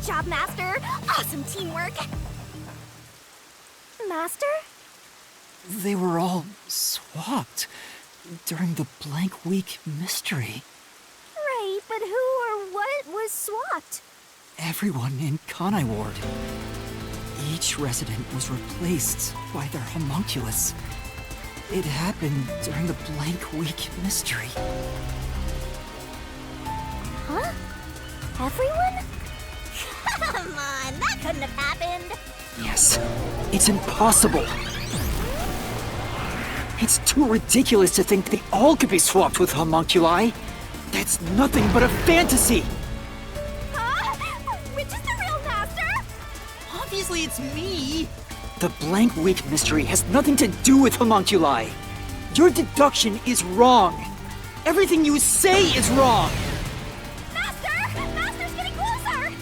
job, Master! Awesome teamwork! Master? They were all swapped during the blank week mystery. Right, but who or what was swapped? Everyone in Kanai Ward. Each resident was replaced by their homunculus. It happened during the blank week mystery. Huh? Everyone? Come on, that couldn't have happened! Yes, it's impossible. It's too ridiculous to think they all could be swapped with homunculi. That's nothing but a fantasy. Huh? Which is the real Master? Obviously it's me. The blank week mystery has nothing to do with homunculi. Your deduction is wrong. Everything you say is wrong. Master! Master's getting closer!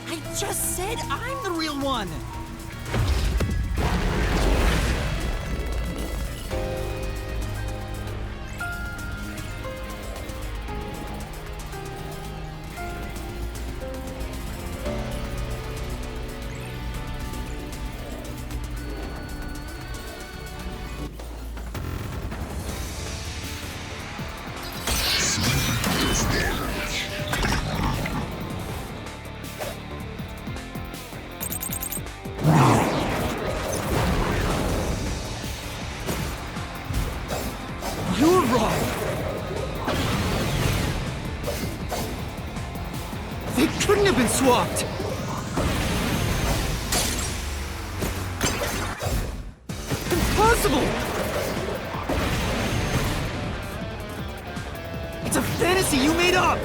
I just said I'm the real one. You're wrong! They couldn't have been swapped! Impossible! It's a fantasy you made up!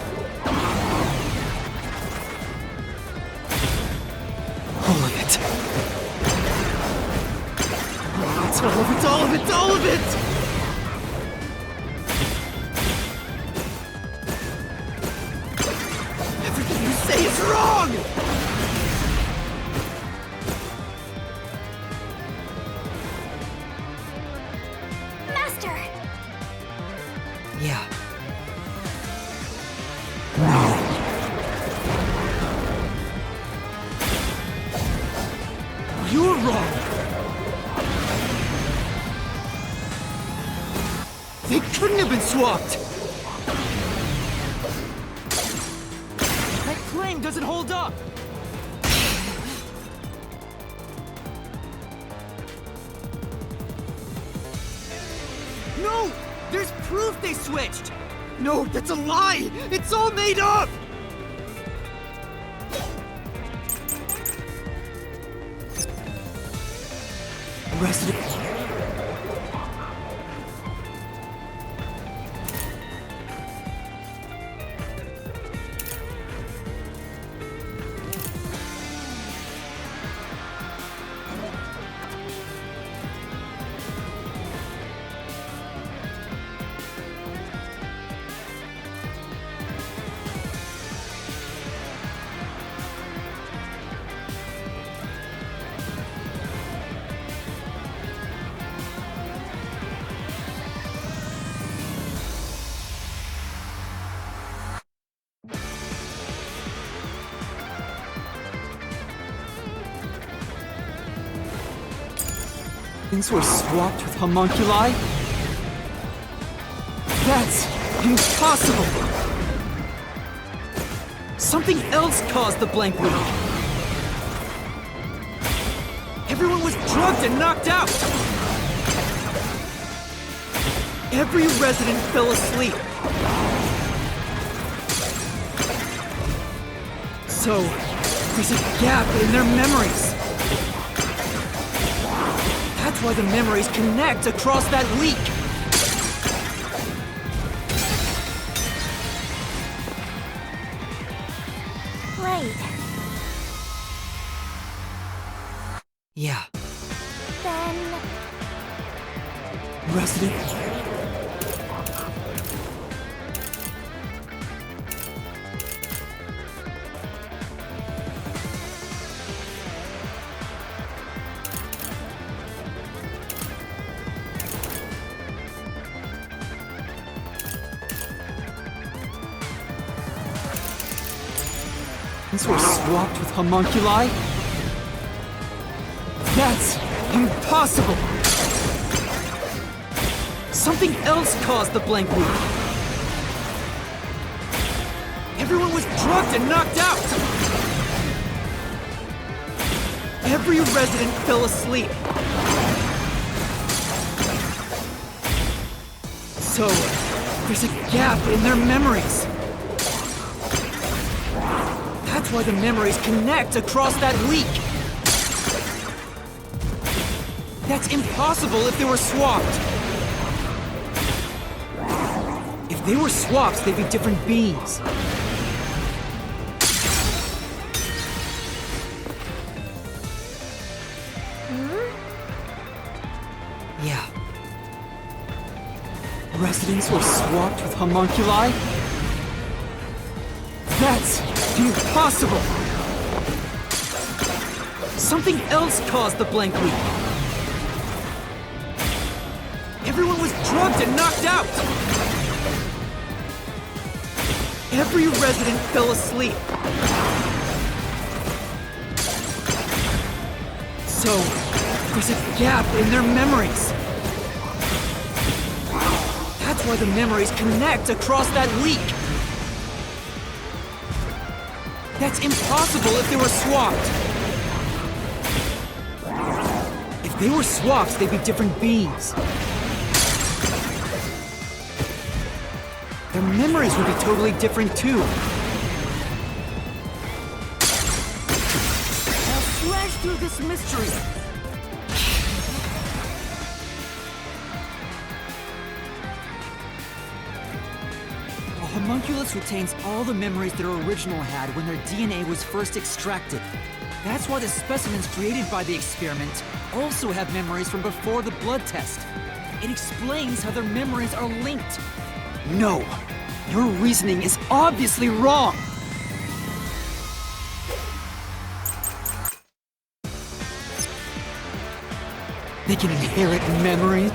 All of it. It's all of it, all of it, all of it! Everything you say is wrong! Master! Yeah. You're wrong! They couldn't have been swapped! That claim doesn't hold up! No! There's proof they switched! No, that's a lie! It's all made up! Resident... Things were swapped with homunculi? That's impossible! Something else caused the blank week! Everyone was drugged and knocked out! Every resident fell asleep! So, there's a gap in their memories! That's why the memories connect across that week! Right. Yeah. Then... Resident... residents were swapped with homunculi? That's impossible! Something else caused the blank week. Everyone was drugged and knocked out! Every resident fell asleep. So, there's a gap in their memories. That's why the memories connect across that week. That's impossible if they were swapped. If they were swaps, they'd be different beings. Yeah. Residents were swapped with homunculi? That's impossible! Something else caused the blank week. Everyone was drugged and knocked out! Every resident fell asleep. So, there's a gap in their memories. That's why the memories connect across that week. That's impossible if they were swapped. If they were swaps, they'd be different beings. Their memories would be totally different too. I'll slash through this mystery. A homunculus retains all the memories their original had when their DNA was first extracted. That's why the specimens created by the experiment also have memories from before the blood test. It explains how their memories are linked. No! Your reasoning is obviously wrong! They can inherit memory?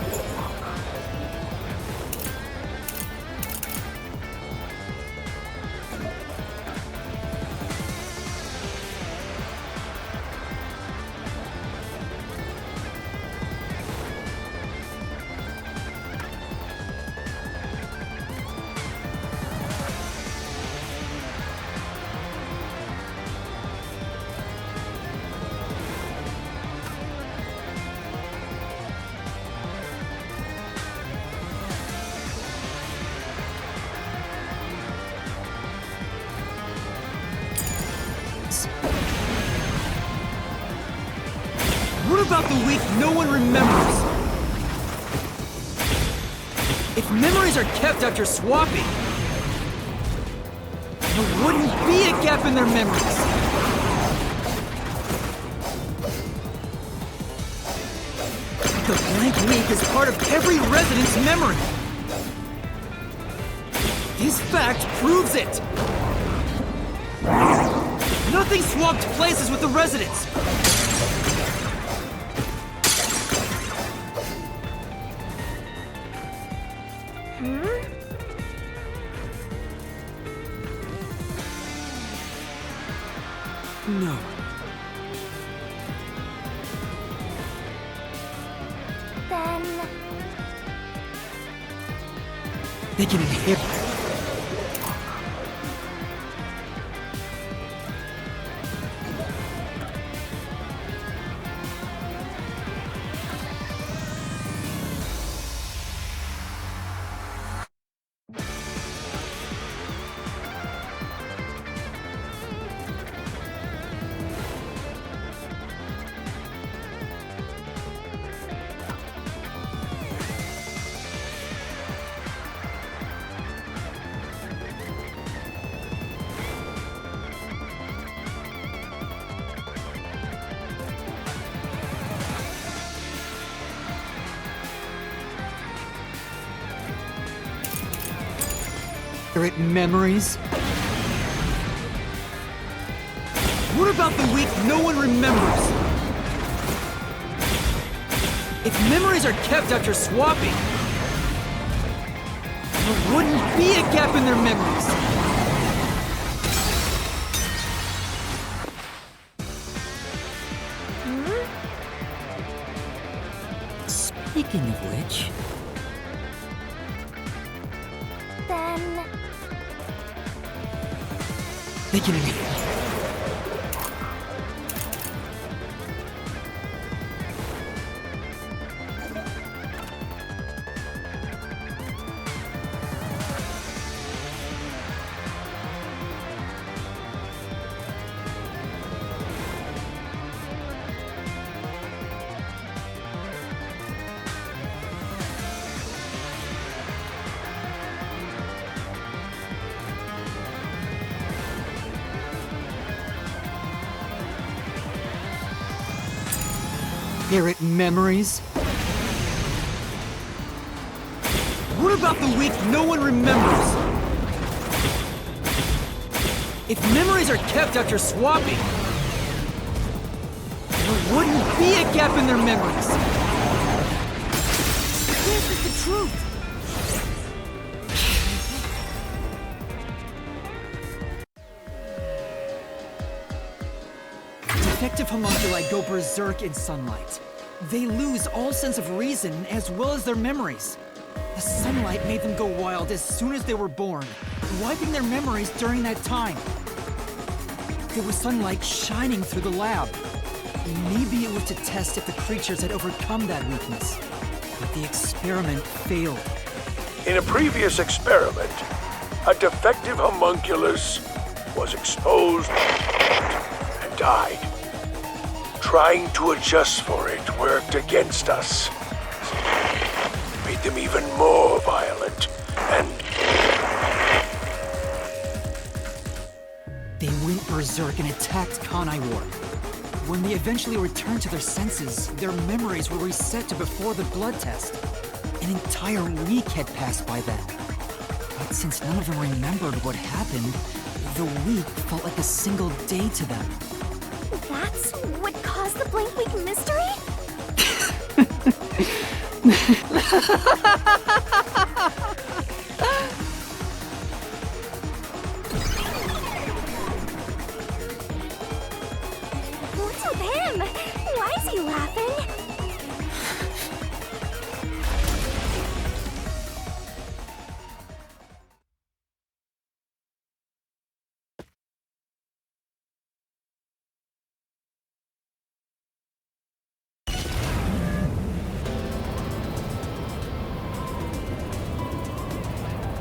What about the week no one remembers? If memories are kept after swapping, there wouldn't be a gap in their memories. The blank week is part of every resident's memory. This fact proves it. Nothing swapped places with the residents. No. Then... They can inherit... memories? What about the week no one remembers? If memories are kept after swapping, there wouldn't be a gap in their memories. Speaking of which, Then... beginning. Barrett memories? What about the week no one remembers? If memories are kept after swapping, there wouldn't be a gap in their memories. This is the truth. Defective homunculi go berserk in sunlight. They lose all sense of reason as well as their memories. The sunlight made them go wild as soon as they were born, wiping their memories during that time. There was sunlight shining through the lab. Maybe it was to test if the creatures had overcome that weakness. But the experiment failed. In a previous experiment, a defective homunculus was exposed and died. Trying to adjust for it worked against us. Made them even more violent, and They went berserk and attacked Kanai Ward. When they eventually returned to their senses, their memories were reset to before the blood test. An entire week had passed by then. But since none of them remembered what happened, the week felt like a single day to them. That's what caused the blank week mystery? What's with him? Why is he laughing?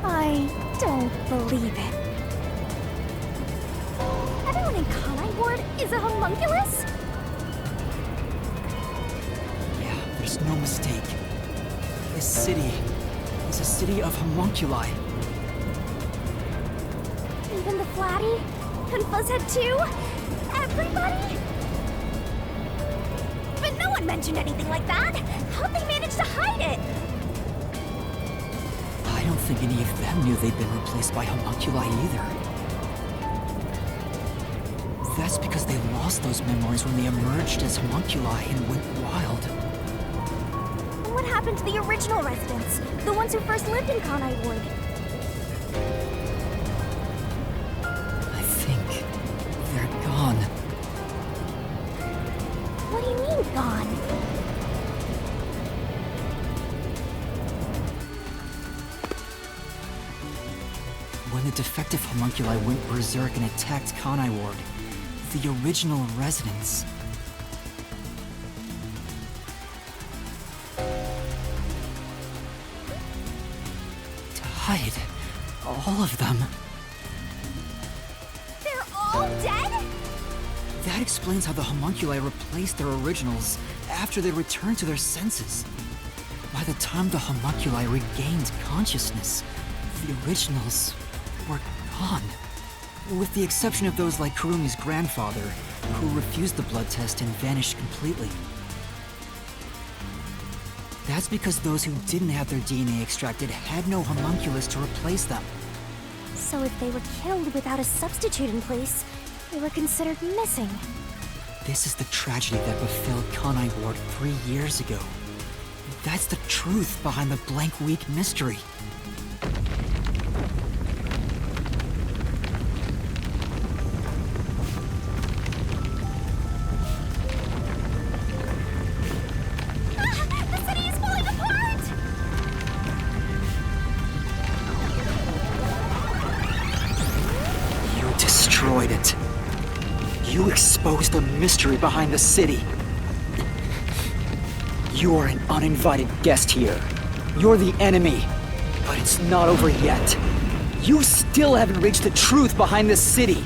I don't believe it. Everyone in Kanai Ward is a homunculus? Yeah, there's no mistake. This city is a city of homunculi. Even the Flatty? And Fuzzhead too? Everybody? But no one mentioned anything like that. How'd they manage to hide it? I don't think any of them knew they'd been replaced by homunculi either. That's because they lost those memories when they emerged as homunculi and went wild. And what happened to the original residents? The ones who first lived in Kanai Ward? I think they're gone. What do you mean, gone? When the defective homunculi went berserk and attacked Kanai Ward, the original residents died. All of them. They're all dead? That explains how the homunculi replaced their originals after they returned to their senses. By the time the homunculi regained consciousness, the originals were gone. With the exception of those like Kurumi's grandfather, who refused the blood test and vanished completely. That's because those who didn't have their DNA extracted had no homunculus to replace them. So if they were killed without a substitute in place, they were considered missing. This is the tragedy that befell Kanai Ward 3 years ago. That's the truth behind the blank week mystery. The city is falling mystery behind the city. You are an uninvited guest here. You're the enemy. But it's not over yet. You still haven't reached the truth behind this city.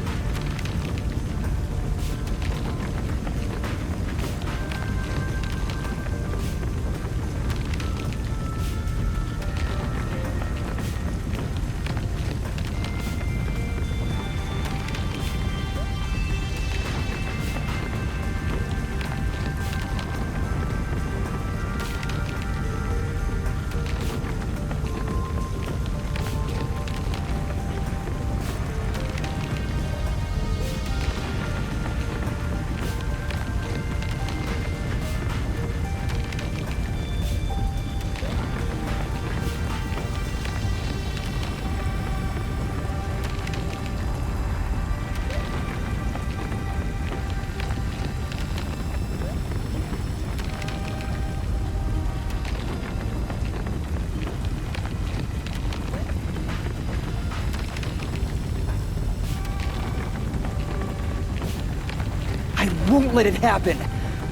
I won't let it happen.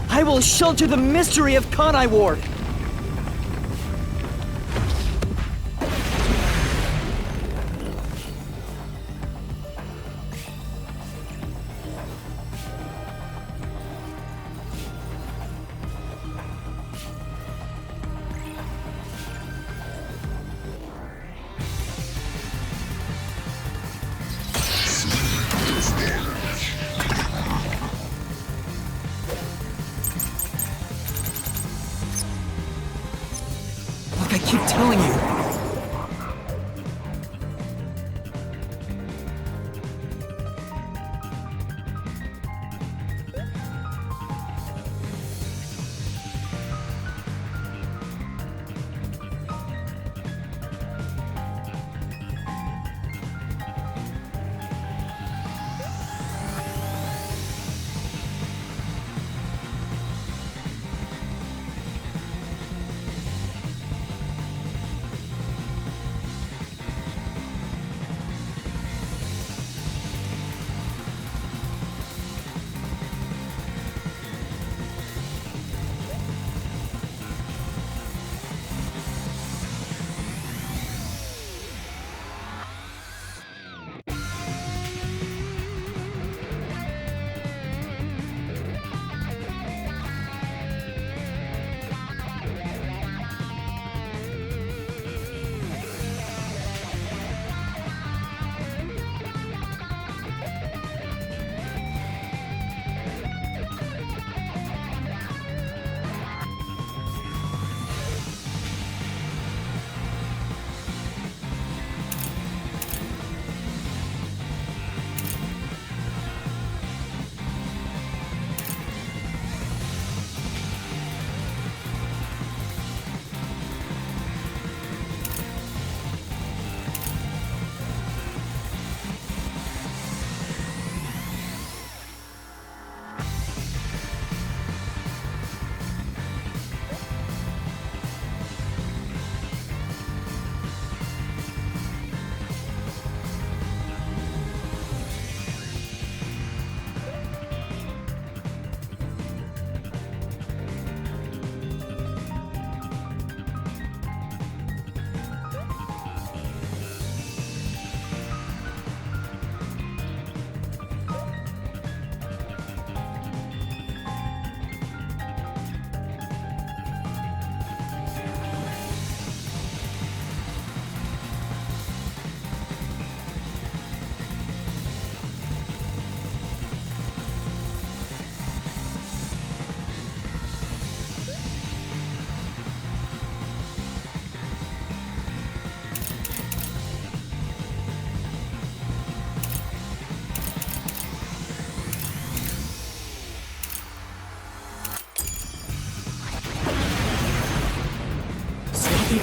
I will shelter the mystery of Kanai Ward. I keep telling you.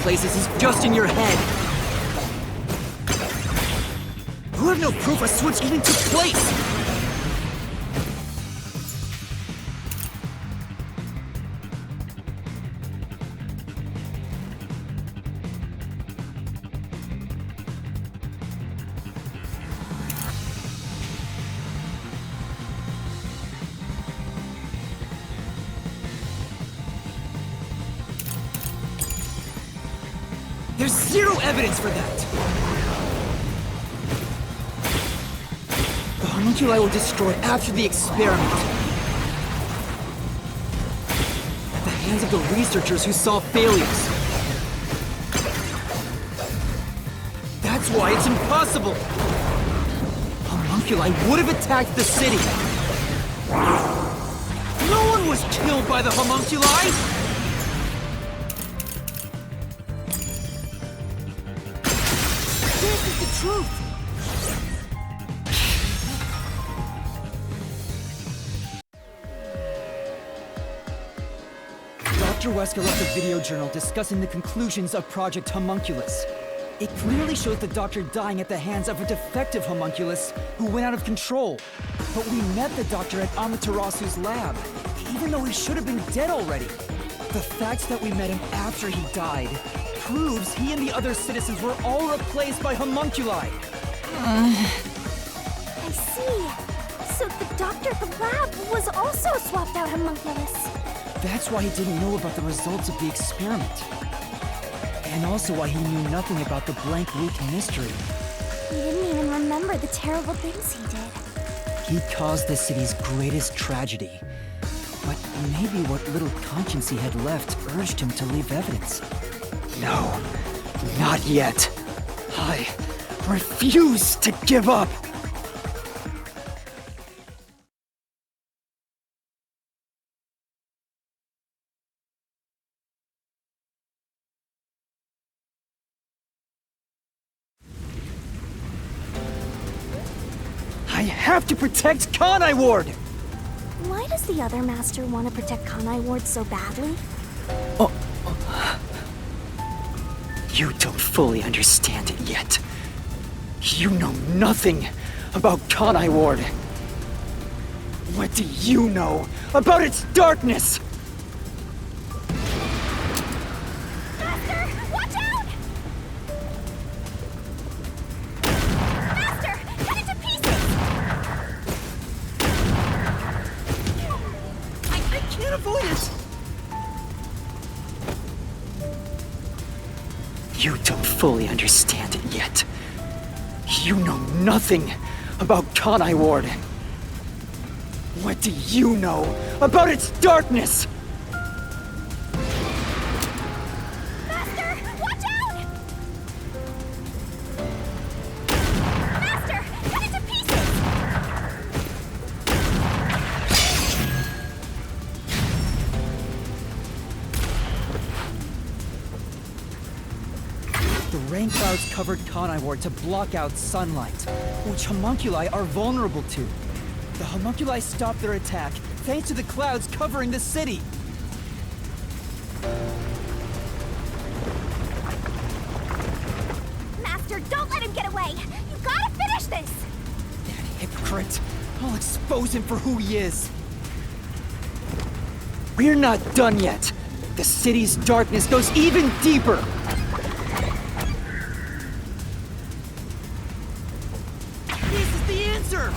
Places is just in your head. You have no proof a switch even took place. There's zero evidence for that! The homunculi were destroyed after the experiment. At the hands of the researchers who saw failures. That's why it's impossible! Homunculi would have attacked the city! No one was killed by the homunculi! This is the truth! Dr. Wesker left a video journal discussing the conclusions of Project Homunculus. It clearly shows the doctor dying at the hands of a defective homunculus who went out of control. But we met the doctor at Amaterasu's lab, even though he should have been dead already. The fact that we met him after he died proves he and the other citizens were all replaced by homunculi. I see. So the doctor at the lab was also a swapped out homunculus. That's why he didn't know about the results of the experiment. And also why he knew nothing about the blank week mystery. He didn't even remember the terrible things he did. He caused the city's greatest tragedy. But maybe what little conscience he had left urged him to leave evidence. No, not yet. I refuse to give up! I have to protect Kanai Ward! Why does the other master want to protect Kanai Ward so badly? You don't fully understand it yet. You know nothing about Kanai Ward. What do you know about its darkness? Master, watch out! Master, cut it to pieces! I can't avoid it! You don't fully understand it yet. You know nothing about Kanai Ward. What do you know about its darkness? Master, watch out! Master, cut it to pieces! The rain clouds covered Kanai Ward to block out sunlight, which homunculi are vulnerable to. The homunculi stopped their attack thanks to the clouds covering the city. Master, don't let him get away! You gotta finish this! That hypocrite! I'll expose him for who he is. We're not done yet. The city's darkness goes even deeper. This is the answer!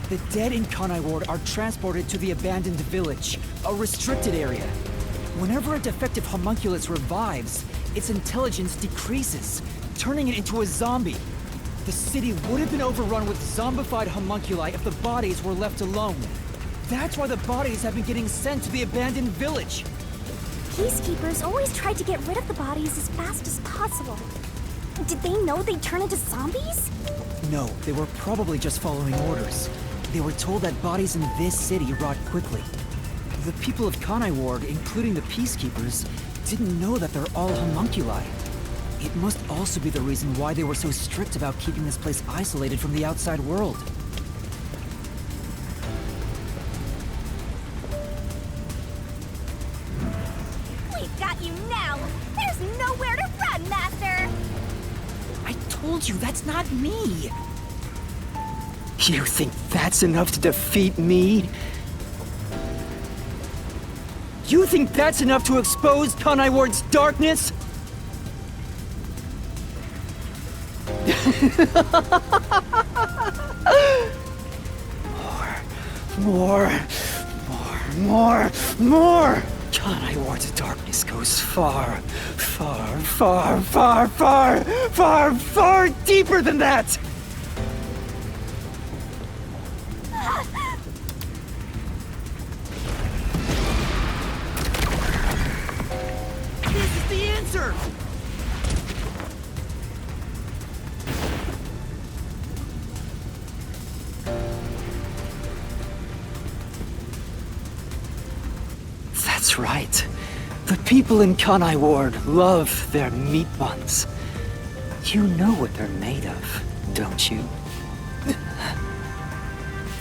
The dead in Kanai Ward are transported to the abandoned village, a restricted area. Whenever a defective homunculus revives, its intelligence decreases, turning it into a zombie. The city would have been overrun with zombified homunculi if the bodies were left alone. That's why the bodies have been getting sent to the abandoned village. Peacekeepers always tried to get rid of the bodies as fast as possible. Did they know they'd turn into zombies? No, they were probably just following orders. They were told that bodies in this city rot quickly. The people of Kanai Ward, including the Peacekeepers, didn't know that they're all homunculi. It must also be the reason why they were so strict about keeping this place isolated from the outside world. We've got you now! There's nowhere to run, Master! I told you, that's not me! You think that's enough to defeat me? You think that's enough to expose Kanai Ward's darkness? More! More! Kanai Ward's darkness goes far, far, far, far, far, far, far deeper than that! This is the answer! That's right. The people in Kanai Ward love their meat buns. You know what they're made of, don't you?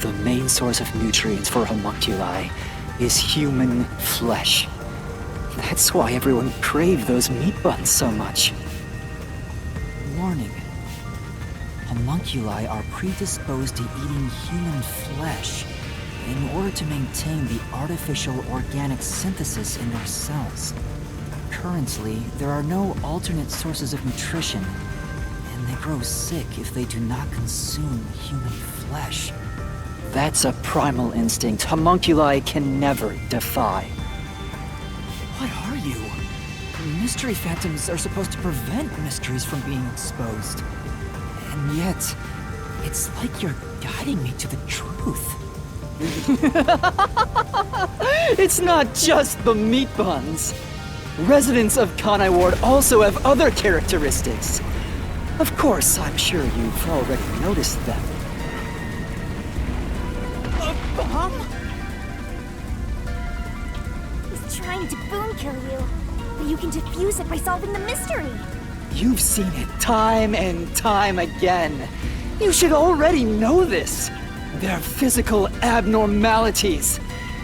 The main source of nutrients for homunculi is human flesh. That's why everyone craved those meat buns so much. Warning. Homunculi are predisposed to eating human flesh in order to maintain the artificial organic synthesis in their cells. Currently, there are no alternate sources of nutrition, and they grow sick if they do not consume human flesh. That's a primal instinct homunculi can never defy. What are you? Mystery phantoms are supposed to prevent mysteries from being exposed. And yet, it's like you're guiding me to the truth. It's not just the meat buns. Residents of Kanai Ward also have other characteristics. Of course, I'm sure you've already noticed them. A bomb? He's trying to boom kill you, but you can defuse it by solving the mystery. You've seen it time and time again. You should already know this. They're physical abnormalities.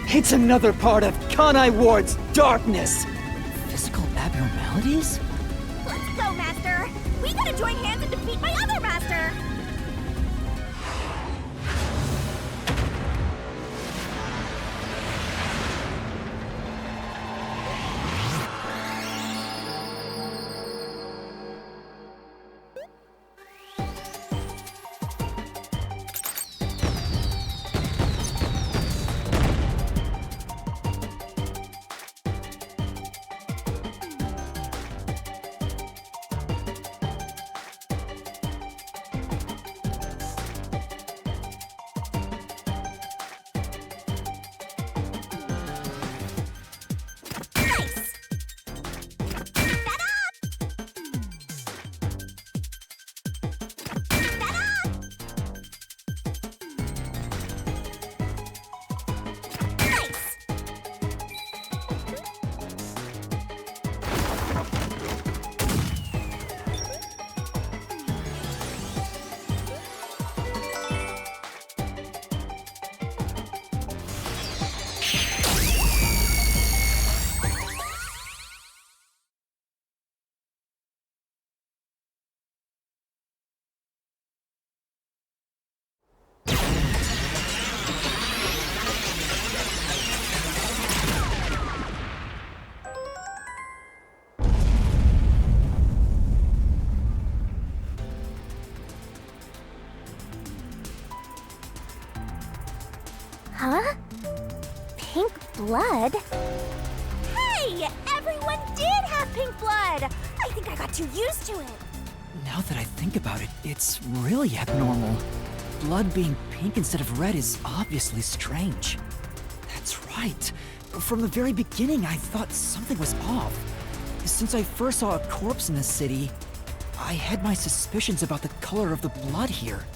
It's another part of Kanai Ward's darkness. Physical abnormalities? Let's go, Master! We gotta join hands and defeat my other Master! Huh? Pink blood? Hey! Everyone did have pink blood! I think I got too used to it. Now that I think about it, it's really abnormal. Blood being pink instead of red is obviously strange. That's right. From the very beginning, I thought something was off. Since I first saw a corpse in the city, I had my suspicions about the color of the blood here.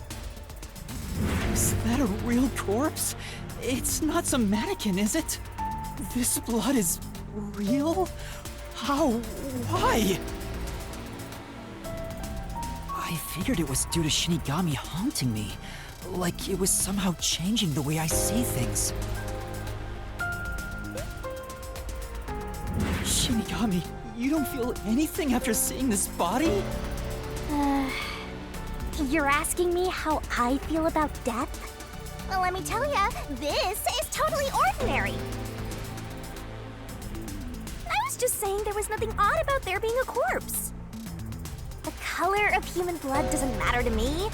Is that a real corpse? It's not some mannequin, is it? This blood is real? How? Why? I figured it was due to Shinigami haunting me. Like it was somehow changing the way I see things. Shinigami, you don't feel anything after seeing this body? You're asking me how I feel about death? Well, let me tell ya, this is totally ordinary. I was just saying there was nothing odd about there being a corpse. The color of human blood doesn't matter to me.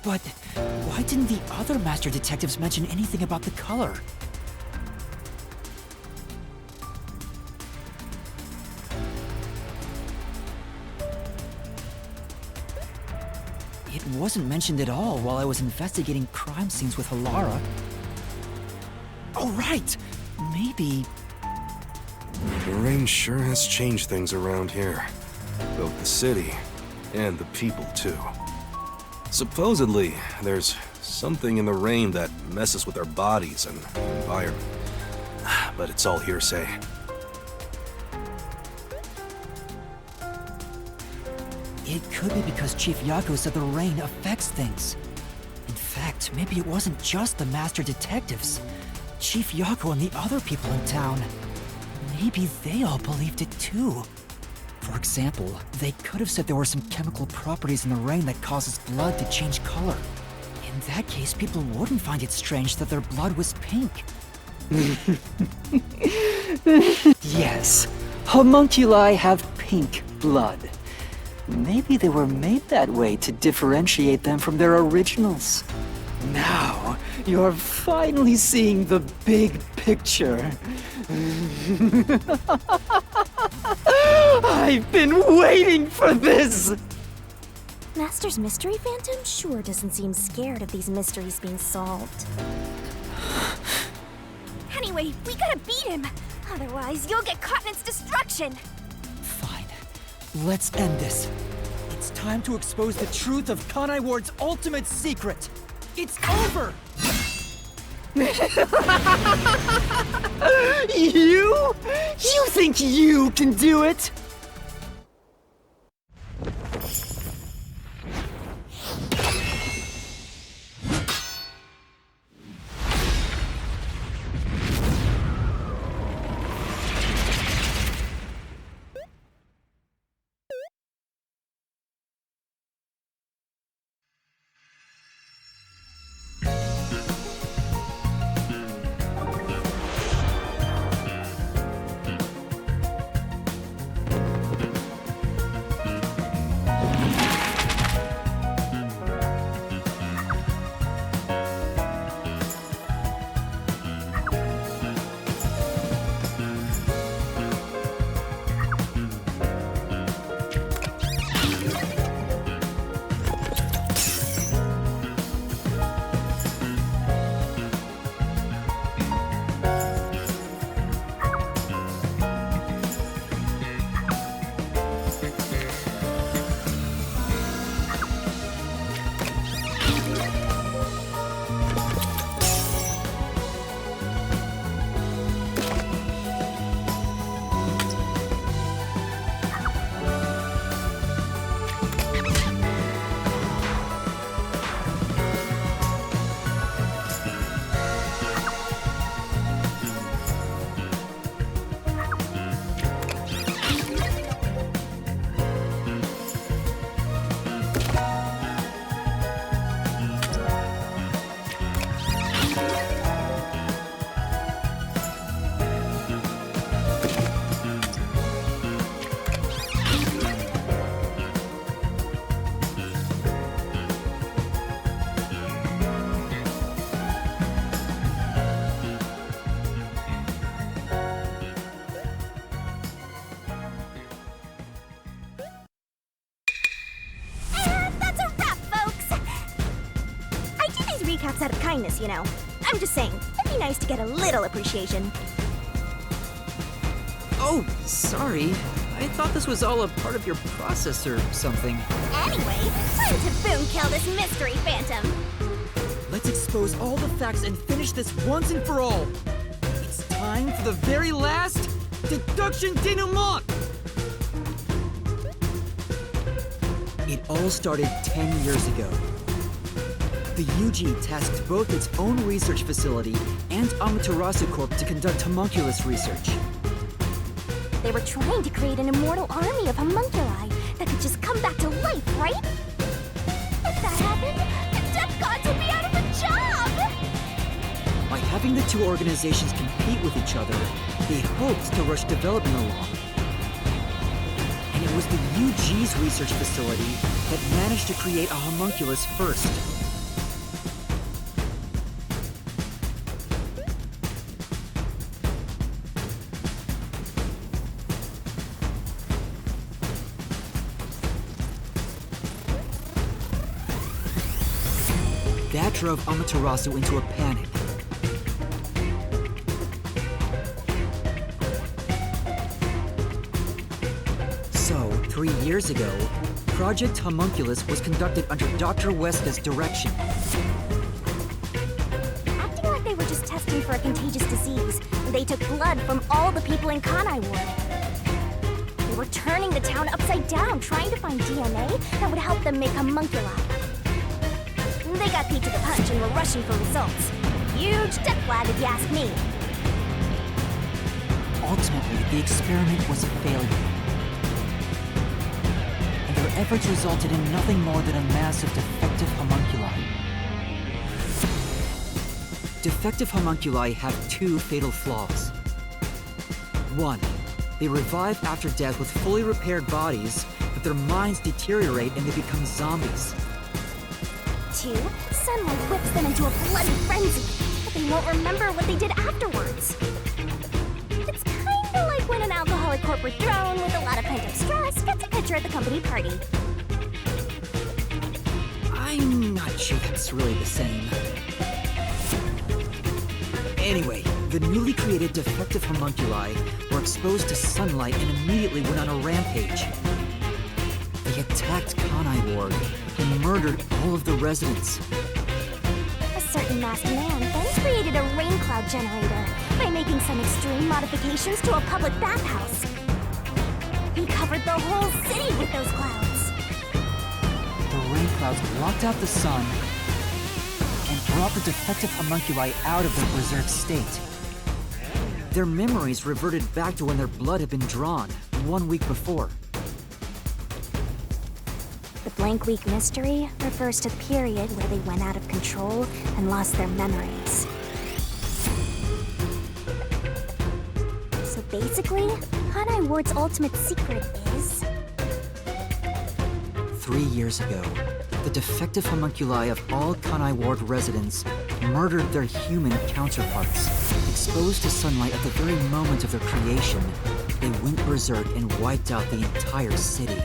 But why didn't the other master detectives mention anything about the color? It wasn't mentioned at all while I was investigating crime scenes with Halara. Oh, right! Maybe... The rain sure has changed things around here. Both the city and the people, too. Supposedly, there's something in the rain that messes with our bodies and environment. But it's all hearsay. It could be because Chief Yako said the rain affects things. In fact, maybe it wasn't just the master detectives. Chief Yako and the other people in town. Maybe they all believed it too. For example, they could have said there were some chemical properties in the rain that causes blood to change color. In that case, people wouldn't find it strange that their blood was pink. Yes, homunculi have pink blood. Maybe they were made that way to differentiate them from their originals. Now, you're finally seeing the big picture. I've been waiting for this! Master's mystery phantom sure doesn't seem scared of these mysteries being solved. Anyway, we gotta beat him! Otherwise, you'll get caught in its destruction! Fine. Let's end this. It's time to expose the truth of Kanai Ward's ultimate secret. It's over! You? You think you can do it? Recaps out of kindness, you know. I'm just saying, it'd be nice to get a little appreciation. Oh, sorry. I thought this was all a part of your process or something. Anyway, time to boom kill this mystery phantom. Let's expose all the facts and finish this once and for all. It's time for the very last deduction denouement! It all started 10 years ago. The UG tasked both its own research facility and Amaterasu Corp to conduct homunculus research. They were trying to create an immortal army of homunculi that could just come back to life, right? If that happened, the Death Gods would be out of a job! By having the two organizations compete with each other, they hoped to rush development along. And it was the UG's research facility that managed to create a homunculus first. That drove Amaterasu into a panic. So, 3 years ago, Project Homunculus was conducted under Dr. Weska's direction. Acting like they were just testing for a contagious disease, they took blood from all the people in Kanai Ward. They were turning the town upside down, trying to find DNA that would help them make homunculi. They got beat to the punch and were rushing for results. Huge death flag if you ask me. Ultimately, the experiment was a failure. And their efforts resulted in nothing more than a mass of defective homunculi. Defective homunculi have 2 fatal flaws. 1. They revive after death with fully repaired bodies, but their minds deteriorate and they become zombies. 2. Sunlight whips them into a bloody frenzy, but they won't remember what they did afterwards. It's kinda like when an alcoholic corporate drone with a lot of pent-up stress gets a picture at the company party. I'm not sure that's really the same. Anyway, the newly created defective homunculi were exposed to sunlight and immediately went on a rampage. They attacked Kanai Ward and murdered all of the residents. A certain masked man then created a rain cloud generator by making some extreme modifications to a public bathhouse. He covered the whole city with those clouds. The rain clouds blocked out the sun and brought the defective homunculi out of their berserk state. Their memories reverted back to when their blood had been drawn 1 week before. The blank week mystery refers to the period where they went out of control and lost their memories. So basically, Kanai Ward's ultimate secret is... 3 years ago, the defective homunculi of all Kanai Ward residents murdered their human counterparts. Exposed to sunlight at the very moment of their creation, they went berserk and wiped out the entire city.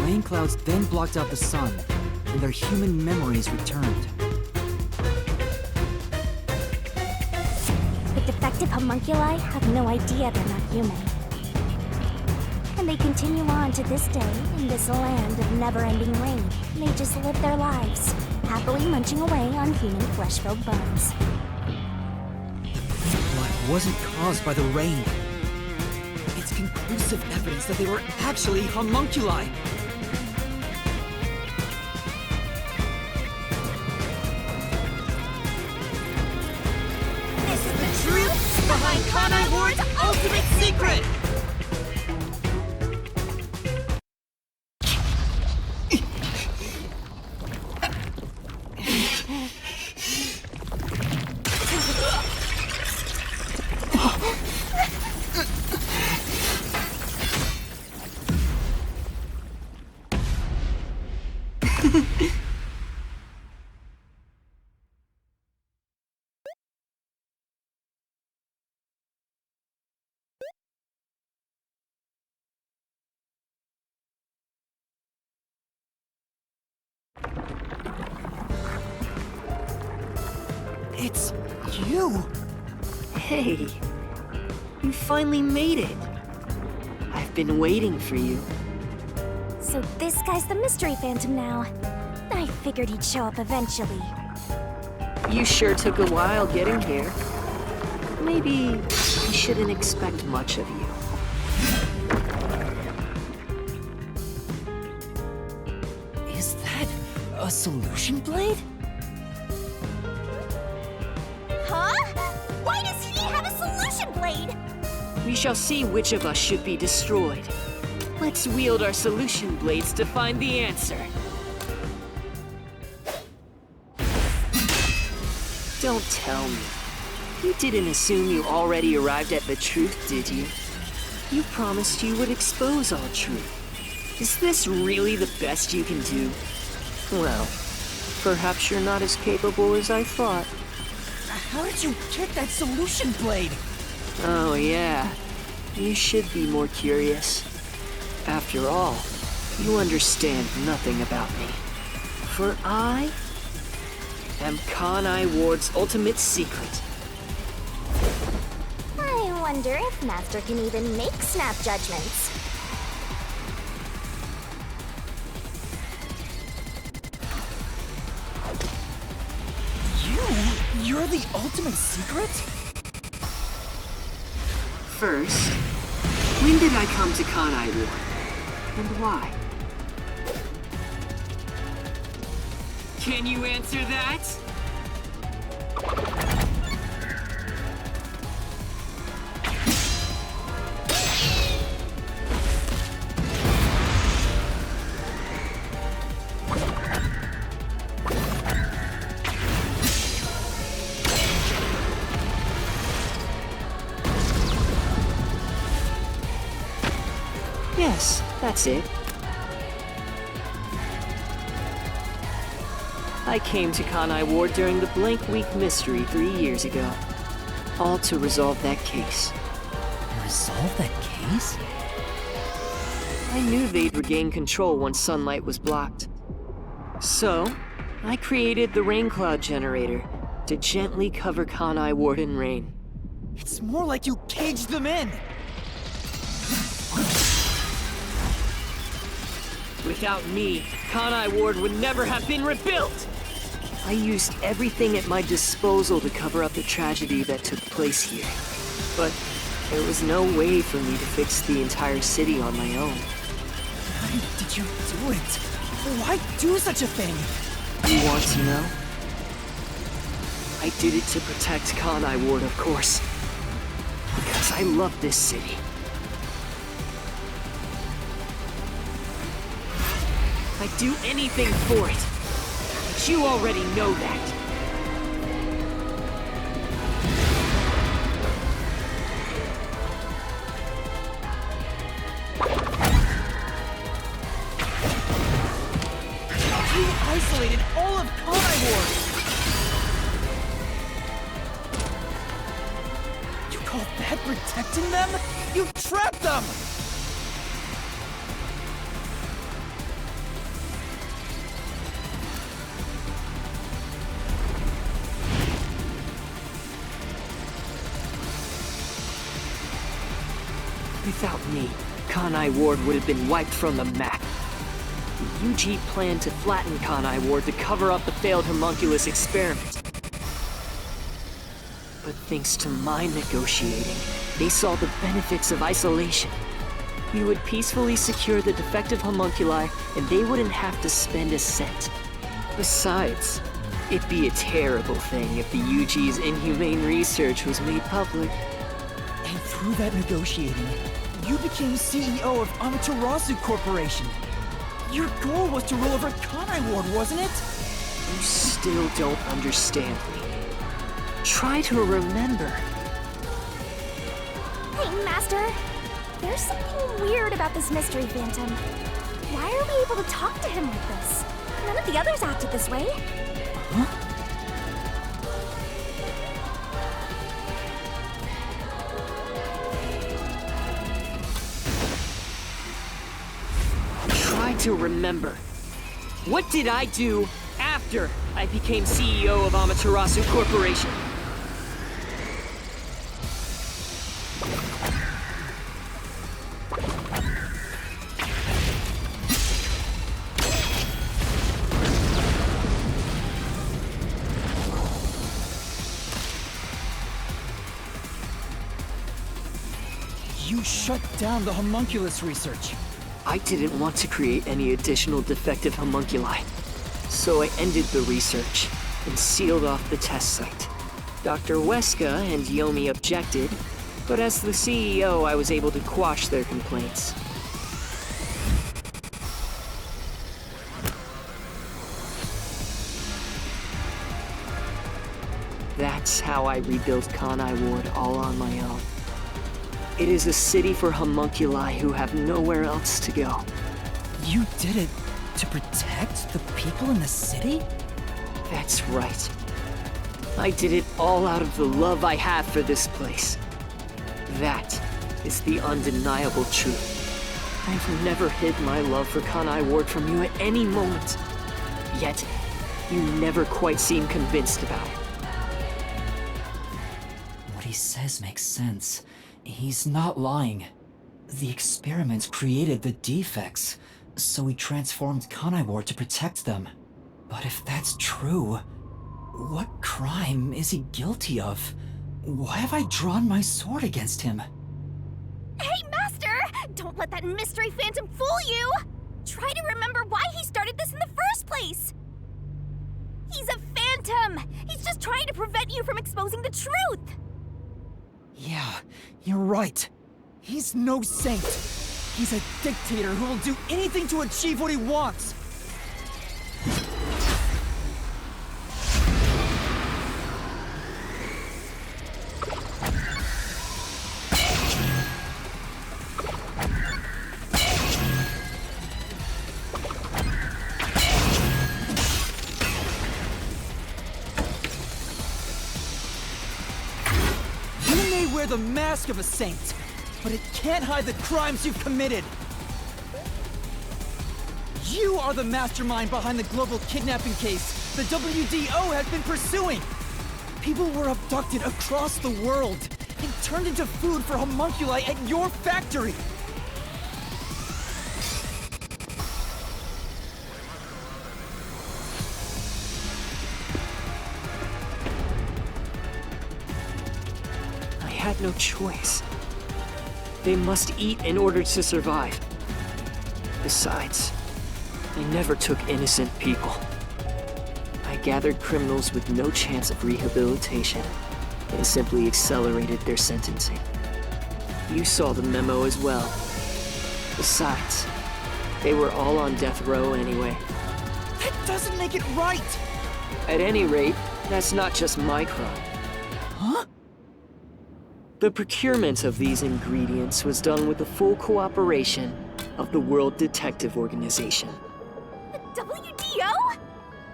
Rain clouds then blocked out the sun, and their human memories returned. The defective homunculi have no idea they're not human. And they continue on to this day in this land of never-ending rain. They just live their lives, happily munching away on human flesh-filled bones. The blood wasn't caused by the rain. It's conclusive evidence that they were actually homunculi. This is the truth behind Kanai Ward's ultimate secret! It's you! Hey, you finally made it. I've been waiting for you. So this guy's the mystery phantom now. I figured he'd show up eventually. You sure took a while getting here. Maybe I shouldn't expect much of you. Is that a solution blade? Huh? Why does he have a solution blade? We shall see which of us should be destroyed. Let's wield our solution blades to find the answer. Don't tell me. You didn't assume you already arrived at the truth, did you? You promised you would expose all truth. Is this really the best you can do? Well, perhaps you're not as capable as I thought. How did you get that solution blade? Oh yeah, you should be more curious. After all, you understand nothing about me. For I am Kanai Ward's ultimate secret. I wonder if Master can even make snap judgments. You're the ultimate secret? First, when did I come to Kanai Ward? And why? Can you answer that? Yes, that's it. I came to Kanai Ward during the Blank Week mystery 3 years ago. All to resolve that case. Resolve that case? I knew they'd regain control once sunlight was blocked. So, I created the rain cloud generator to gently cover Kanai Ward in rain. It's more like you caged them in! Without me, Kanai Ward would never have been rebuilt! I used everything at my disposal to cover up the tragedy that took place here. But there was no way for me to fix the entire city on my own. Why did you do it? Why do such a thing? You want to know? I did it to protect Kanai Ward, of course. Because I love this city. I'd do anything for it. But you already know that. You isolated all of Kanai Ward! You call that protecting them? You trapped them! Without me, Kanai Ward would have been wiped from the map. The UG planned to flatten Kanai Ward to cover up the failed homunculus experiment. But thanks to my negotiating, they saw the benefits of isolation. We would peacefully secure the defective homunculi, and they wouldn't have to spend a cent. Besides, it'd be a terrible thing if the UG's inhumane research was made public. And through that negotiating, you became CEO of Amaterasu Corporation. Your goal was to rule over Kanai Ward, wasn't it? You still don't understand me. Try to remember. Hey, Master. There's something weird about this mystery phantom. Why are we able to talk to him like this? None of the others acted this way. Huh? Try to remember. What did I do after I became CEO of Amaterasu Corporation? You shut down the homunculus research. I didn't want to create any additional defective homunculi, so I ended the research and sealed off the test site. Dr. Weska and Yomi objected, but as the CEO, I was able to quash their complaints. That's how I rebuilt Kanai Ward all on my own. It is a city for homunculi who have nowhere else to go. You did it to protect the people in the city? That's right. I did it all out of the love I have for this place. That is the undeniable truth. I've never hid my love for Kanai Ward from you at any moment. Yet, you never quite seem convinced about it. What he says makes sense. He's not lying. The experiments created the defects, so he transformed Kanai Ward to protect them. But if that's true, what crime is he guilty of? Why have I drawn my sword against him? Hey, Master! Don't let that mystery phantom fool you! Try to remember why he started this in the first place! He's a phantom! He's just trying to prevent you from exposing the truth! Yeah, you're right. He's no saint. He's a dictator who will do anything to achieve what he wants. You may wear the mask of a saint, but it can't hide the crimes you've committed. You are the mastermind behind the global kidnapping case the WDO has been pursuing. People were abducted across the world and turned into food for homunculi at your factory. I had no choice. They must eat in order to survive. Besides, I never took innocent people. I gathered criminals with no chance of rehabilitation and simply accelerated their sentencing. You saw the memo as well. Besides, they were all on death row anyway. That doesn't make it right! At any rate, that's not just my crime. Huh? The procurement of these ingredients was done with the full cooperation of the World Detective Organization. The WDO?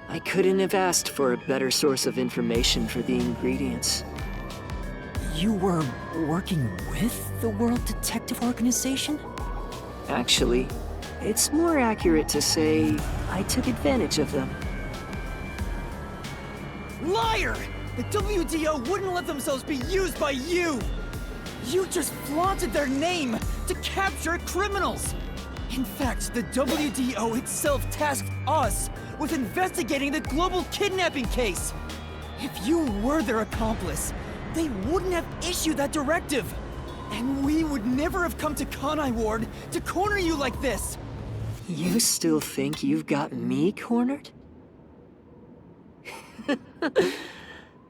I couldn't have asked for a better source of information for the ingredients. You were working with the World Detective Organization? Actually, it's more accurate to say I took advantage of them. Liar! The WDO wouldn't let themselves be used by you! You just flaunted their name to capture criminals! In fact, the WDO itself tasked us with investigating the global kidnapping case! If you were their accomplice, they wouldn't have issued that directive! And we would never have come to Kanai Ward to corner you like this! You still think you've got me cornered?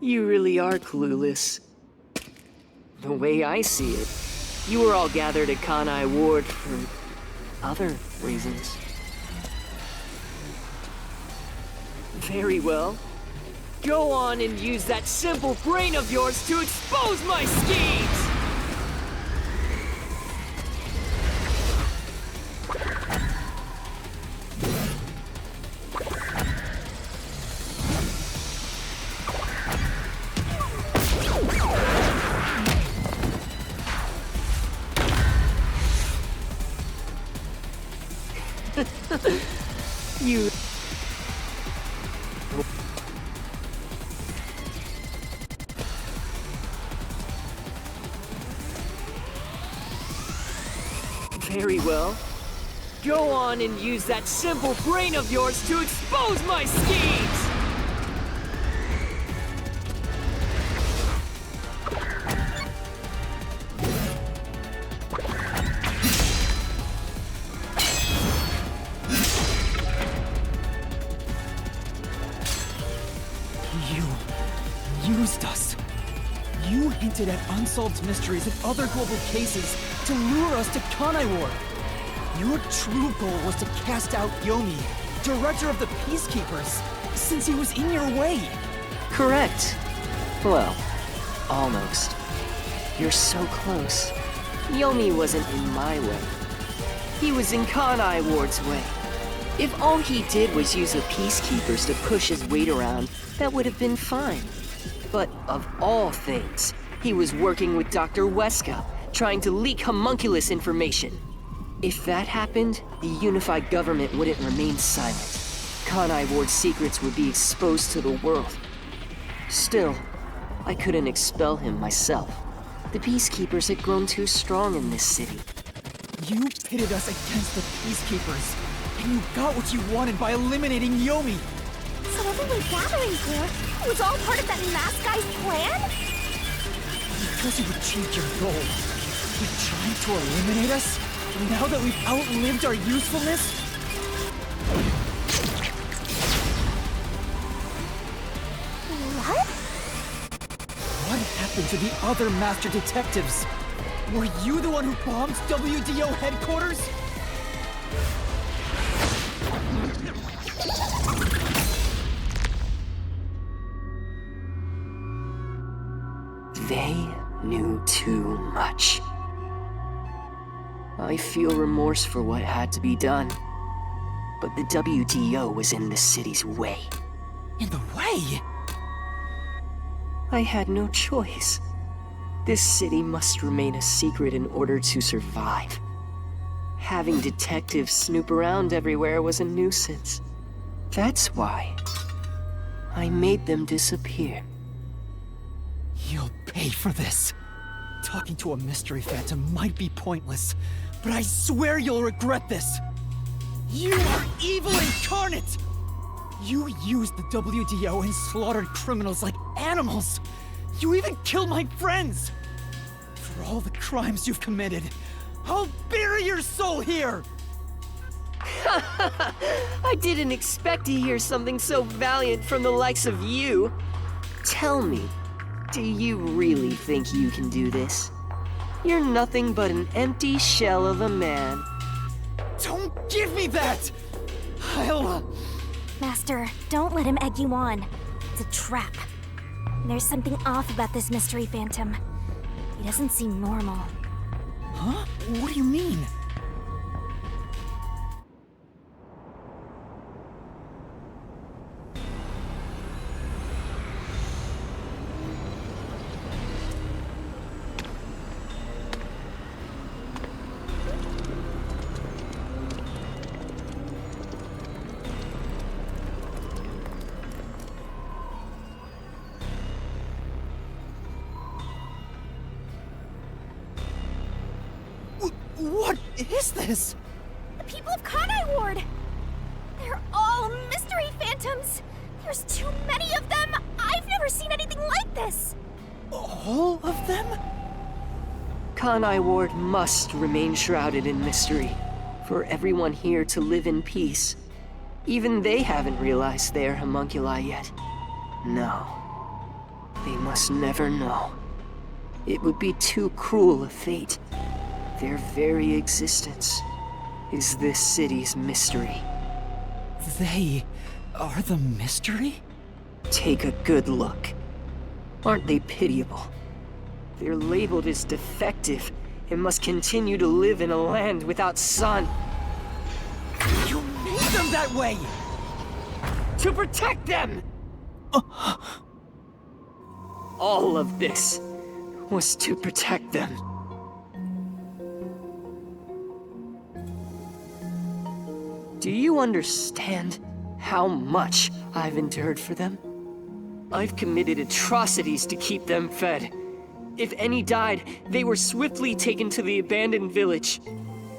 You really are clueless. The way I see it, you were all gathered at Kanai Ward for other reasons. Very well. Go on and use that simple brain of yours to expose my schemes! You... Very well. Go on and use that simple brain of yours to expose my schemes! You used us. You hinted at unsolved mysteries of other global cases to lure us to Kanai Ward. Your true goal was to cast out Yomi, director of the Peacekeepers, since he was in your way. Correct. Well, almost. You're so close. Yomi wasn't in my way. He was in Kanai Ward's way. If all he did was use the Peacekeepers to push his weight around, that would have been fine. But of all things, he was working with Dr. Weska, trying to leak homunculus information. If that happened, the unified government wouldn't remain silent. Kanai Ward's secrets would be exposed to the world. Still, I couldn't expel him myself. The Peacekeepers had grown too strong in this city. You pitted us against the Peacekeepers, and you got what you wanted by eliminating Yomi! So everyone gathering here was all part of that masked guy's plan? Because you achieved your goal, you're trying to eliminate us? Now that we've outlived our usefulness? What? What happened to the other Master Detectives? Were you the one who bombed WDO headquarters? They knew too much. I feel remorse for what had to be done. But the WDO was in the city's way. In the way? I had no choice. This city must remain a secret in order to survive. Having detectives snoop around everywhere was a nuisance. That's why I made them disappear. You'll pay for this. Talking to a mystery phantom might be pointless, but I swear you'll regret this. You are evil incarnate! You used the WDO and slaughtered criminals like animals! You even killed my friends! For all the crimes you've committed, I'll bury your soul here! I didn't expect to hear something so valiant from the likes of you. Tell me, do you really think you can do this? You're nothing but an empty shell of a man. Don't give me that! Master, don't let him egg you on. It's a trap. There's something off about this mystery phantom. He doesn't seem normal. Huh? What do you mean? What is this? The people of Kanai Ward! They're all mystery phantoms! There's too many of them! I've never seen anything like this! All of them? Kanai Ward must remain shrouded in mystery, for everyone here to live in peace. Even they haven't realized they are homunculi yet. No. They must never know. It would be too cruel a fate. Their very existence is this city's mystery. They are the mystery? Take a good look. Aren't they pitiable? They're labeled as defective and must continue to live in a land without sun. You made them that way! To protect them! All of this was to protect them. Do you understand how much I've endured for them? I've committed atrocities to keep them fed. If any died, they were swiftly taken to the abandoned village.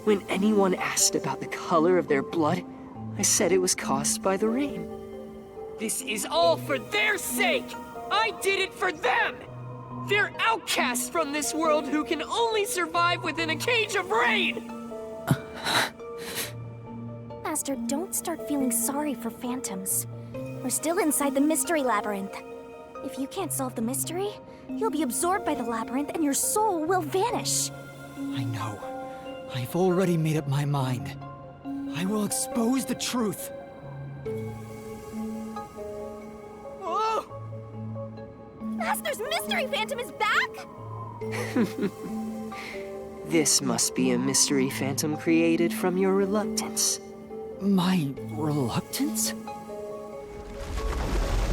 When anyone asked about the color of their blood, I said it was caused by the rain. This is all for their sake! I did it for them! They're outcasts from this world who can only survive within a cage of rain! Master, don't start feeling sorry for phantoms. We're still inside the mystery labyrinth. If you can't solve the mystery, you'll be absorbed by the labyrinth and your soul will vanish. I know. I've already made up my mind. I will expose the truth. Oh! Master's mystery phantom is back? This must be a mystery phantom created from your reluctance. My reluctance?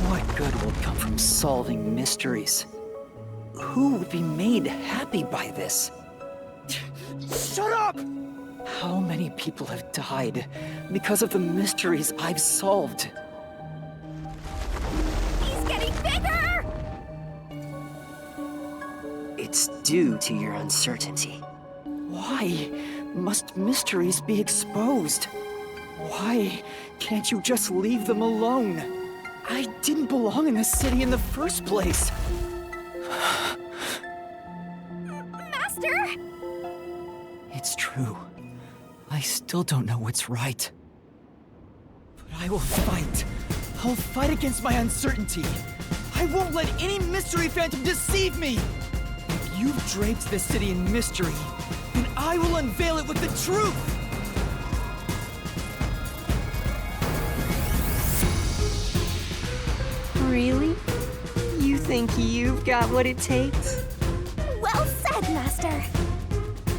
What good will come from solving mysteries? Who would be made happy by this? Shut up! How many people have died because of the mysteries I've solved? He's getting bigger! It's due to your uncertainty. Why must mysteries be exposed? Why can't you just leave them alone? I didn't belong in this city in the first place. Master! It's true. I still don't know what's right. But I will fight. I'll fight against my uncertainty. I won't let any mystery phantom deceive me. If you've draped this city in mystery, then I will unveil it with the truth. Really? You think you've got what it takes? Well said, Master.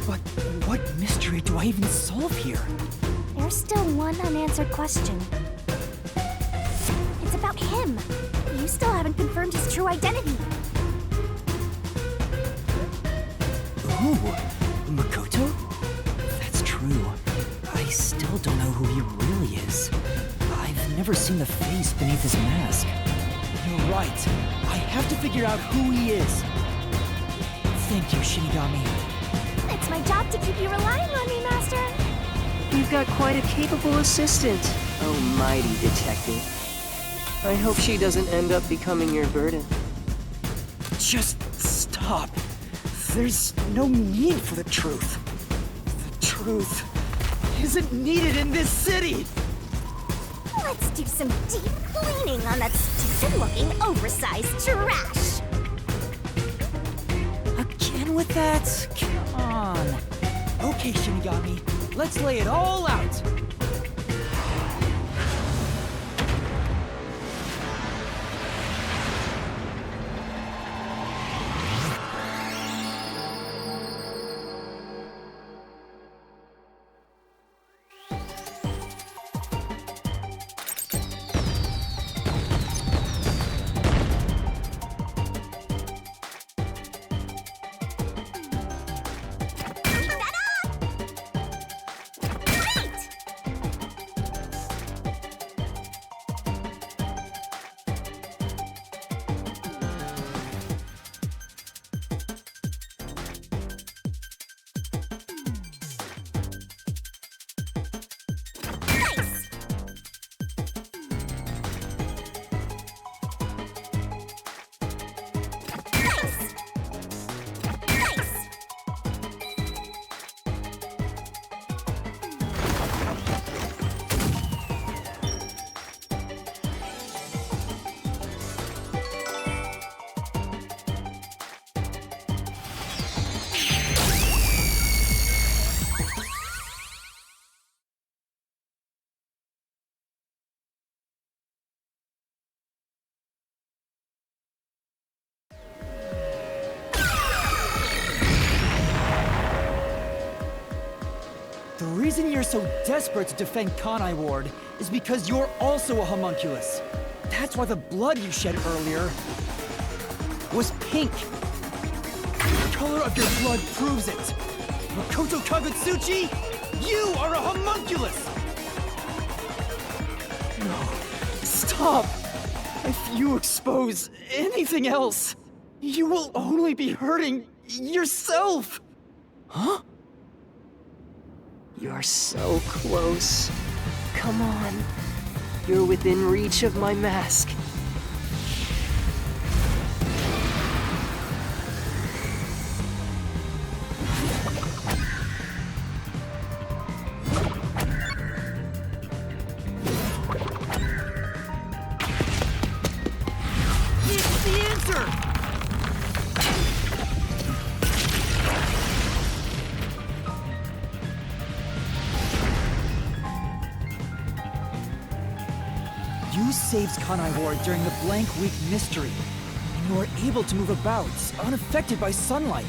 But what mystery do I even solve here? There's still one unanswered question. It's about him. You still haven't confirmed his true identity. Ooh, Makoto? That's true. I still don't know who he really is. I've never seen the face beneath his mask. You're right. I have to figure out who he is. Thank you, Shinigami. It's my job to keep you relying on me, Master. You've got quite a capable assistant, oh mighty detective. I hope she doesn't end up becoming your burden. Just stop. There's no need for the truth. The truth isn't needed in this city. Let's do some deep cleaning on that stupid-looking, oversized trash. Again with that? Come on. Okay, Shinigami. Let's lay it all out. The reason you're so desperate to defend Kanai Ward is because you're also a homunculus. That's why the blood you shed earlier was pink. The color of your blood proves it. Makoto Kagutsuchi, you are a homunculus! No, stop! If you expose anything else, you will only be hurting yourself! Huh? You're so close. Come on. You're within reach of my mask. It's the answer! You saved Kanai Ward during the Blank Week mystery, and you are able to move about, unaffected by sunlight.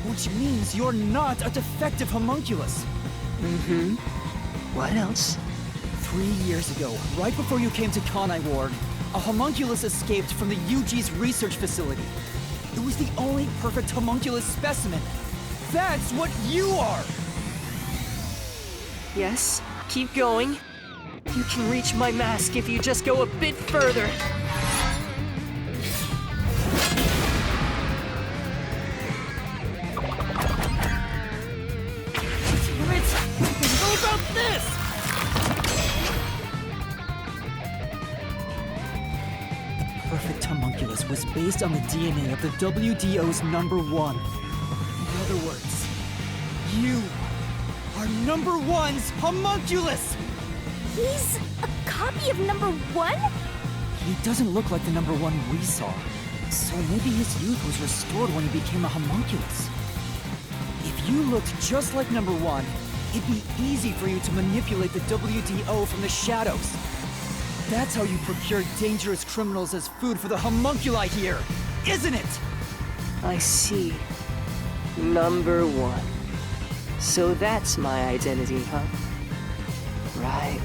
Which means you're not a defective homunculus. Mm-hmm. What else? 3 years ago, right before you came to Kanai Ward, a homunculus escaped from the UG's research facility. It was the only perfect homunculus specimen. That's what you are! Yes, keep going. You can reach my mask if you just go a bit further. What about this? The perfect homunculus was based on the DNA of the WDO's #1. In other words, you are #1's homunculus! He's a copy of #1? He doesn't look like the #1 we saw, so maybe his youth was restored when he became a homunculus. If you looked just like #1, it'd be easy for you to manipulate the WDO from the shadows. That's how you procure dangerous criminals as food for the homunculi here, isn't it? I see. #1. So that's my identity, huh? Right.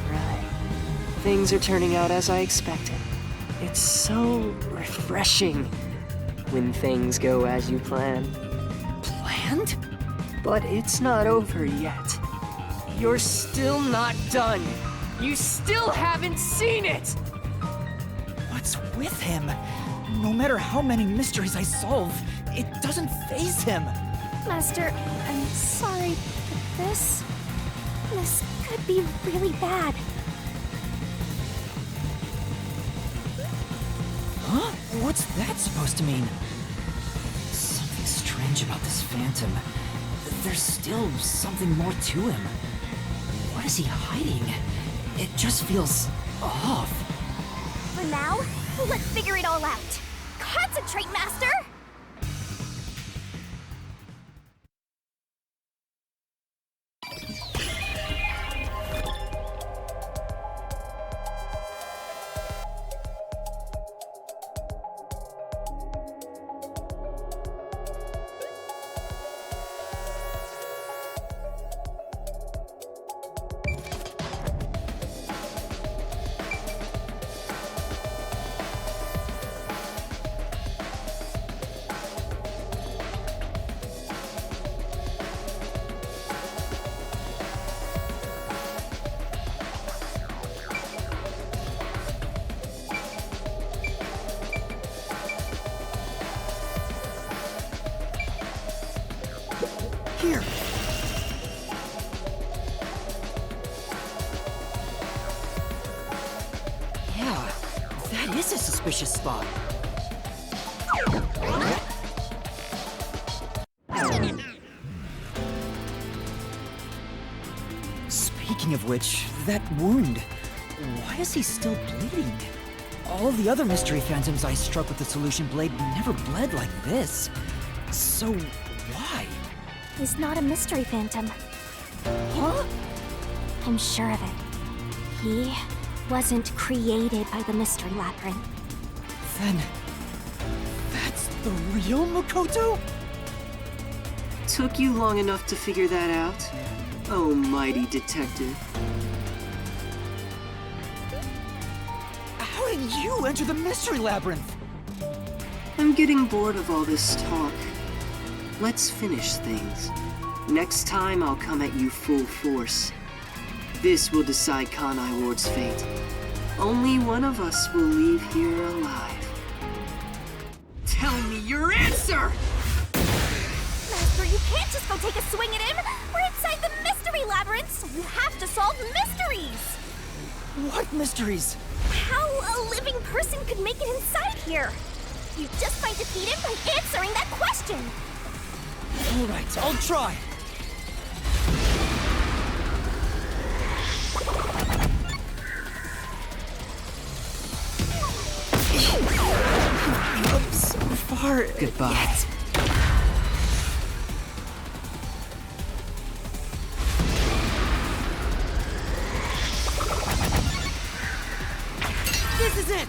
Things are turning out as I expected. It's so refreshing when things go as you plan. Planned? But it's not over yet. You're still not done. You still haven't seen it! What's with him? No matter how many mysteries I solve, it doesn't faze him. Master, I'm sorry, but this could be really bad. Huh? What's that supposed to mean? Something strange about this phantom. There's still something more to him. What is he hiding? It just feels off. For now, let's figure it all out. Concentrate, Master! Here! Yeah, that is a suspicious spot. Speaking of which, that wound, why is he still bleeding? All the other mystery phantoms I struck with the solution blade never bled like this. So, why? He's not a mystery phantom. Huh? I'm sure of it. He wasn't created by the mystery labyrinth. Then, that's the real Makoto? Took you long enough to figure that out? Oh, mighty detective. How did you enter the mystery labyrinth? I'm getting bored of all this talk. Let's finish things. Next time, I'll come at you full force. This will decide Kanai Ward's fate. Only one of us will leave here alive. Tell me your answer! Master, you can't just go take a swing at him! We're inside the mystery labyrinth, so you have to solve mysteries! What mysteries? How a living person could make it inside here? You just might defeat him by answering that question! All right, I'll try. Up so far. Goodbye. Yet. This is it.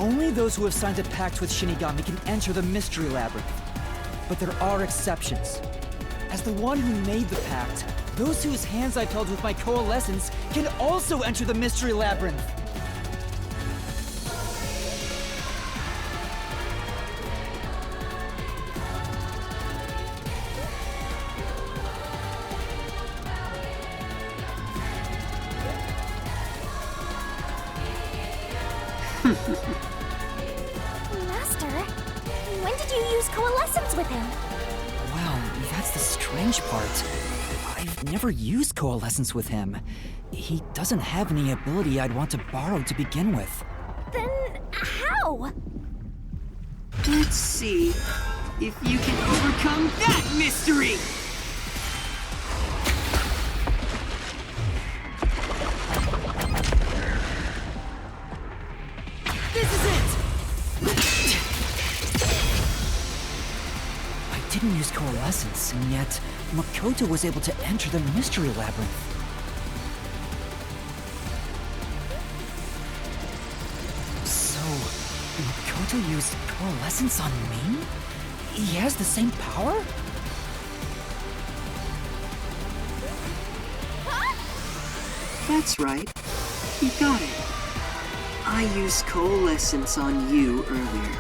Only those who have signed a pact with Shinigami can enter the Mystery Labyrinth. but there are exceptions. As the one who made the pact, those whose hands I've held with my coalescence can also enter the Mystery Labyrinth. Master, when did you use coalescence with him? Well, that's the strange part. I've never used coalescence with him. He doesn't have any ability I'd want to borrow to begin with. Then how? Let's see if you can overcome that mystery! This is it! I didn't use coalescence, and yet Makoto was able to enter the Mystery Labyrinth. So, Makoto used coalescence on me? He has the same power? That's right. You got it. I used coalescence on you earlier.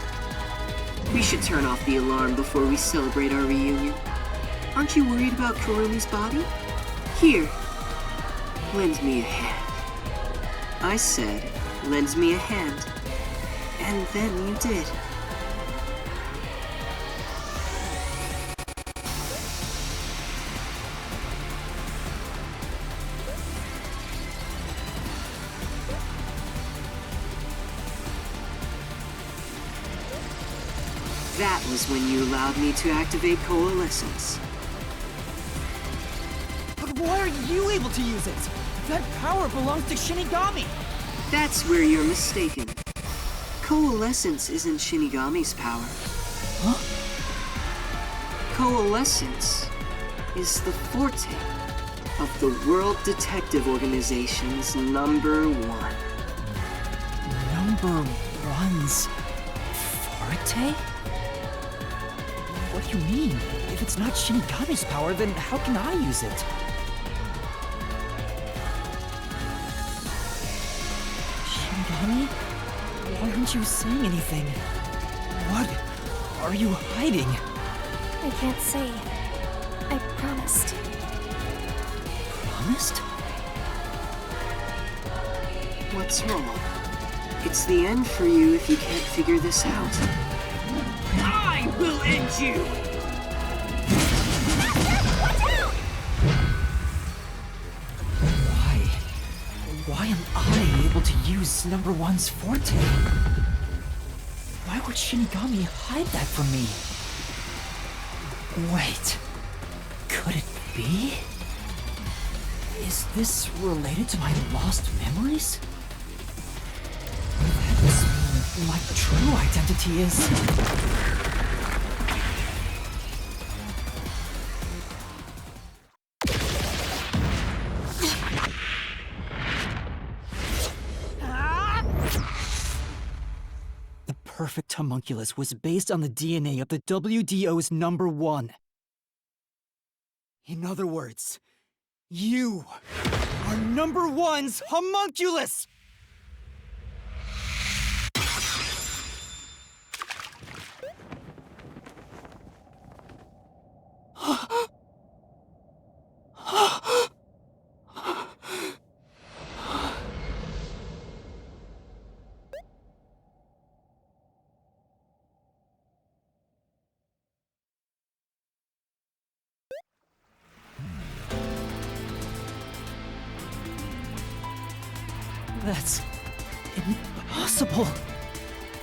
We should turn off the alarm before we celebrate our reunion. Aren't you worried about Kurumi's body? Here, lend me a hand. I said, lend me a hand. And then you did. That was when you allowed me to activate coalescence. But why are you able to use it? That power belongs to Shinigami! That's where you're mistaken. Coalescence isn't Shinigami's power. Huh? Coalescence is the forte of the World Detective Organization's number one. Number one's forte? What do you mean? If it's not Shinigami's power, then how can I use it? Shinigami? Why aren't you saying anything? What are you hiding? I can't say. I promised. Promised? What's wrong? It's the end for you if you can't figure this out. I will end you! Why am I able to use number one's forte? Why would Shinigami hide that from me? Wait, could it be? Is this related to my lost memories? That must mean my true identity is... The perfect homunculus was based on the DNA of the WDO's number one. In other words, you are number one's homunculus! That's impossible.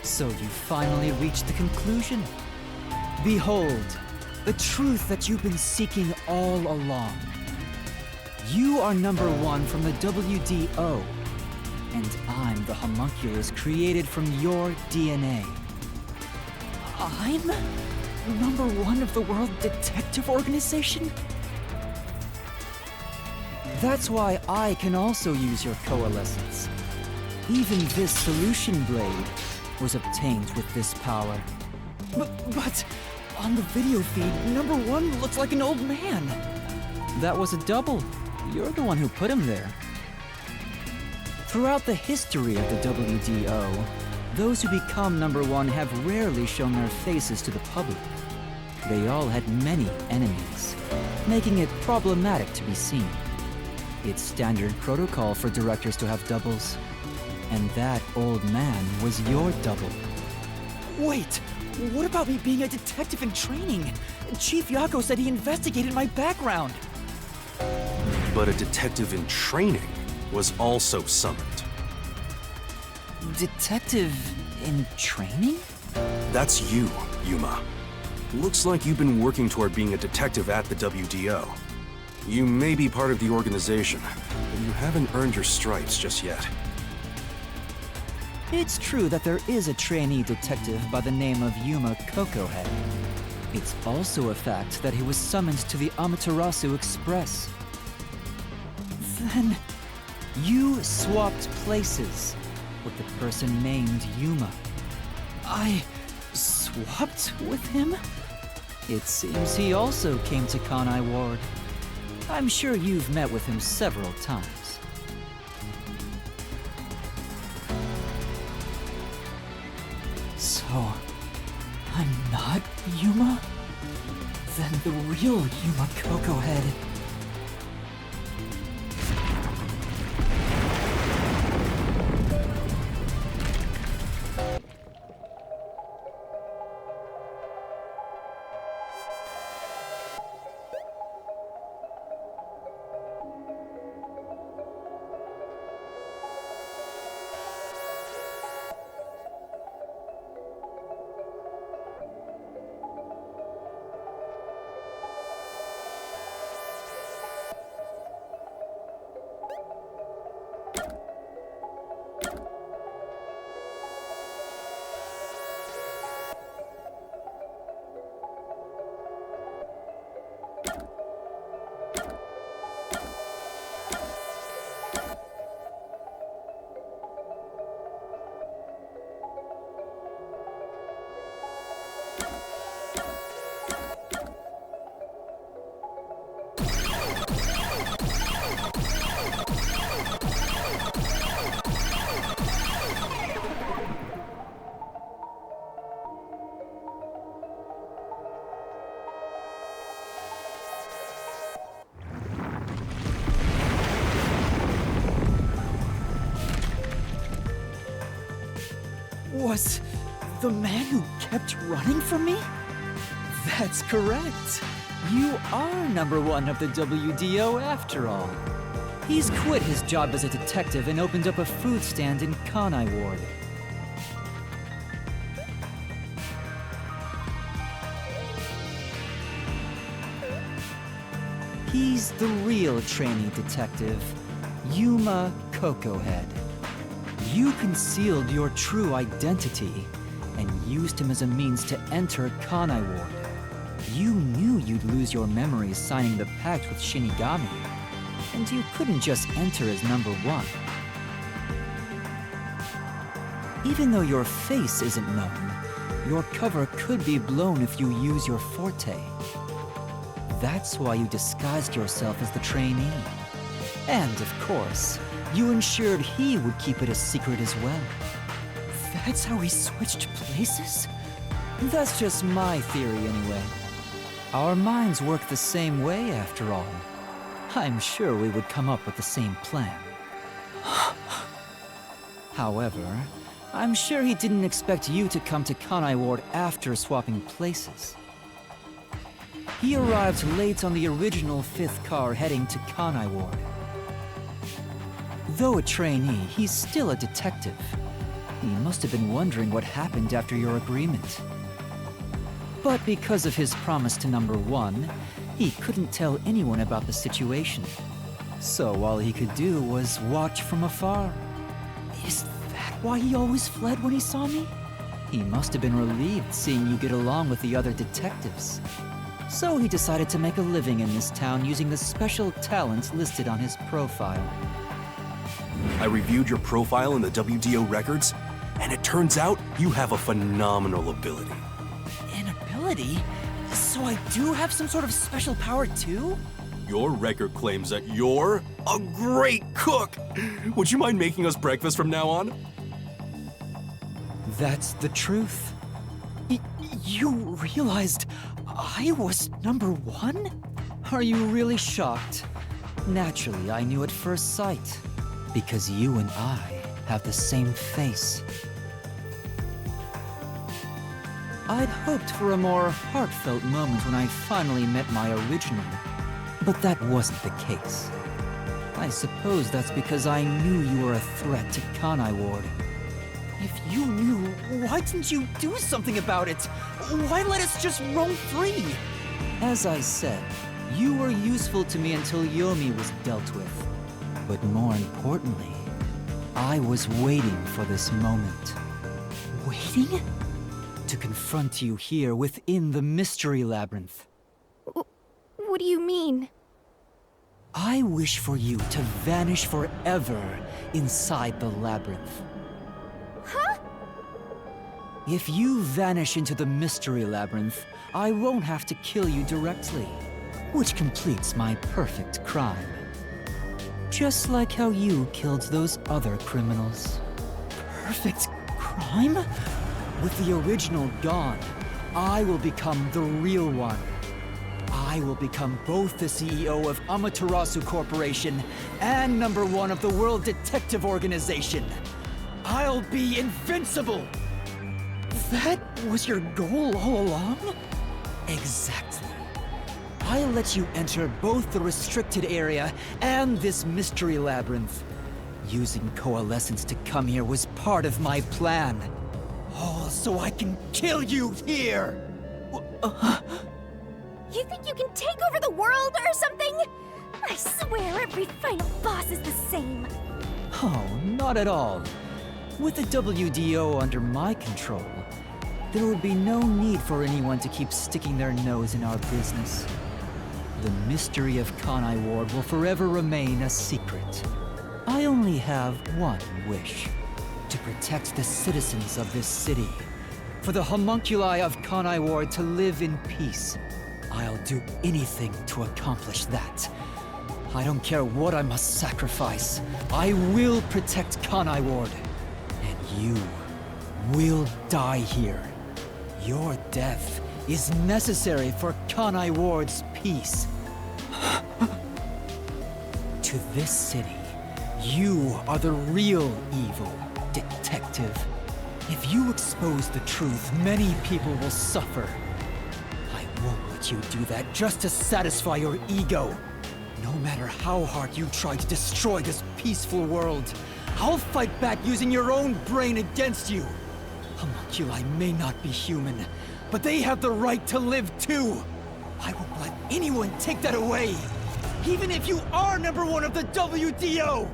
So you finally reached the conclusion. Behold, the truth that you've been seeking all along. You are number one from the WDO, and I'm the homunculus created from your DNA. I'm number one of the World Detective Organization? That's why I can also use your coalescence. Even this solution blade was obtained with this power. But On the video feed, number 1 looks like an old man. That was a double. You're the one who put him there. Throughout the history of the WDO, those who become number 1 have rarely shown their faces to the public. They all had many enemies, making it problematic to be seen. It's standard protocol for directors to have doubles. And that old man was your double. Wait, what about me being a detective in training? Chief Yako said he investigated my background. But a detective in training was also summoned. Detective in training? That's you, Yuma. Looks like you've been working toward being a detective at the WDO. You may be part of the organization, but you haven't earned your stripes just yet. It's true that there is a trainee detective by the name of Yuma Kokohead. It's also a fact that he was summoned to the Amaterasu Express. Then, you swapped places with the person named Yuma. I swapped with him? It seems he also came to Kanai Ward. I'm sure you've met with him several times. So, I'm not Yuma? Then the real Yuma Kokohead. Was the man who kept running from me? That's correct. You are number 1 of the WDO after all. He's quit his job as a detective and opened up a food stand in Kanai Ward. He's the real trainee detective, Yuma Kokohead. You concealed your true identity and used him as a means to enter Kanai Ward. You knew you'd lose your memories signing the pact with Shinigami, and you couldn't just enter as number 1. Even though your face isn't known, your cover could be blown if you use your forte. That's why you disguised yourself as the trainee. And of course, you ensured he would keep it a secret as well. That's how we switched places? That's just my theory anyway. Our minds work the same way after all. I'm sure we would come up with the same plan. However, I'm sure he didn't expect you to come to Kanai Ward after swapping places. He arrived late on the original 5th car heading to Kanai Ward. Though a trainee, he's still a detective. He must have been wondering what happened after your agreement. But because of his promise to number 1, he couldn't tell anyone about the situation. So all he could do was watch from afar. Is that why he always fled when he saw me? He must have been relieved seeing you get along with the other detectives. So he decided to make a living in this town using the special talents listed on his profile. I reviewed your profile in the WDO records, and it turns out you have a phenomenal ability. An ability? So I do have some sort of special power too? Your record claims that you're a great cook. Would you mind making us breakfast from now on? That's the truth. You realized I was #1? Are you really shocked? Naturally, I knew at first sight. Because you and I have the same face. I'd hoped for a more heartfelt moment when I finally met my original. But that wasn't the case. I suppose that's because I knew you were a threat to Kanai Ward. If you knew, why didn't you do something about it? Why let us just roam free? As I said, you were useful to me until Yomi was dealt with. But more importantly, I was waiting for this moment. Waiting? To confront you here within the Mystery Labyrinth. What do you mean? I wish for you to vanish forever inside the labyrinth. Huh? If you vanish into the Mystery Labyrinth, I won't have to kill you directly, which completes my perfect crime. Just like how you killed those other criminals. Perfect crime? With the original gone, I will become the real one. I will become both the CEO of Amaterasu Corporation and #1 of the World Detective Organization. I'll be invincible! That was your goal all along? Exactly. I'll let you enter both the restricted area and this mystery labyrinth. Using Coalescence to come here was part of my plan. All so I can kill you here! You think you can take over the world or something? I swear every final boss is the same. Oh, not at all. With the WDO under my control, there would be no need for anyone to keep sticking their nose in our business. The mystery of Kanai Ward will forever remain a secret. I only have one wish. To protect the citizens of this city. For the homunculi of Kanai Ward to live in peace. I'll do anything to accomplish that. I don't care what I must sacrifice. I will protect Kanai Ward. And you will die here. Your death is necessary for Kanai Ward's peace. To this city, you are the real evil, detective. If you expose the truth, many people will suffer. I won't let you do that just to satisfy your ego. No matter how hard you try to destroy this peaceful world, I'll fight back using your own brain against you. Homunculi may not be human, but they have the right to live too. I won't let anyone take that away, even if you are #1 of the WDO!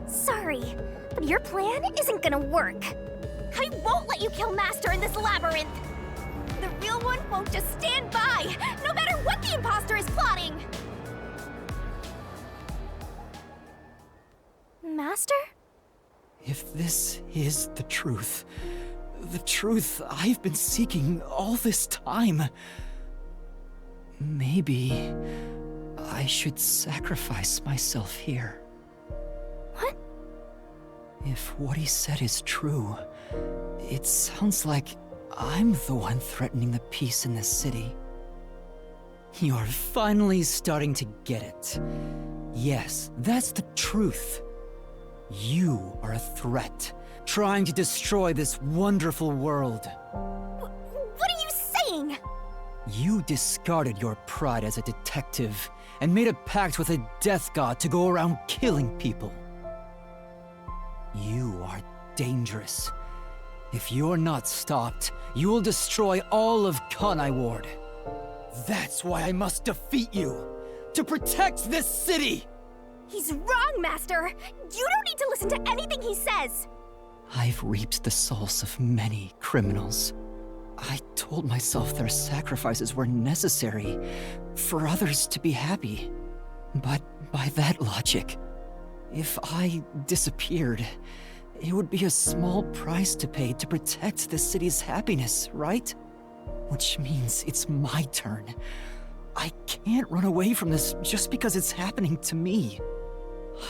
Sorry, but your plan isn't gonna work. I won't let you kill Master in this labyrinth. The real one won't just stand by, no matter what the imposter is plotting. Master? If this is the truth I've been seeking all this time, maybe I should sacrifice myself here. What? If what he said is true, it sounds like I'm the one threatening the peace in this city. You're finally starting to get it. Yes, that's the truth. You are a threat, trying to destroy this wonderful world. What are you saying? You discarded your pride as a detective and made a pact with a death god to go around killing people. You are dangerous. If you're not stopped, you will destroy all of Kanai Ward. That's why I must defeat you, to protect this city! He's wrong, Master! You don't need to listen to anything he says! I've reaped the souls of many criminals. I told myself their sacrifices were necessary for others to be happy. But by that logic, if I disappeared, it would be a small price to pay to protect the city's happiness, right? Which means it's my turn. I can't run away from this just because it's happening to me.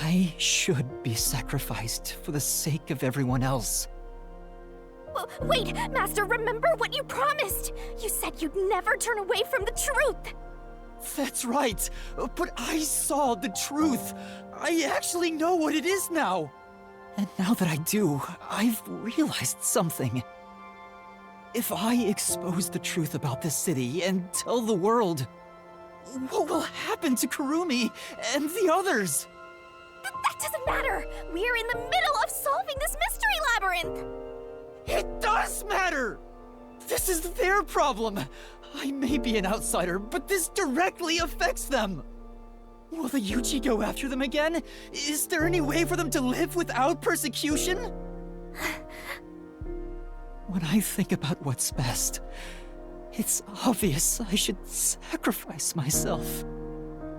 I should be sacrificed for the sake of everyone else. Wait, Master, remember what you promised! You said you'd never turn away from the truth! That's right, but I saw the truth. I actually know what it is now. And now that I do, I've realized something. If I expose the truth about this city and tell the world, what will happen to Kurumi and the others? That doesn't matter! We're in the middle of solving this mystery labyrinth! It does matter! This is their problem. I may be an outsider, but this directly affects them. Will the Yuchi go after them again? Is there any way for them to live without persecution? When I think about what's best, it's obvious I should sacrifice myself.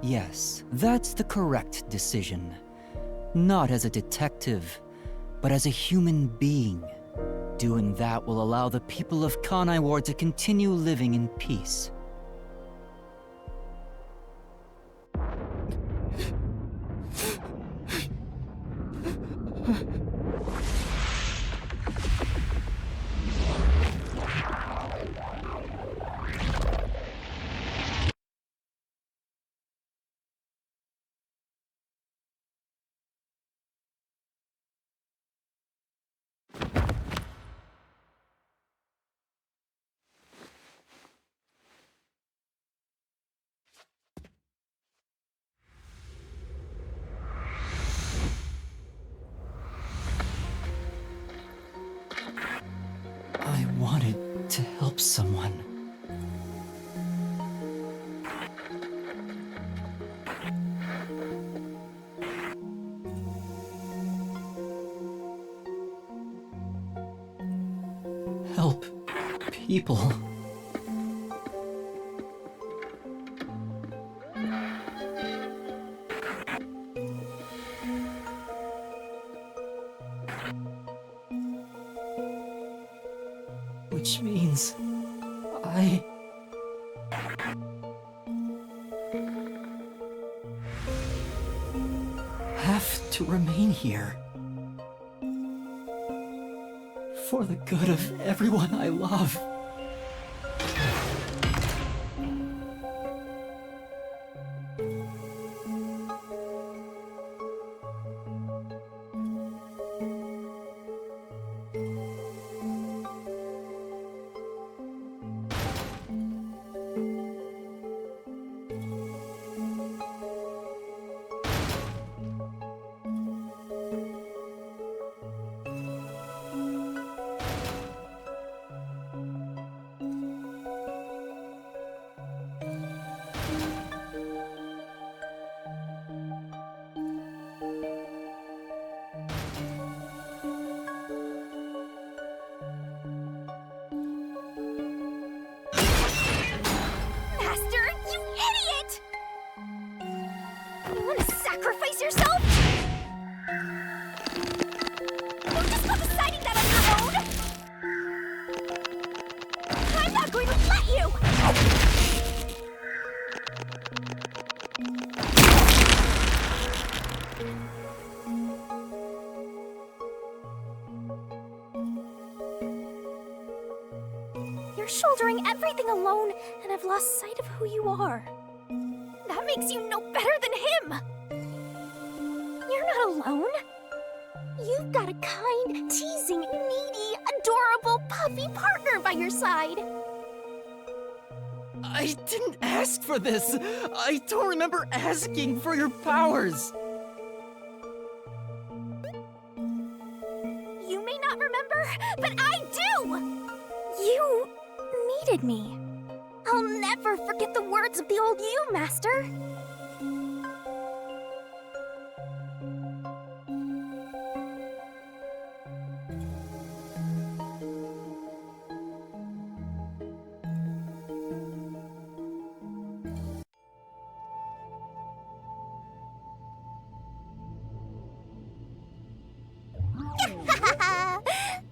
Yes, that's the correct decision. Not as a detective, but as a human being. Doing that will allow the people of Kanai Ward to continue living in peace. I wanted to help someone. Help people. Which means I have to remain here for the good of everyone I love. You're shouldering everything alone, and I've lost sight of who you are. That makes you no better than him! You're not alone. You've got a kind, teasing, needy, adorable, puppy partner by your side. I didn't ask for this! I don't remember asking for your powers! You may not remember, but I do! You needed me. I'll never forget the words of the old you, Master.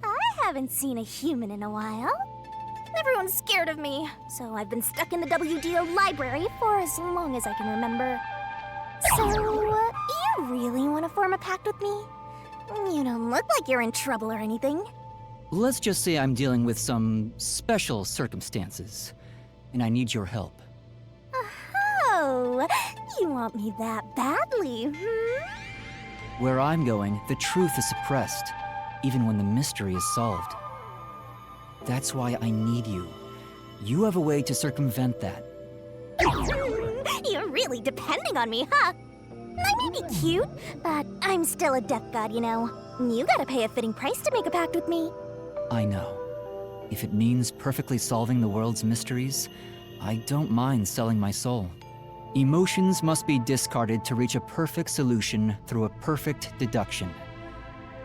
I haven't seen a human in a while. Everyone's scared of me, so I've been stuck in the WDO library for as long as I can remember. So, you really want to form a pact with me? You don't look like you're in trouble or anything. Let's just say I'm dealing with some special circumstances, and I need your help. Oh, you want me that badly, Where I'm going, the truth is suppressed, even when the mystery is solved. That's why I need you. You have a way to circumvent that. You're really depending on me, huh? I may be cute, but I'm still a death god, you know. You gotta pay a fitting price to make a pact with me. I know. If it means perfectly solving the world's mysteries, I don't mind selling my soul. Emotions must be discarded to reach a perfect solution through a perfect deduction.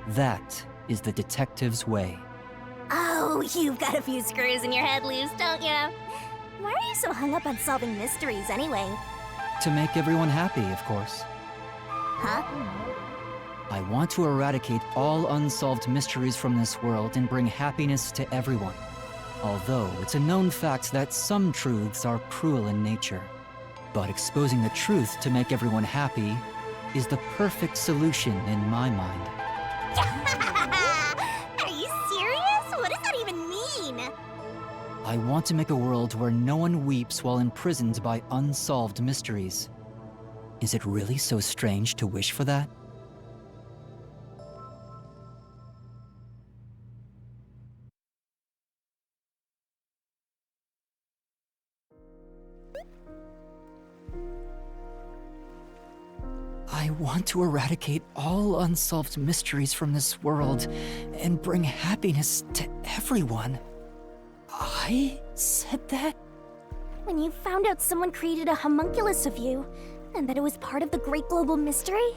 That is the detective's way. Oh, you've got a few screws in your head loose, don't you? Why are you so hung up on solving mysteries anyway? To make everyone happy, of course. Huh? I want to eradicate all unsolved mysteries from this world and bring happiness to everyone. Although it's a known fact that some truths are cruel in nature. But exposing the truth to make everyone happy is the perfect solution in my mind. Are you serious? What does that even mean? I want to make a world where no one weeps while imprisoned by unsolved mysteries. Is it really so strange to wish for that? I want to eradicate all unsolved mysteries from this world and bring happiness to everyone. I said that? When you found out someone created a homunculus of you, and that it was part of the great global mystery,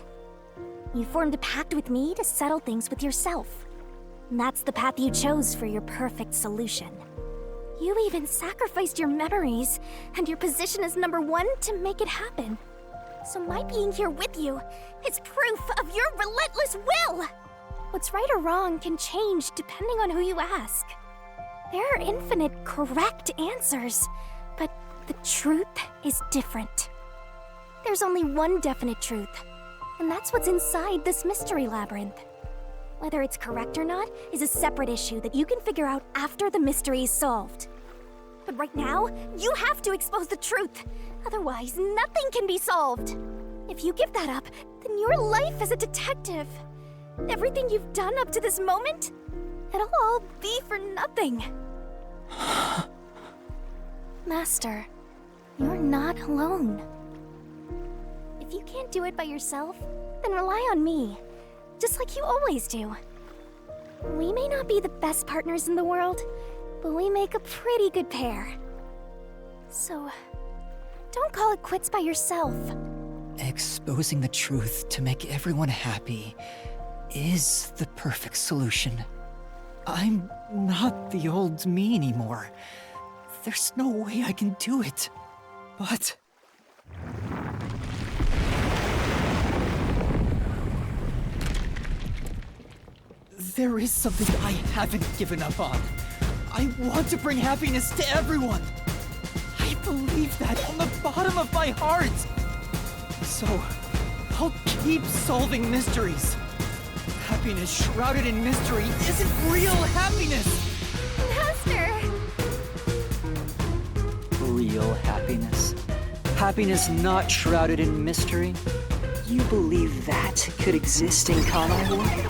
you formed a pact with me to settle things with yourself. And that's the path you chose for your perfect solution. You even sacrificed your memories and your position as #1 to make it happen. So my being here with you is proof of your relentless will! What's right or wrong can change depending on who you ask. There are infinite correct answers, but the truth is different. There's only one definite truth, and that's what's inside this mystery labyrinth. Whether it's correct or not is a separate issue that you can figure out after the mystery is solved. But right now, you have to expose the truth. Otherwise, nothing can be solved. If you give that up, then your life as a detective, everything you've done up to this moment, it'll all be for nothing. Master, you're not alone. If you can't do it by yourself, then rely on me, just like you always do. We may not be the best partners in the world, but we make a pretty good pair. So, don't call it quits by yourself. Exposing the truth to make everyone happy is the perfect solution. I'm not the old me anymore. There's no way I can do it. But... there is something I haven't given up on. I want to bring happiness to everyone. I believe that from the bottom of my heart. So, I'll keep solving mysteries. Happiness shrouded in mystery isn't real happiness. Master! Real happiness? Happiness not shrouded in mystery? You believe that could exist in Kanai Ward?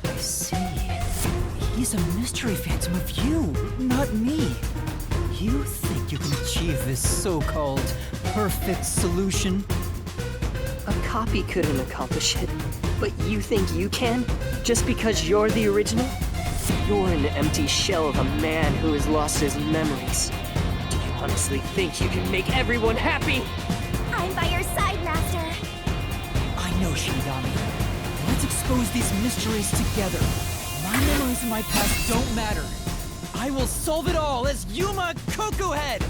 I see. He's a mystery phantom of you, not me. You think you can achieve this so-called perfect solution? A copy couldn't accomplish it, but you think you can? Just because you're the original? You're an empty shell of a man who has lost his memories. Do you honestly think you can make everyone happy? I'm by your side, Master. I know, Shinigami. Let's expose these mysteries together. My memories in my past don't matter. I will solve it all as Yuma Kokuhead!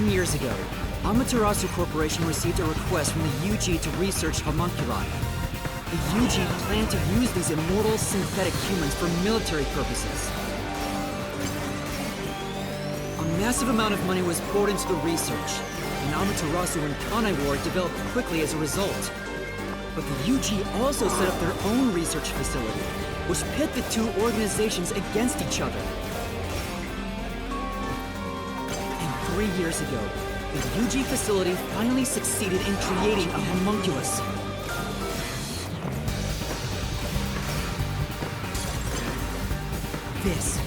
10 years ago, Amaterasu Corporation received a request from the UG to research homunculi. The UG planned to use these immortal synthetic humans for military purposes. A massive amount of money was poured into the research, and Amaterasu and Kanai Ward developed quickly as a result. But the UG also set up their own research facility, which pit the two organizations against each other. And 3 years ago, the UG facility finally succeeded in creating a homunculus. This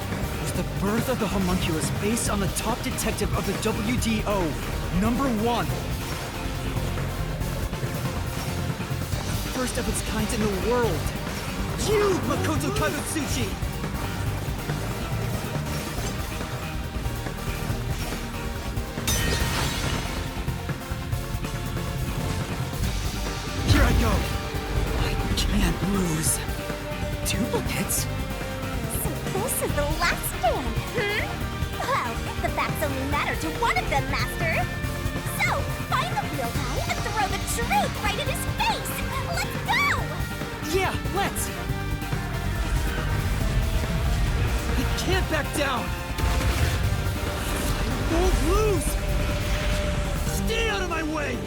was the birth of the homunculus based on the top detective of the WDO, number 1. The first of its kind in the world. You, Makoto Kabutsuchi! Here I go! I can't lose. Duplicates? So this is the last stand, Well, the facts only matter to one of them, Master. So, find the real guy and throw the truth right in his face! Let's go! Yeah, let's! I can't back down! I won't lose! Stay out of my way!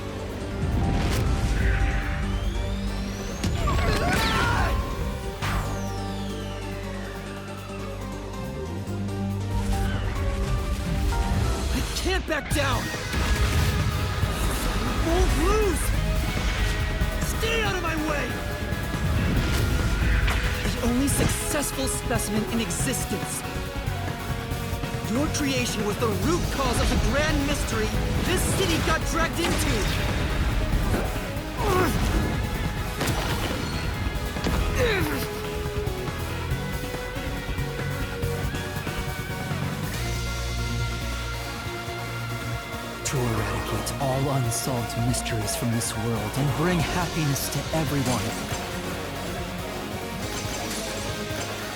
I can't back down! I won't lose! Stay out of my way! The only successful specimen in existence. Your creation was the root cause of the grand mystery this city got dragged into! To eradicate all unsolved mysteries from this world and bring happiness to everyone.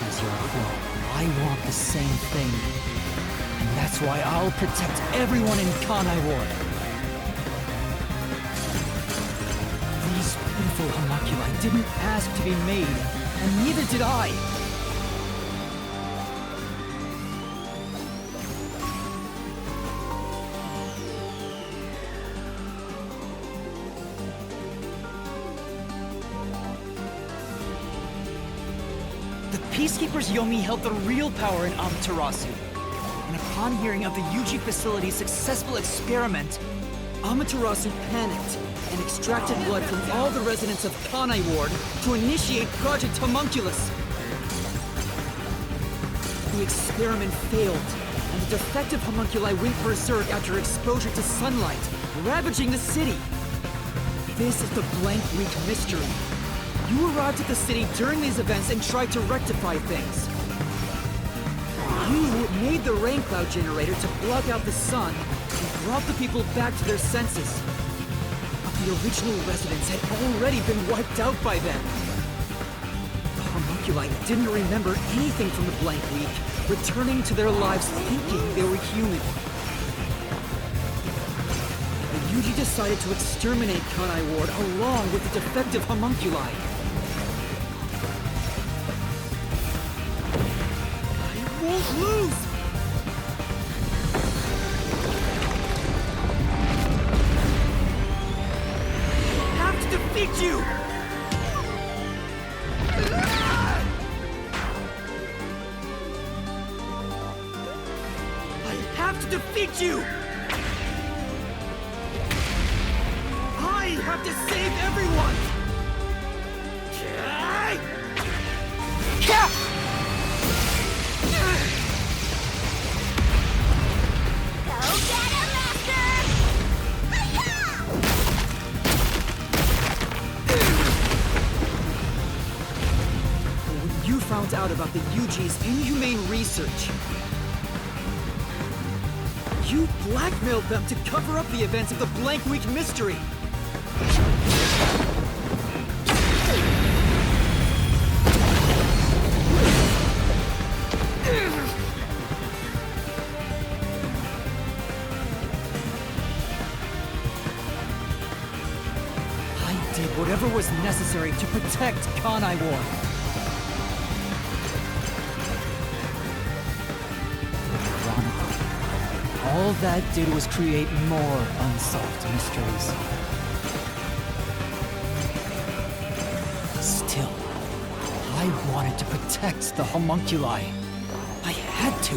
As your clone, I want the same thing. And that's why I'll protect everyone in Kanai Ward. These beautiful homunculi didn't ask to be made, and neither did I. The Peacekeepers Yomi held the real power in Amaterasu. And upon hearing of the UG facility's successful experiment, Amaterasu panicked and extracted blood from all the residents of Kanai Ward to initiate Project Homunculus. The experiment failed, and the defective homunculi went berserk after exposure to sunlight, ravaging the city. This is the Blank Week mystery. You arrived at the city during these events and tried to rectify things. You made the rain cloud generator to block out the sun and brought the people back to their senses. But the original residents had already been wiped out by then. The homunculi didn't remember anything from the Blank Week, returning to their lives thinking they were human. The UG decided to exterminate Kanai Ward along with the defective homunculi. Won't lose! I have to defeat you! I have to defeat you! I have to save everyone! Found out about the UG's inhumane research. You blackmailed them to cover up the events of the Blank Week mystery. whatever was necessary to protect Kanai Ward. Ironically, all that did was create more unsolved mysteries. Still, I wanted to protect the homunculi. I had to.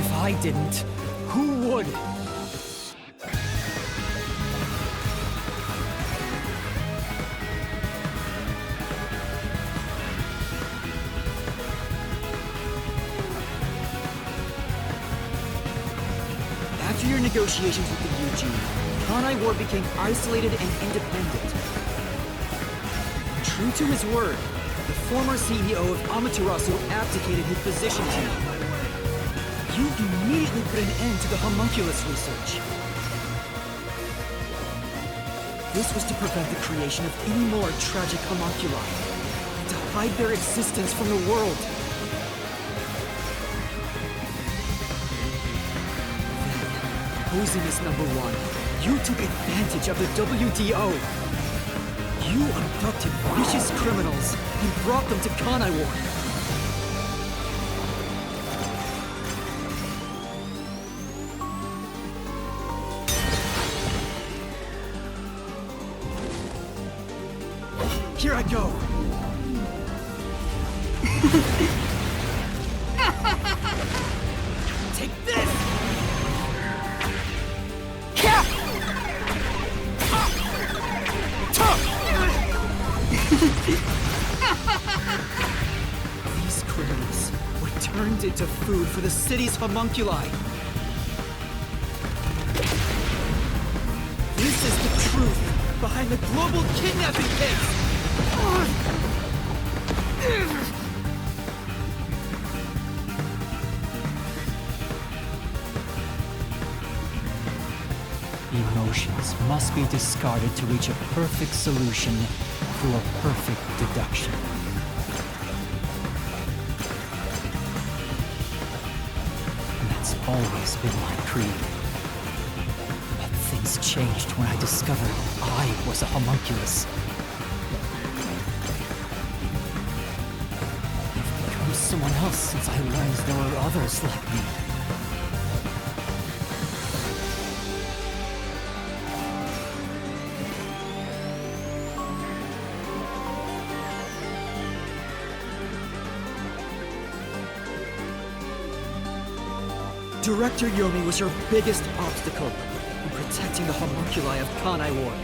If I didn't, who would? After your negotiations with the UG, Kanai Ward became isolated and independent. True to his word, the former CEO of Amaterasu abdicated his position to you. You immediately put an end to the homunculus research. This was to prevent the creation of any more tragic homunculi, and to hide their existence from the world. Posing as #1, you took advantage of the WDO. You abducted vicious criminals and brought them to Kanai Ward. Here I go. Take this! These criminals were turned into food for the city's homunculi. This is the truth behind the global kidnapping case! Emotions must be discarded to reach a perfect solution through a perfect deduction. And that's always been my creed. But things changed when I discovered I was a homunculus. I've become someone else since I learned there were others like me. Director Yomi was your biggest obstacle in protecting the homunculi of Kanai Ward.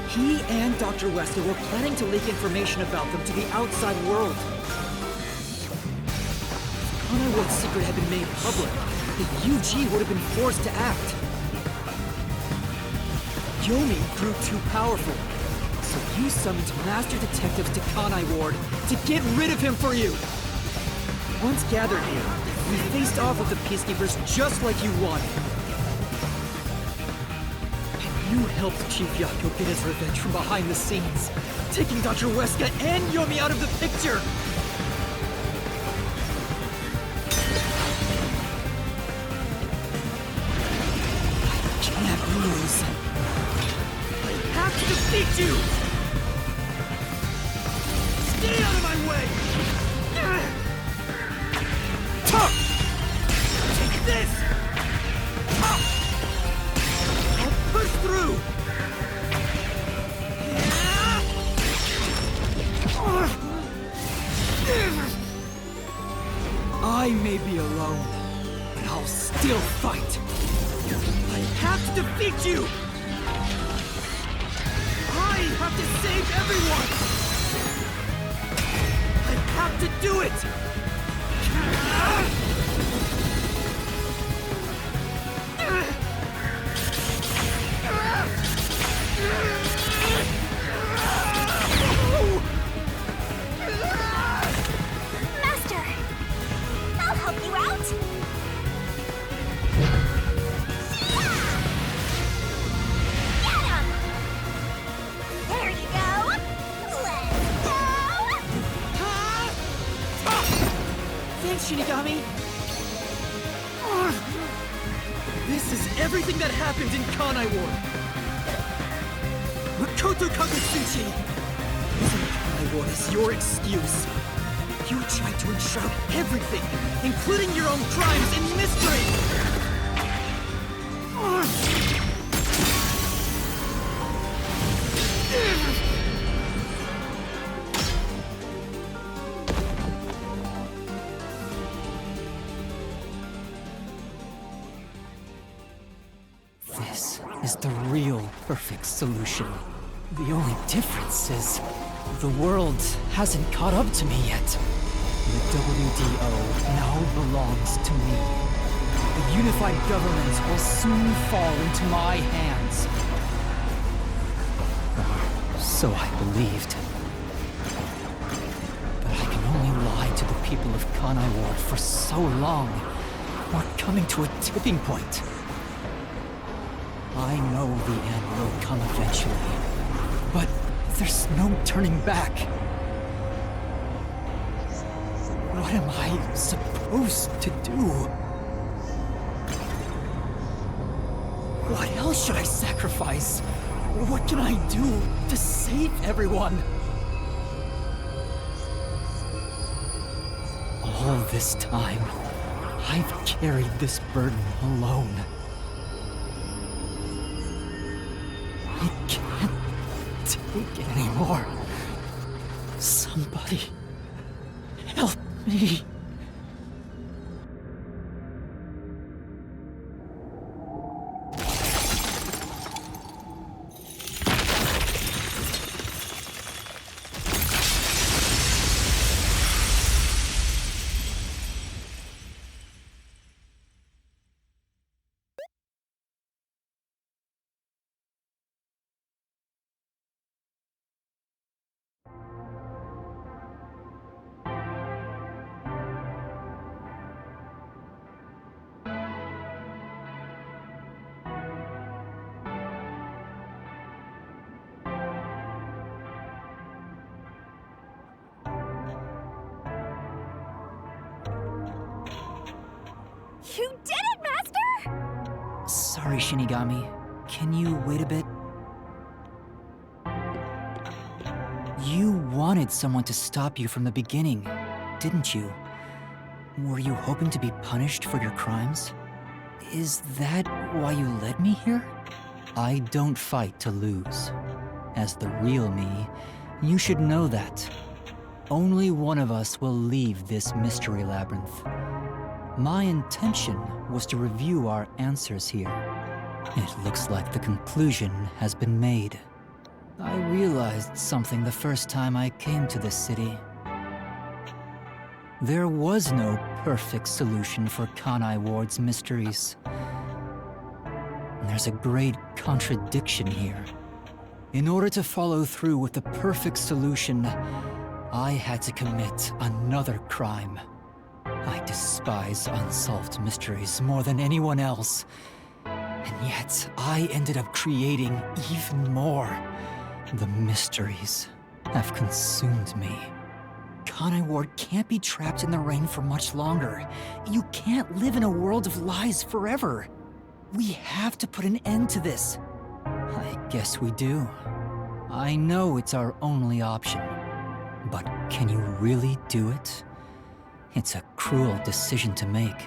He and Dr. Wesker were planning to leak information about them to the outside world. If Kanai Ward's secret had been made public, the UG would have been forced to act. Yomi grew too powerful, so you summoned master detectives to Kanai Ward to get rid of him for you. Once gathered here, we faced off with the Peacekeepers just like you wanted. And you helped Chief Yako get his revenge from behind the scenes, taking Dr. Wesker and Yomi out of the picture! I can't lose. I have to defeat you! Stay out of my way! Take this! I'll push through! I may be alone, but I'll still fight! I have to defeat you! I have to save everyone! I have to do it! Master! I'll help you out! Get him! There you go! Let's go! Thanks, Shinigami! This is everything that happened in Kanai Ward. Makoto Kagutsuchi! Using Kanai Ward is your excuse. You tried to enshroud everything, including your own crimes, in mystery! This is the real perfect solution. The only difference is the world hasn't caught up to me yet. The WDO now belongs to me. The unified government will soon fall into my hands. Or so I believed. But I can only lie to the people of Kanai Ward for so long. We're coming to a tipping point. I know the end will come eventually, but there's no turning back. What am I supposed to do? What else should I sacrifice? What can I do to save everyone? All this time, I've carried this burden alone. I can't take it anymore. Somebody help me. You did it, Master! Sorry, Shinigami. Can you wait a bit? You wanted someone to stop you from the beginning, didn't you? Were you hoping to be punished for your crimes? Is that why you led me here? I don't fight to lose. As the real me, you should know that. Only one of us will leave this mystery labyrinth. My intention was to review our answers here. It looks like the conclusion has been made. I realized something the first time I came to this city. There was no perfect solution for Kanai Ward's mysteries. There's a great contradiction here. In order to follow through with the perfect solution, I had to commit another crime. I despise unsolved mysteries more than anyone else. And yet, I ended up creating even more. The mysteries have consumed me. Kanai Ward can't be trapped in the rain for much longer. You can't live in a world of lies forever. We have to put an end to this. I guess we do. I know it's our only option. But can you really do it? It's a cruel decision to make.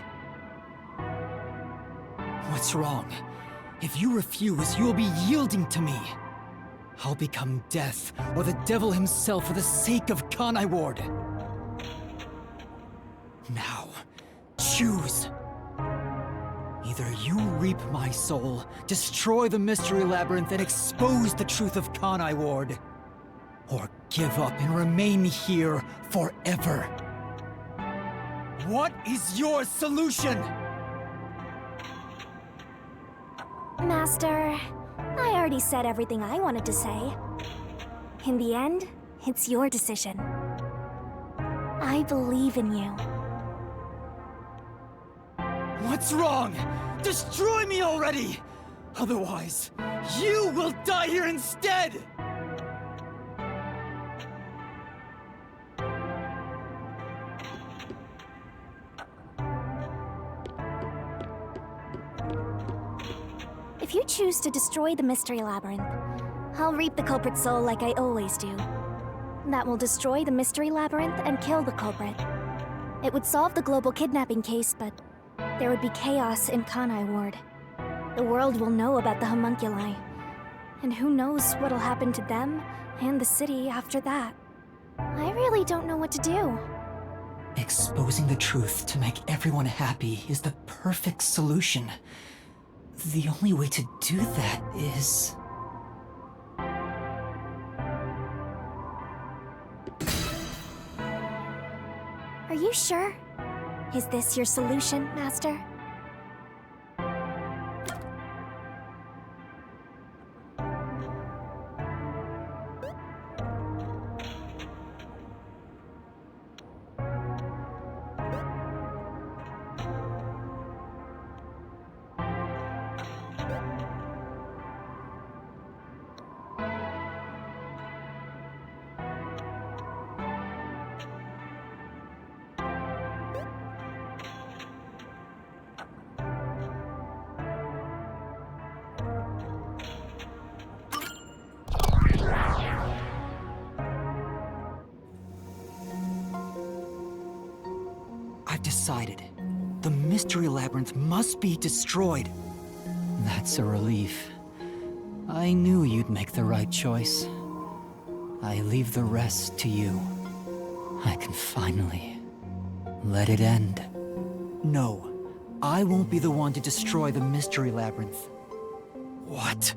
What's wrong? If you refuse, you will be yielding to me. I'll become death, or the devil himself for the sake of Kanai Ward. Now, choose. Either you reap my soul, destroy the Mystery Labyrinth, and expose the truth of Kanai Ward, or give up and remain here forever. What is your solution? Master, I already said everything I wanted to say. In the end, it's your decision. I believe in you. What's wrong? Destroy me already! Otherwise, you will die here instead! If you choose to destroy the Mystery Labyrinth, I'll reap the culprit's soul like I always do. That will destroy the Mystery Labyrinth and kill the culprit. It would solve the global kidnapping case, but there would be chaos in Kanai Ward. The world will know about the homunculi, and who knows what'll happen to them and the city after that. I really don't know what to do. Exposing the truth to make everyone happy is the perfect solution. The only way to do that is... Are you sure? Is this your solution, Master? I've decided. The Mystery Labyrinth must be destroyed. That's a relief. I knew you'd make the right choice. I leave the rest to you. I can finally let it end. No, I won't be the one to destroy the Mystery Labyrinth. What?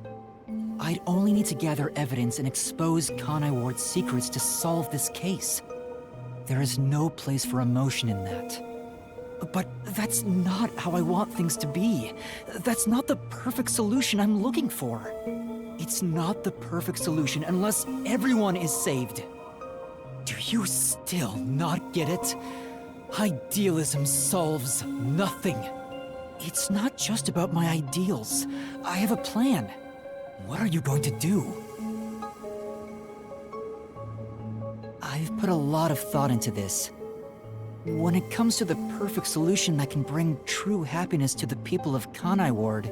I'd only need to gather evidence and expose Kanai Ward's secrets to solve this case. There is no place for emotion in that. But that's not how I want things to be. That's not the perfect solution I'm looking for. It's not the perfect solution unless everyone is saved. Do you still not get it? Idealism solves nothing. It's not just about my ideals. I have a plan. What are you going to do? I've put a lot of thought into this. When it comes to the perfect solution that can bring true happiness to the people of Kanai Ward,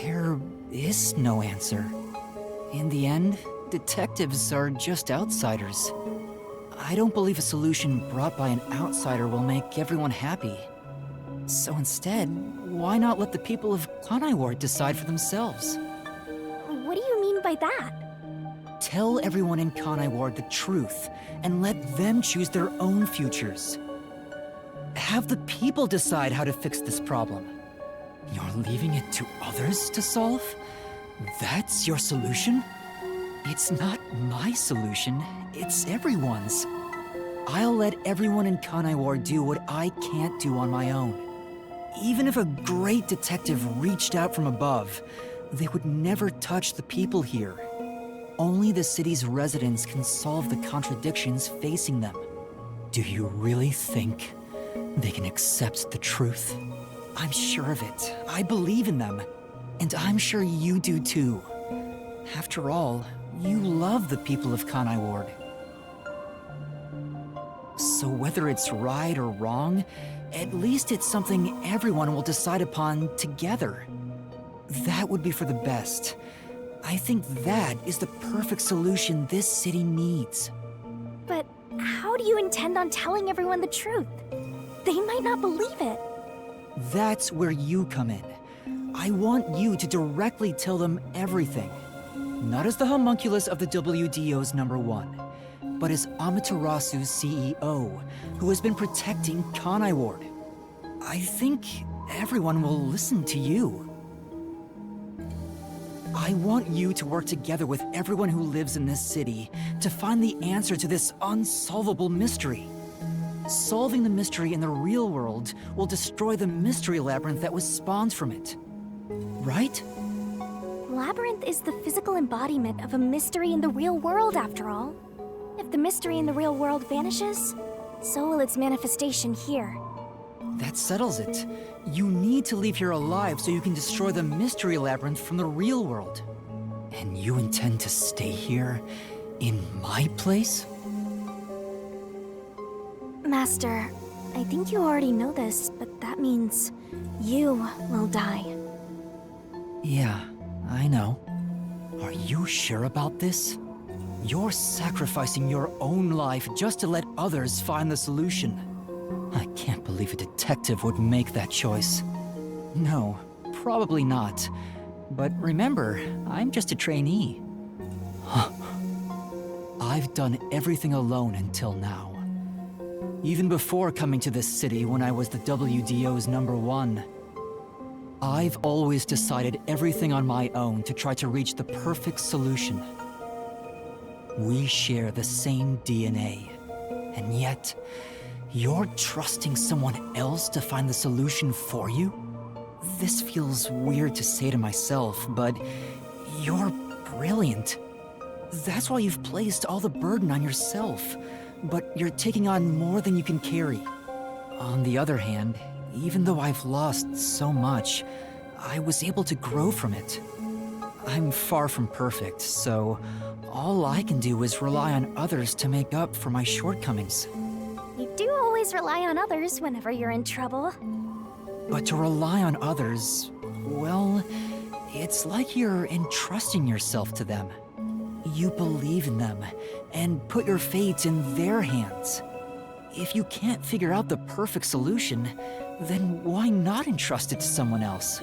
there is no answer. In the end, detectives are just outsiders. I don't believe a solution brought by an outsider will make everyone happy. So instead, why not let the people of Kanai Ward decide for themselves? What do you mean by that? Tell everyone in Kanai Ward the truth, and let them choose their own futures. Have the people decide how to fix this problem. You're leaving it to others to solve? That's your solution? It's not my solution, it's everyone's. I'll let everyone in Kanai Ward do what I can't do on my own. Even if a great detective reached out from above, they would never touch the people here. Only the city's residents can solve the contradictions facing them. Do you really think they can accept the truth? I'm sure of it. I believe in them. And I'm sure you do too. After all, you love the people of Kanai Ward. So whether it's right or wrong, at least it's something everyone will decide upon together. That would be for the best. I think that is the perfect solution this city needs. But how do you intend on telling everyone the truth? They might not believe it. That's where you come in. I want you to directly tell them everything. Not as the homunculus of the WDO's #1, but as Amaterasu's CEO, who has been protecting Kanai Ward. I think everyone will listen to you. I want you to work together with everyone who lives in this city to find the answer to this unsolvable mystery. Solving the mystery in the real world will destroy the Mystery Labyrinth that was spawned from it. Right? Labyrinth is the physical embodiment of a mystery in the real world, after all. If the mystery in the real world vanishes, so will its manifestation here. That settles it. You need to leave here alive so you can destroy the Mystery Labyrinth from the real world. And you intend to stay here, in my place? Master, I think you already know this, but that means you will die. Yeah, I know. Are you sure about this? You're sacrificing your own life just to let others find the solution. I can't believe a detective would make that choice. No, probably not. But remember, I'm just a trainee. I've done everything alone until now. Even before coming to this city when I was the WDO's #1. I've always decided everything on my own to try to reach the perfect solution. We share the same DNA, and yet, you're trusting someone else to find the solution for you? This feels weird to say to myself, but you're brilliant. That's why you've placed all the burden on yourself, but you're taking on more than you can carry. On the other hand, even though I've lost so much, I was able to grow from it. I'm far from perfect, so all I can do is rely on others to make up for my shortcomings. You do always rely on others whenever you're in trouble. But to rely on others, well, it's like you're entrusting yourself to them. You believe in them and put your fate in their hands. If you can't figure out the perfect solution, then why not entrust it to someone else?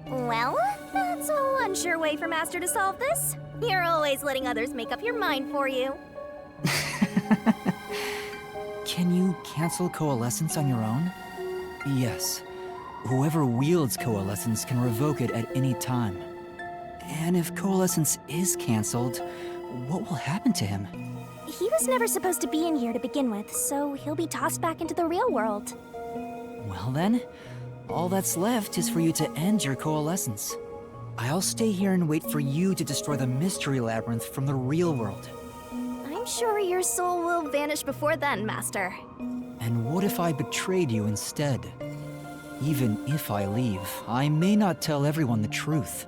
Well, that's a one sure way for Master to solve this. You're always letting others make up your mind for you. Can you cancel coalescence on your own? Yes. Whoever wields coalescence can revoke it at any time. And if coalescence is cancelled, what will happen to him? He was never supposed to be in here to begin with, so he'll be tossed back into the real world. Well then, all that's left is for you to end your coalescence. I'll stay here and wait for you to destroy the mystery labyrinth from the real world. I'm sure your soul will vanish before then, Master. And what if I betrayed you instead? Even if I leave, I may not tell everyone the truth.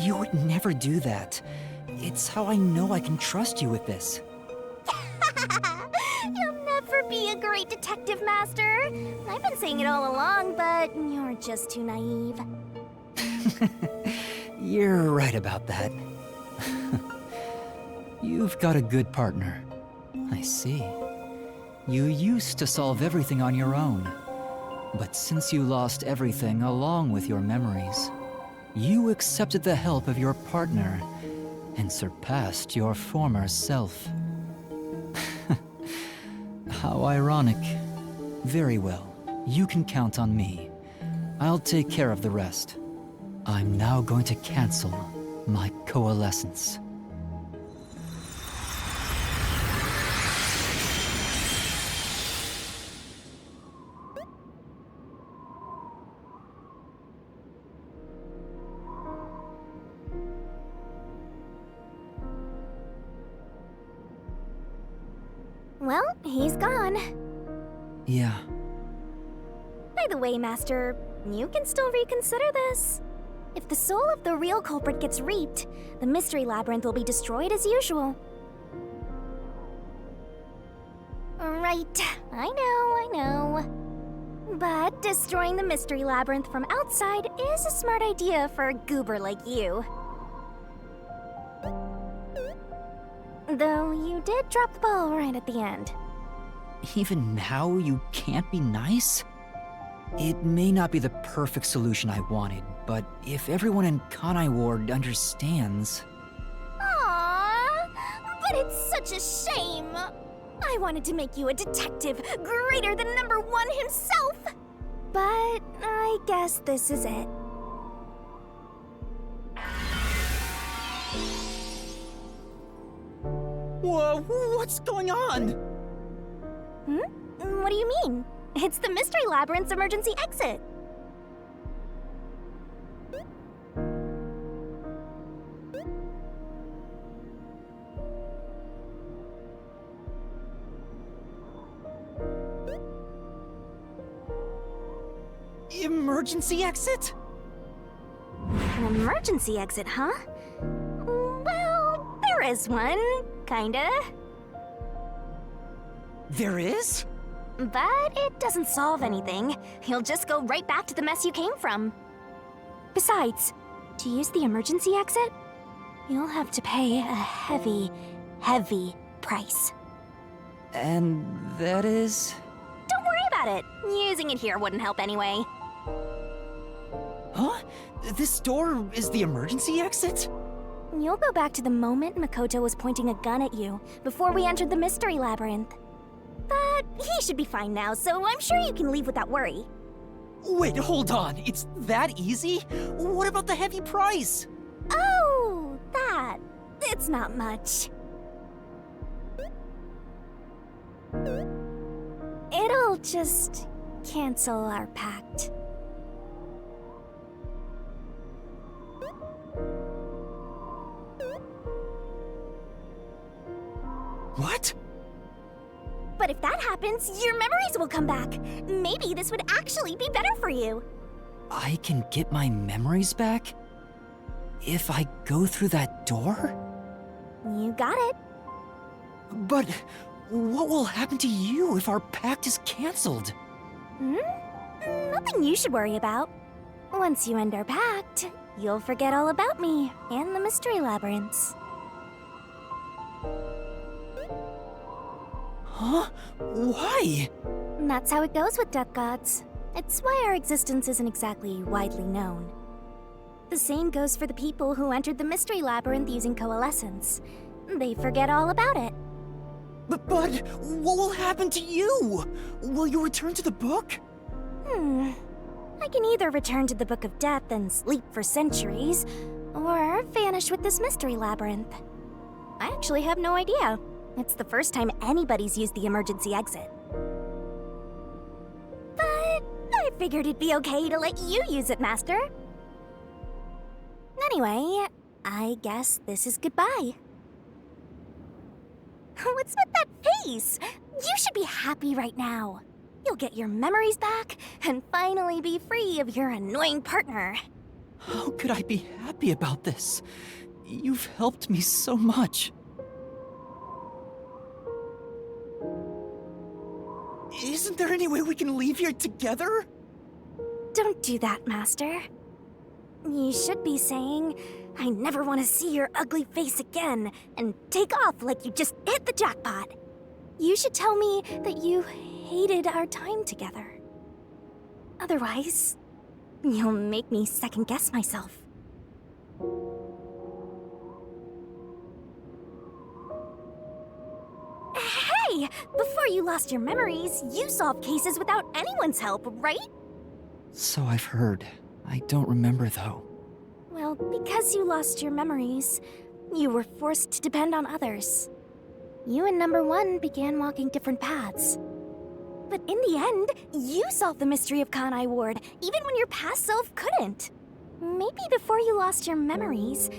You would never do that. It's how I know I can trust you with this. You'll never be a great detective, Master. I've been saying it all along, but you're just too naive. You're right about that. You've got a good partner. I see. You used to solve everything on your own. But since you lost everything along with your memories, you accepted the help of your partner and surpassed your former self. How ironic. Very well. You can count on me. I'll take care of the rest. I'm now going to cancel my coalescence. Well, he's gone. Yeah. By the way, Master, you can still reconsider this. If the soul of the real culprit gets reaped, the mystery labyrinth will be destroyed as usual. Right, I know. But destroying the mystery labyrinth from outside is a smart idea for a goober like you. Though you did drop the ball right at the end. Even now, you can't be nice? It may not be the perfect solution I wanted, but if everyone in Kanai Ward understands... Aww, but it's such a shame. I wanted to make you a detective greater than #1 himself. But I guess this is it. Whoa, what's going on? What do you mean? It's the Mystery Labyrinth's emergency exit. Emergency exit? An emergency exit, huh? Well, there is one, kinda. There is? But it doesn't solve anything. You'll just go right back to the mess you came from. Besides, to use the emergency exit, you'll have to pay a heavy, heavy price. And that is? Don't worry about it. Using it here wouldn't help anyway. Huh? This door is the emergency exit? You'll go back to the moment Makoto was pointing a gun at you before we entered the mystery labyrinth. But he should be fine now, so I'm sure you can leave without worry. Wait, hold on. It's that easy? What about the heavy price? Oh, that. It's not much. It'll just cancel our pact. What? But if that happens, your memories will come back. Maybe this would actually be better for you. I can get my memories back? If I go through that door? You got it. But what will happen to you if our pact is cancelled? Nothing you should worry about. Once you end our pact, you'll forget all about me and the mystery labyrinths. Huh? Why? That's how it goes with death gods. It's why our existence isn't exactly widely known. The same goes for the people who entered the mystery labyrinth using coalescence. They forget all about it. But what will happen to you? Will you return to the book? I can either return to the Book of Death and sleep for centuries, or vanish with this mystery labyrinth. I actually have no idea. It's the first time anybody's used the emergency exit. But I figured it'd be okay to let you use it, Master. Anyway, I guess this is goodbye. What's with that face? You should be happy right now. You'll get your memories back and finally be free of your annoying partner. How could I be happy about this? You've helped me so much. Isn't there any way we can leave here together? Don't do that, Master. You should be saying, I never want to see your ugly face again, and take off like you just hit the jackpot. You should tell me that you hated our time together. Otherwise, you'll make me second-guess myself. Hey! Before you lost your memories, you solved cases without anyone's help, right? So I've heard. I don't remember, though. Well, because you lost your memories, you were forced to depend on others. You and Number 1 began walking different paths. But in the end, you solved the mystery of Kanai Ward, even when your past self couldn't. Maybe before you lost your memories,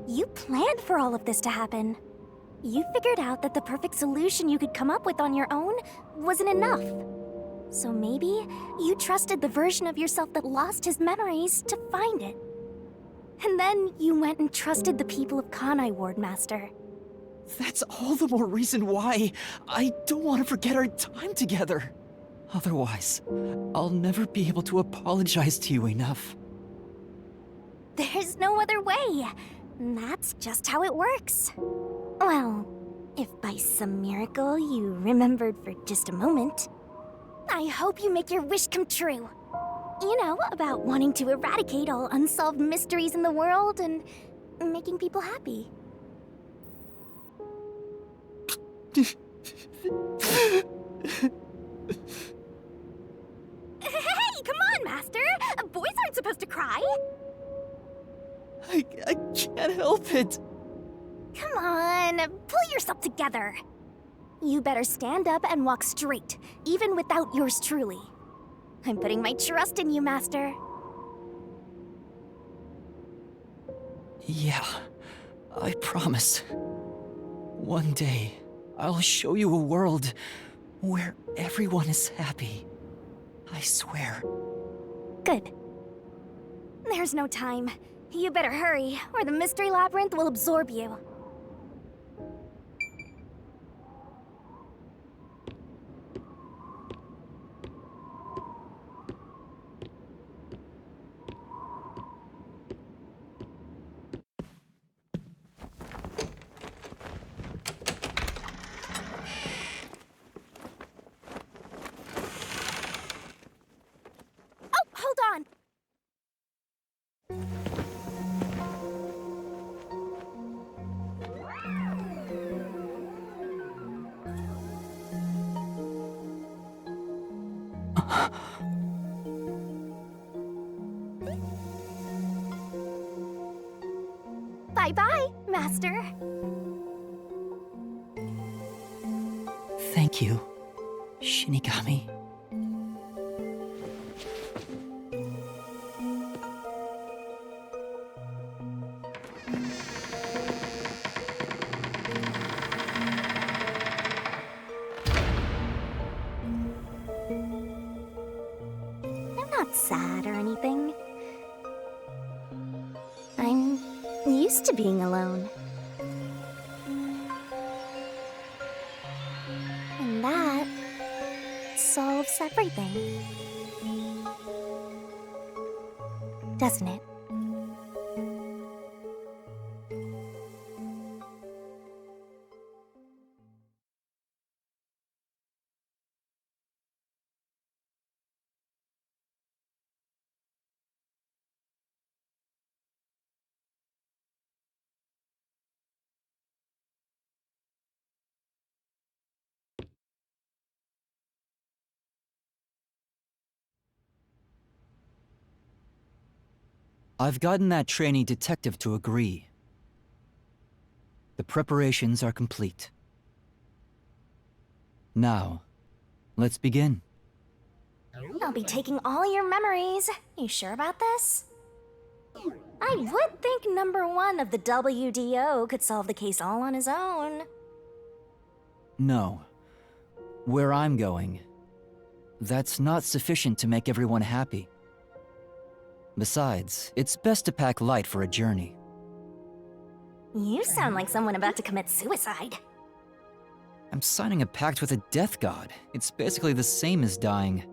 you planned for all of this to happen. You figured out that the perfect solution you could come up with on your own wasn't enough. So maybe you trusted the version of yourself that lost his memories to find it. And then you went and trusted the people of Kanai Ward, Master. That's all the more reason why I don't want to forget our time together. Otherwise, I'll never be able to apologize to you enough. There's no other way. That's just how it works. Well, if by some miracle you remembered for just a moment, I hope you make your wish come true. You know, about wanting to eradicate all unsolved mysteries in the world and making people happy. Hey, come on, Master! Boys aren't supposed to cry! I can't help it. Come on, pull yourself together. You better stand up and walk straight, even without yours truly. I'm putting my trust in you, Master. Yeah, I promise. One day, I'll show you a world where everyone is happy. I swear. Good. There's no time. You better hurry, or the mystery labyrinth will absorb you. Bye-bye, Master. Thank you, Shinigami. I'm not sad or anything. I'm used to being alone. And that solves everything. Doesn't it? I've gotten that trainee detective to agree. The preparations are complete. Now, let's begin. I'll be taking all your memories. You sure about this? I would think number one of the WDO could solve the case all on his own. No. Where I'm going, that's not sufficient to make everyone happy. Besides, it's best to pack light for a journey. You sound like someone about to commit suicide. I'm signing a pact with a death god. It's basically the same as dying.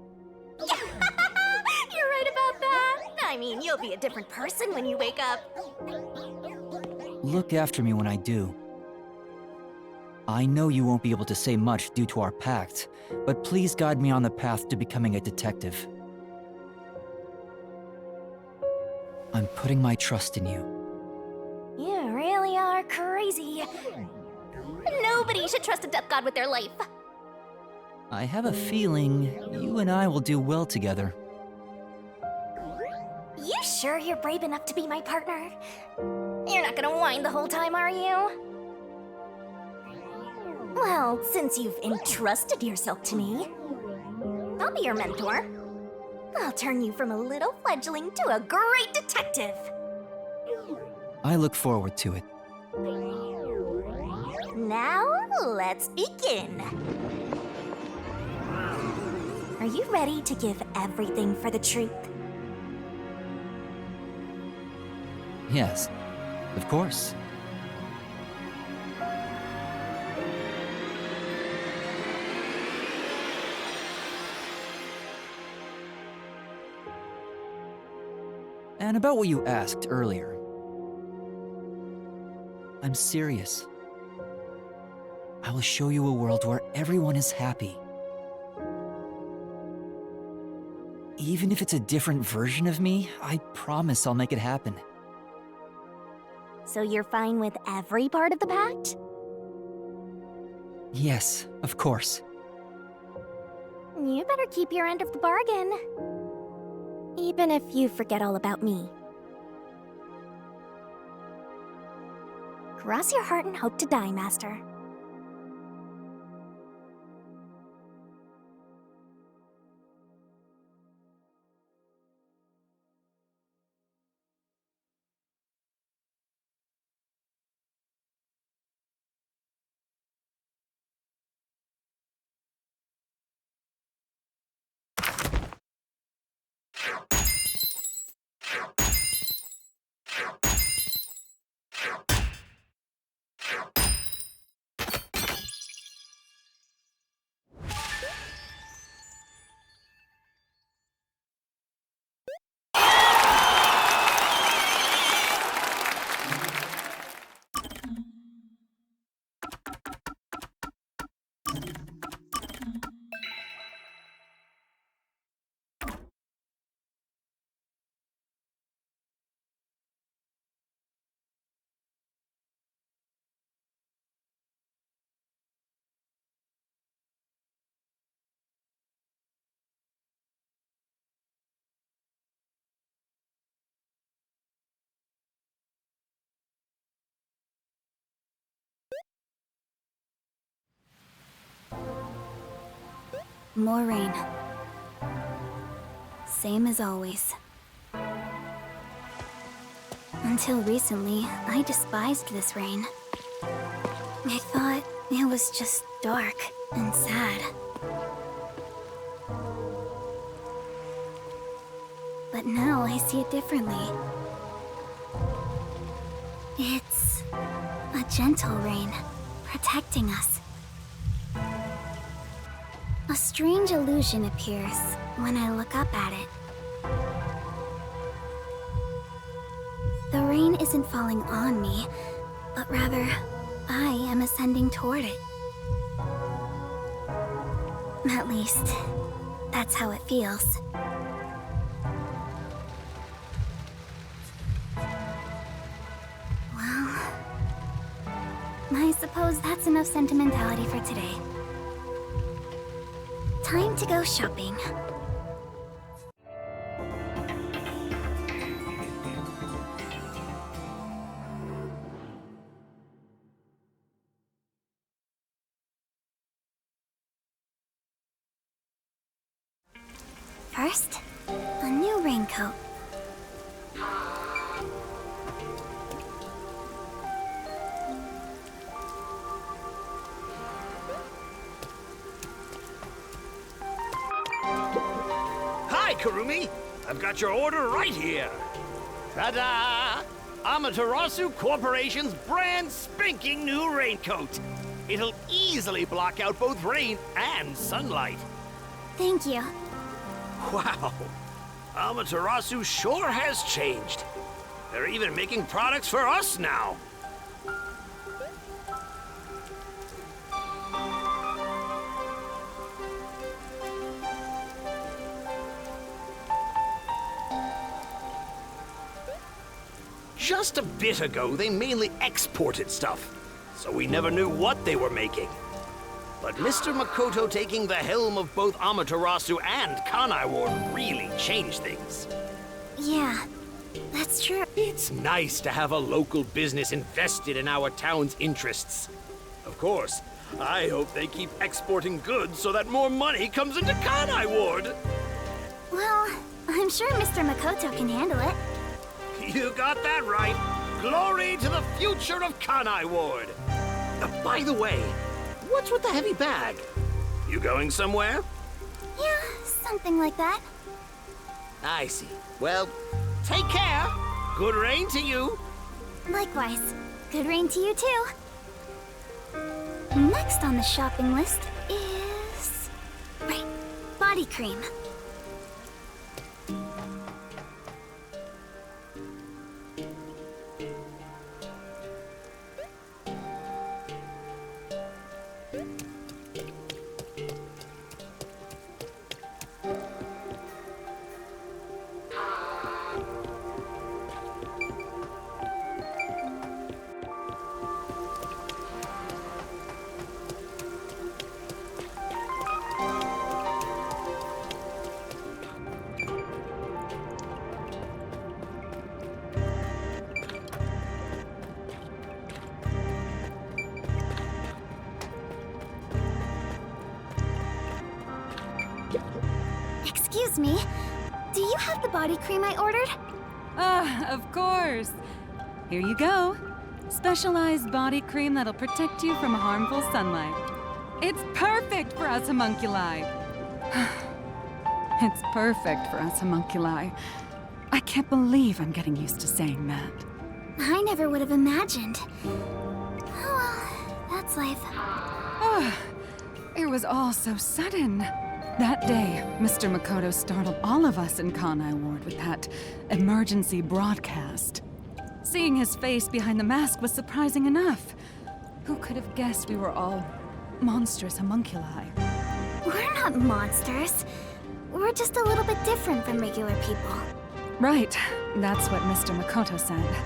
You're right about that. I mean, you'll be a different person when you wake up. Look after me when I do. I know you won't be able to say much due to our pact, but please guide me on the path to becoming a detective. I'm putting my trust in you. You really are crazy. Nobody should trust a death god with their life. I have a feeling you and I will do well together. You sure you're brave enough to be my partner? You're not gonna whine the whole time, are you? Well, since you've entrusted yourself to me, I'll be your mentor. I'll turn you from a little fledgling to a great detective. I look forward to it. Now, let's begin. Are you ready to give everything for the truth? Yes, of course. And about what you asked earlier. I'm serious. I will show you a world where everyone is happy. Even if it's a different version of me, I promise I'll make it happen. So you're fine with every part of the pact? Yes, of course. You better keep your end of the bargain. Even if you forget all about me. Cross your heart and hope to die, Master. More rain. Same as always. Until recently, I despised this rain. I thought it was just dark and sad. But now I see it differently. It's a gentle rain, protecting us. A strange illusion appears when I look up at it. The rain isn't falling on me, but rather, I am ascending toward it. At least, that's how it feels. Well, I suppose that's enough sentimentality for today. Time to go shopping. First, a new raincoat. Hi, Kurumi! I've got your order right here. Ta-da! Amaterasu Corporation's brand spanking new raincoat. It'll easily block out both rain and sunlight. Thank you. Wow! Amaterasu sure has changed. They're even making products for us now. Just a bit ago, they mainly exported stuff, so we never knew what they were making. But Mr. Makoto taking the helm of both Amaterasu and Kanai Ward really changed things. Yeah, that's true. It's nice to have a local business invested in our town's interests. Of course, I hope they keep exporting goods so that more money comes into Kanai Ward. Well, I'm sure Mr. Makoto can handle it. You got that right. Glory to the future of Kanai Ward. By the way, what's with the heavy bag? You going somewhere? Yeah, something like that. I see. Well, take care. Good rain to you. Likewise. Good rain to you too. Next on the shopping list is... right, body cream. Excuse me, do you have the body cream I ordered? Of course. Here you go. Specialized body cream that'll protect you from harmful sunlight. It's perfect for us homunculi. It's perfect for us homunculi. I can't believe I'm getting used to saying that. I never would have imagined. Oh well, that's life. It was all so sudden. That day, Mr. Makoto startled all of us in Kanai Ward with that emergency broadcast. Seeing his face behind the mask was surprising enough. Who could have guessed we were all monstrous homunculi? We're not monsters. We're just a little bit different from regular people. Right, that's what Mr. Makoto said.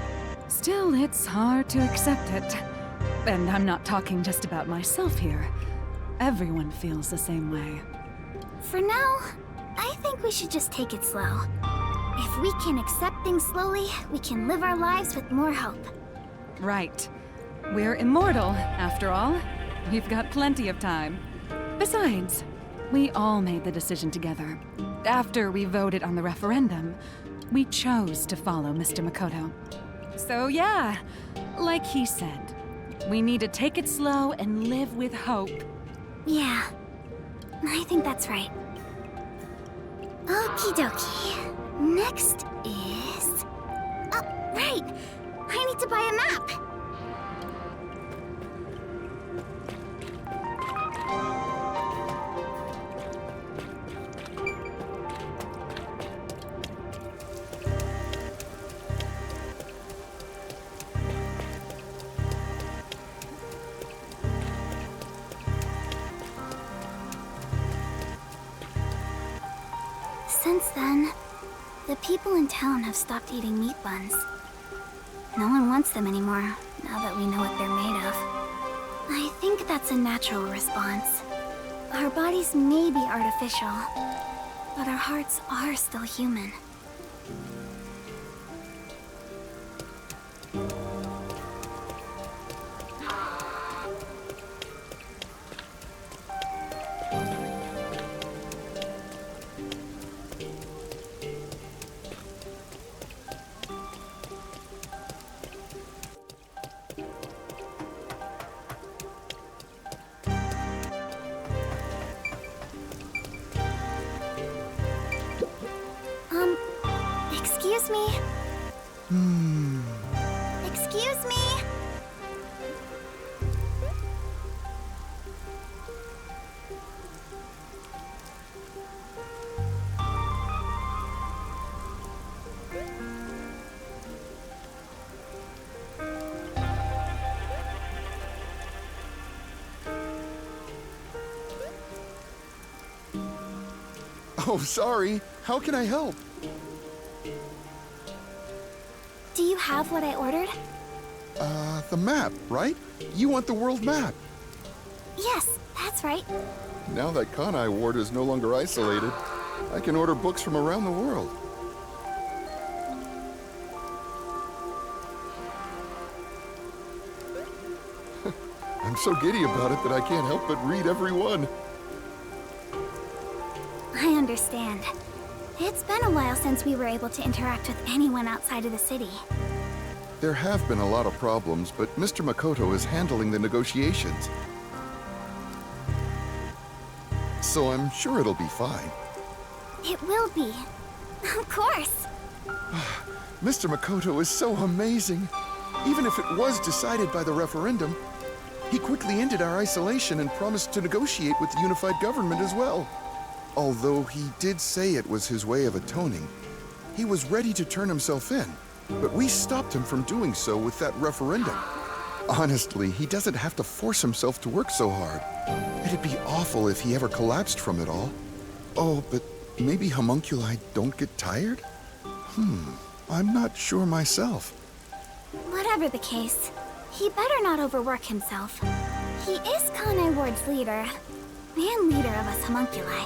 Still, it's hard to accept it. And I'm not talking just about myself here. Everyone feels the same way. For now, I think we should just take it slow. If we can accept things slowly, we can live our lives with more hope. Right. We're immortal, after all. We've got plenty of time. Besides, We all made the decision together. After we voted on the referendum, we chose to follow Mr. Makoto. So yeah, like he said, we need to take it slow and live with hope. Yeah, I think that's right. Okie dokie. Next is... Oh, right! I need to buy a map! Since then, the people in town have stopped eating meat buns. No one wants them anymore, now that we know what they're made of. I think that's a natural response. Our bodies may be artificial, but our hearts are still human. Excuse me? Excuse me? Oh, sorry. How can I help? Do you have what I ordered? The map, right? You want the world map. Yes, that's right. Now that Kanai Ward is no longer isolated, I can order books from around the world. I'm so giddy about it that I can't help but read every one. I understand. It's been a while since we were able to interact with anyone outside of the city. There have been a lot of problems, but Mr. Makoto is handling the negotiations. So I'm sure it'll be fine. It will be. Of course. Mr. Makoto is so amazing. Even if it was decided by the referendum, he quickly ended our isolation and promised to negotiate with the unified government as well. Although he did say it was his way of atoning, he was ready to turn himself in, but we stopped him from doing so with that referendum. Honestly, he doesn't have to force himself to work so hard. It'd be awful if he ever collapsed from it all. Oh, but maybe homunculi don't get tired? I'm not sure myself. Whatever the case, he better not overwork himself. He is Kanai Ward's leader, and leader of us homunculi.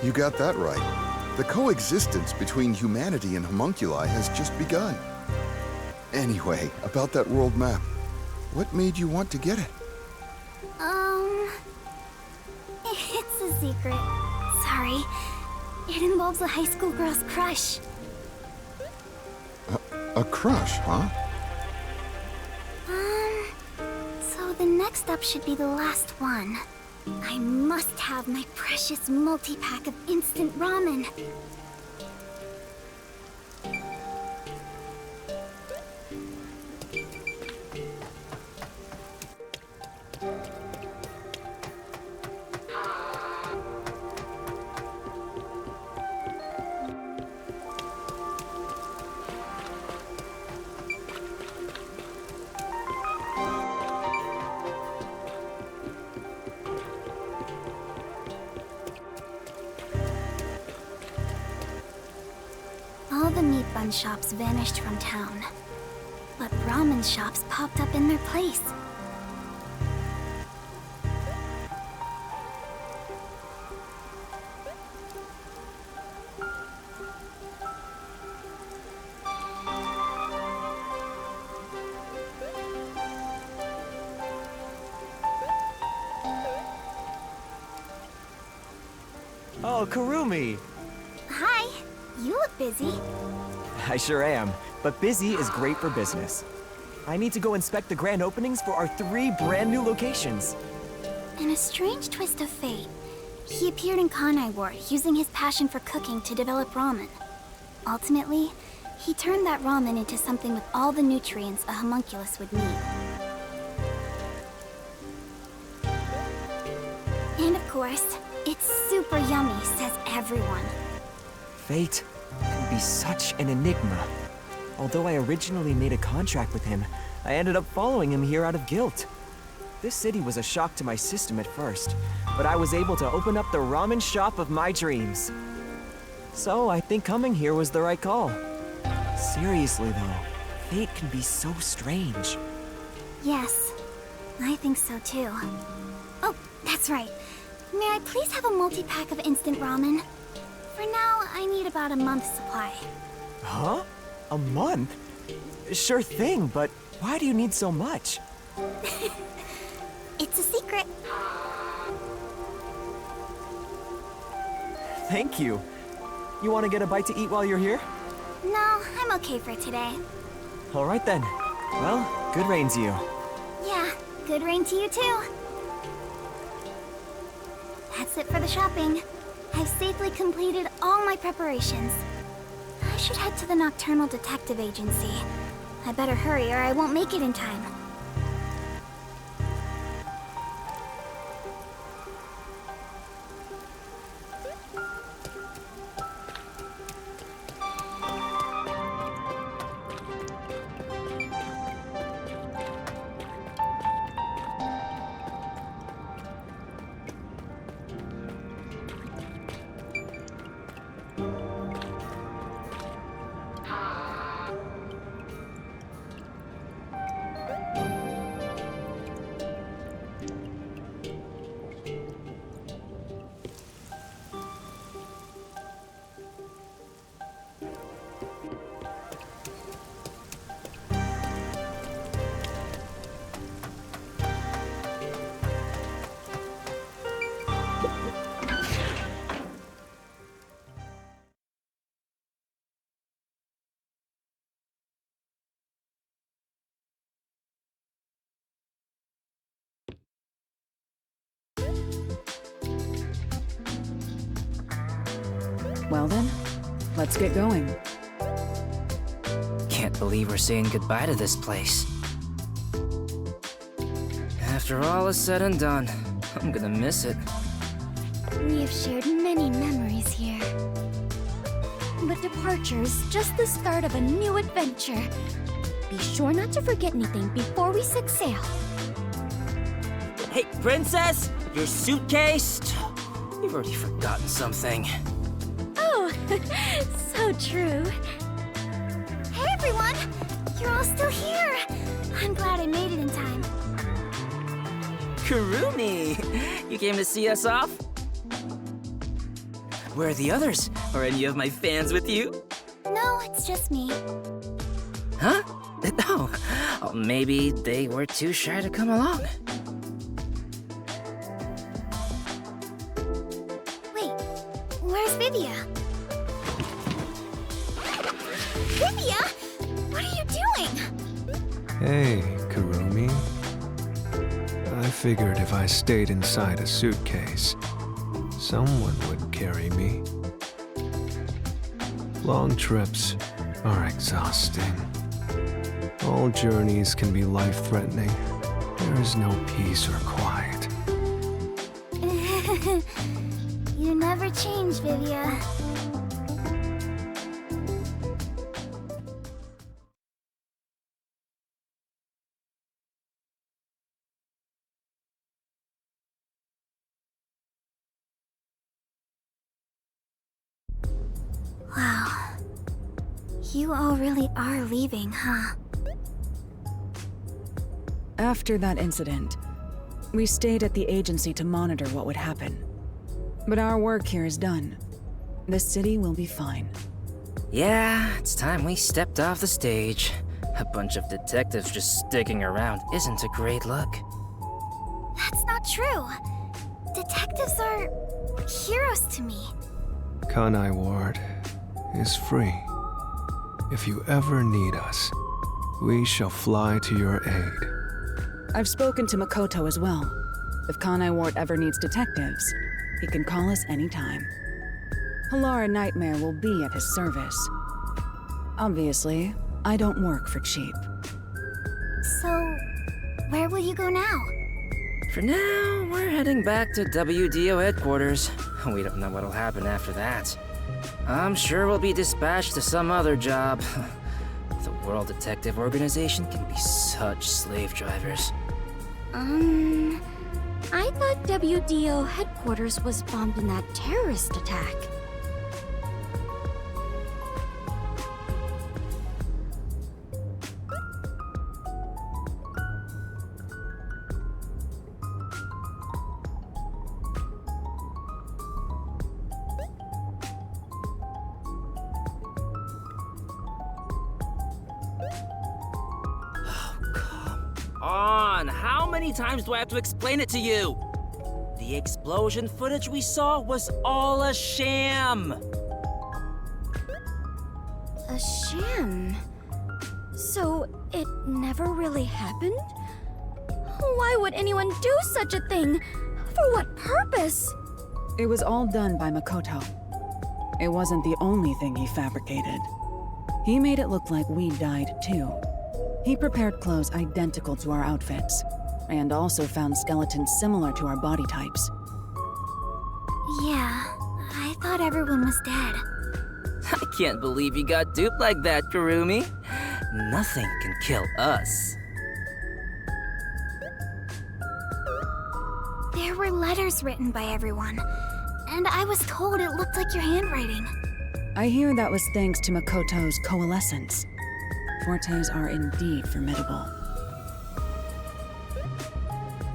You got that right. The coexistence between humanity and homunculi has just begun. Anyway, about that world map, what made you want to get it? It's a secret. Sorry. It involves a high school girl's crush. A crush, huh? So the next up should be the last one. I must have my precious multi-pack of instant ramen. All the meat bun shops vanished from town, but ramen shops popped up in their place. Oh, Kurumi! Hi. You look busy. I sure am, but busy is great for business. I need to go inspect the grand openings for our 3 brand new locations. In a strange twist of fate, he appeared in Kanai War using his passion for cooking to develop ramen. Ultimately, he turned that ramen into something with all the nutrients a homunculus would need. And of course, it's super yummy, says everyone. Fate can be such an enigma. Although I originally made a contract with him, I ended up following him here out of guilt. This city was a shock to my system at first, but I was able to open up the ramen shop of my dreams. So I think coming here was the right call. Seriously though, fate can be so strange. Yes, I think so too. Oh, that's right. May I please have a multi-pack of instant ramen? For now, I need about a month's supply. Huh? A month? Sure thing, but why do you need so much? It's a secret. Thank you. You want to get a bite to eat while you're here? No, I'm okay for today. All right then. Well, good rain to you. Yeah, good rain to you too. That's it for the shopping. I've safely completed all my preparations. I should head to the Nocturnal Detective Agency. I better hurry or I won't make it in time. Well then, let's get going. Can't believe we're saying goodbye to this place. After all is said and done, I'm gonna miss it. We have shared many memories here. But departure's just the start of a new adventure. Be sure not to forget anything before we set sail. Hey, Princess! Your suitcase? You've already forgotten something. Oh, so true. Hey everyone! You're all still here! I'm glad I made it in time. Kurumi! You came to see us off? Where are the others? Are any of my fans with you? No, it's just me. Huh? No. Oh, maybe they were too shy to come along. Wait, where's Vivia? Vivia? What are you doing? Hey, Kurumi. I figured if I stayed inside a suitcase, someone would carry me. Long trips are exhausting. All journeys can be life-threatening. There is no peace or quiet. You never change, Vivia. Wow. You all really are leaving, huh? After that incident, we stayed at the agency to monitor what would happen. But our work here is done. The city will be fine. Yeah, it's time we stepped off the stage. A bunch of detectives just sticking around isn't a great look. That's not true. Detectives are heroes to me. Kanai Ward is free. If you ever need us, we shall fly to your aid. I've spoken to Makoto as well. If Kanai Ward ever needs detectives, he can call us anytime. Halara Nightmare will be at his service. Obviously, I don't work for cheap. So, where will you go now? For now, we're heading back to WDO headquarters. We don't know what'll happen after that. I'm sure we'll be dispatched to some other job. The World Detective Organization can be such slave drivers. I thought WDO headquarters was bombed in that terrorist attack. How many times do I have to explain it to you? The explosion footage we saw was all a sham. A sham? So, it never really happened? Why would anyone do such a thing? For what purpose? It was all done by Makoto. It wasn't the only thing he fabricated. He made it look like we died too. He prepared clothes identical to our outfits, and also found skeletons similar to our body types. Yeah, I thought everyone was dead. I can't believe you got duped like that, Kurumi. Nothing can kill us. There were letters written by everyone, and I was told it looked like your handwriting. I hear that was thanks to Makoto's coalescence. Fortes are indeed formidable.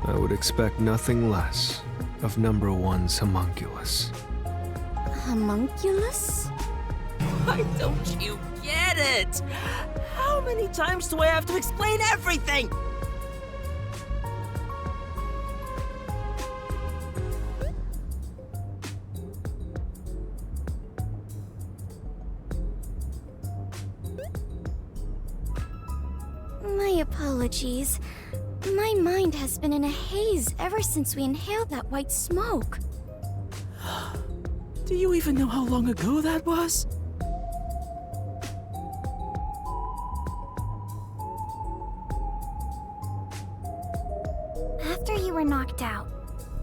I would expect nothing less of number one's homunculus. Homunculus? Why don't you get it? How many times do I have to explain everything? My apologies. My mind has been in a haze ever since we inhaled that white smoke. Do you even know how long ago that was? After you were knocked out,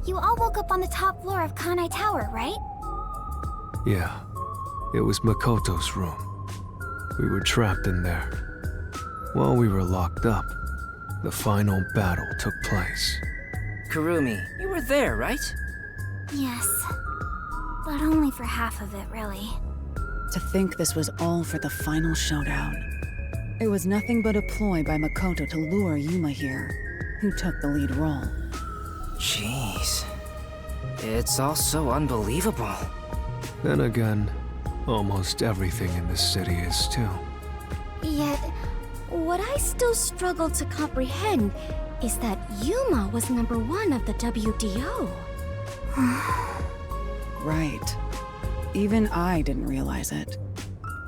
you all woke up on the top floor of Kanai Tower, right? Yeah, it was Makoto's room. We were trapped in there. While we were locked up, the final battle took place. Kurumi, you were there, right? Yes. But only for half of it, really. To think this was all for the final showdown. It was nothing but a ploy by Makoto to lure Yuma here, who took the lead role. Jeez. It's all so unbelievable. Then again, almost everything in this city is too. Yet, what I still struggle to comprehend is that Yuma was number one of the WDO. Right. Even I didn't realize it.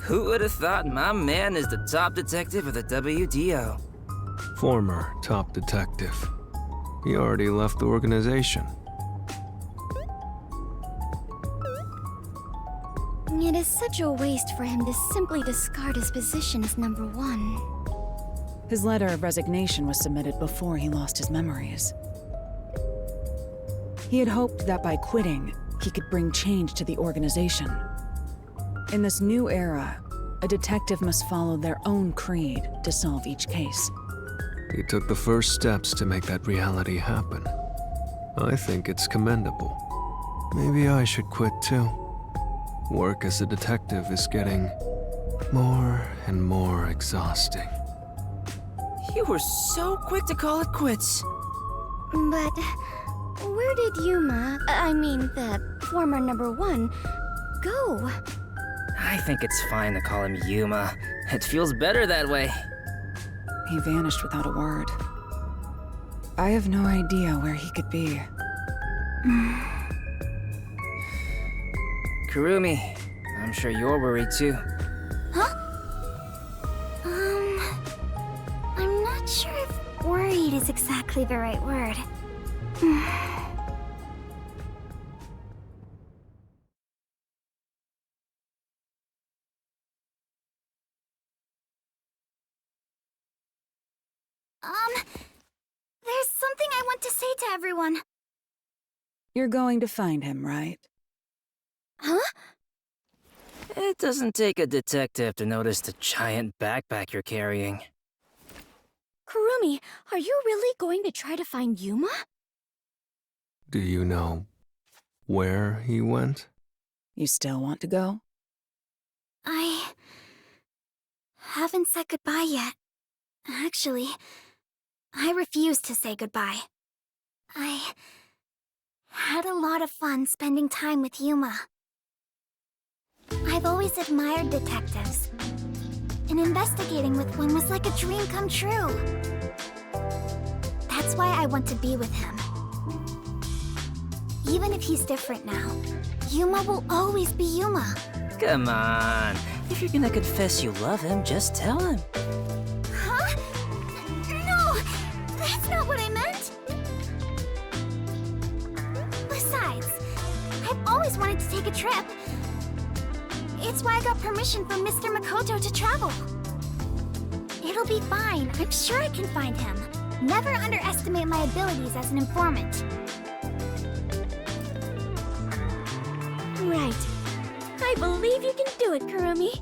Who would have thought my man is the top detective of the WDO? Former top detective. He already left the organization. It is such a waste for him to simply discard his position as number one. His letter of resignation was submitted before he lost his memories. He had hoped that by quitting, he could bring change to the organization. In this new era, a detective must follow their own creed to solve each case. He took the first steps to make that reality happen. I think it's commendable. Maybe I should quit too. Work as a detective is getting more and more exhausting. You were so quick to call it quits. But where did Yuma, the former number one, go? I think it's fine to call him Yuma. It feels better that way. He vanished without a word. I have no idea where he could be. Kurumi, I'm sure you're worried too. Huh? I'm not sure if worried is exactly the right word. There's something I want to say to everyone. You're going to find him, right? Huh? It doesn't take a detective to notice the giant backpack you're carrying. Kurumi, are you really going to try to find Yuma? Do you know where he went? You still want to go? I haven't said goodbye yet. Actually, I refuse to say goodbye. I had a lot of fun spending time with Yuma. I've always admired detectives, and investigating with one was like a dream come true. That's why I want to be with him. Even if he's different now, Yuma will always be Yuma. Come on. If you're gonna confess you love him, just tell him. Huh? No! That's not what I meant! Besides, I've always wanted to take a trip. It's why I got permission from Mr. Makoto to travel. It'll be fine. I'm sure I can find him. Never underestimate my abilities as an informant. Right. I believe you can do it, Kurumi.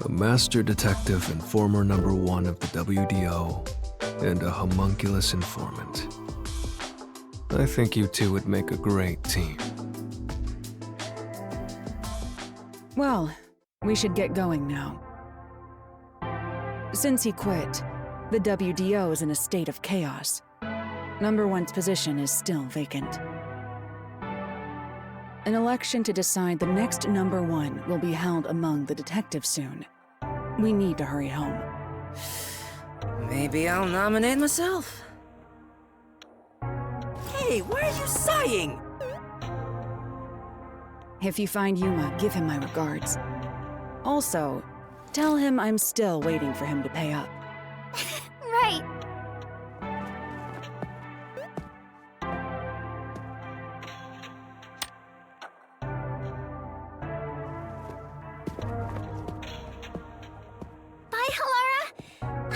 A master detective and former #1 of the WDO, and a homunculus informant. I think you two would make a great team. Well, we should get going now. Since he quit, the WDO is in a state of chaos. #1's position is still vacant. An election to decide the next #1 will be held among the detectives soon. We need to hurry home. Maybe I'll nominate myself. Hey, why are you sighing? If you find Yuma, give him my regards. Also, tell him I'm still waiting for him to pay up. Right. Bye, Halara.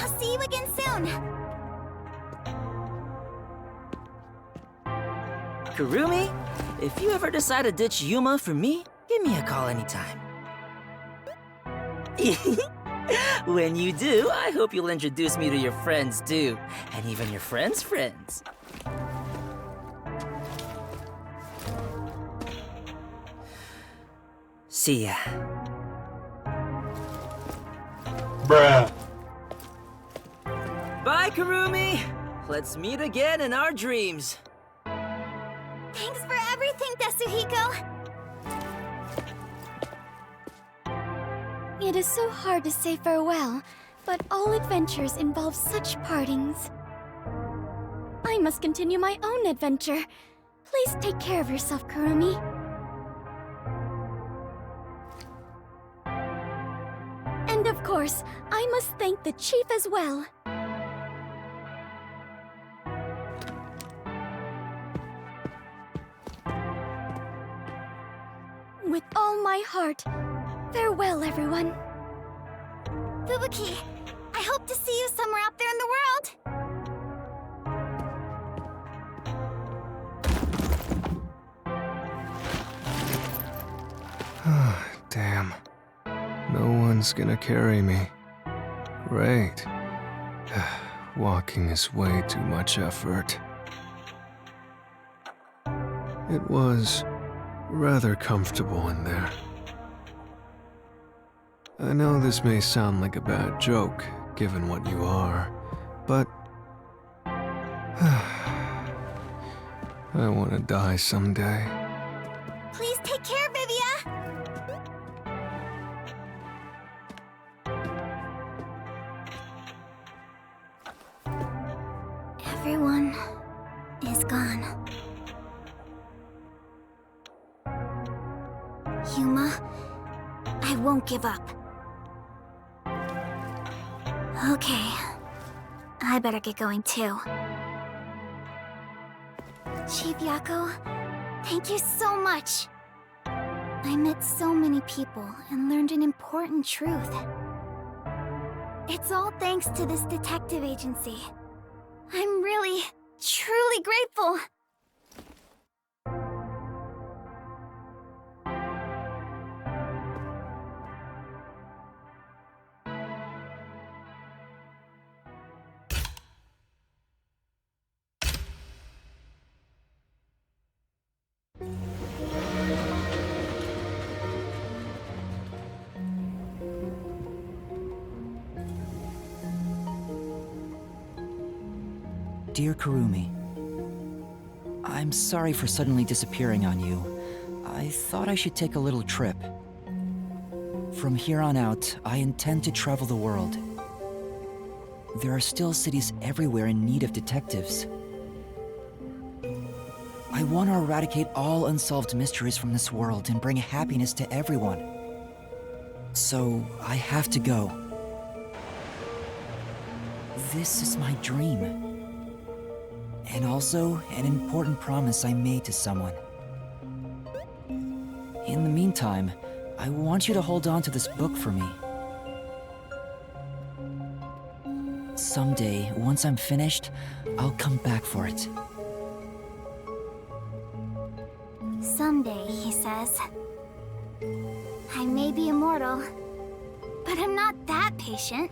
I'll see you again soon. Kurumi, if you ever decide to ditch Yuma for me, give me a call anytime. When you do, I hope you'll introduce me to your friends too, and even your friends' friends. See ya. Bruh. Bye, Kurumi! Let's meet again in our dreams. Thanks for everything, Tetsuhiko. It is so hard to say farewell, but all adventures involve such partings. I must continue my own adventure. Please take care of yourself, Kurumi. And of course, I must thank the chief as well. With all my heart, farewell, everyone. Fubuki, I hope to see you somewhere out there in the world. Damn. No one's gonna carry me. Great. Walking is way too much effort. It was rather comfortable in there. I know this may sound like a bad joke, given what you are, but I want to die someday. Please take care, Vivia. Everyone is gone. Yuma, I won't give up. Okay. I better get going too. Chief Yako, thank you so much. I met so many people and learned an important truth. It's all thanks to this detective agency. I'm really, truly grateful. Dear Kurumi, I'm sorry for suddenly disappearing on you. I thought I should take a little trip. From here on out, I intend to travel the world. There are still cities everywhere in need of detectives. I want to eradicate all unsolved mysteries from this world and bring happiness to everyone. So, I have to go. This is my dream. And also, an important promise I made to someone. In the meantime, I want you to hold on to this book for me. Someday, once I'm finished, I'll come back for it. Someday, he says. I may be immortal, but I'm not that patient.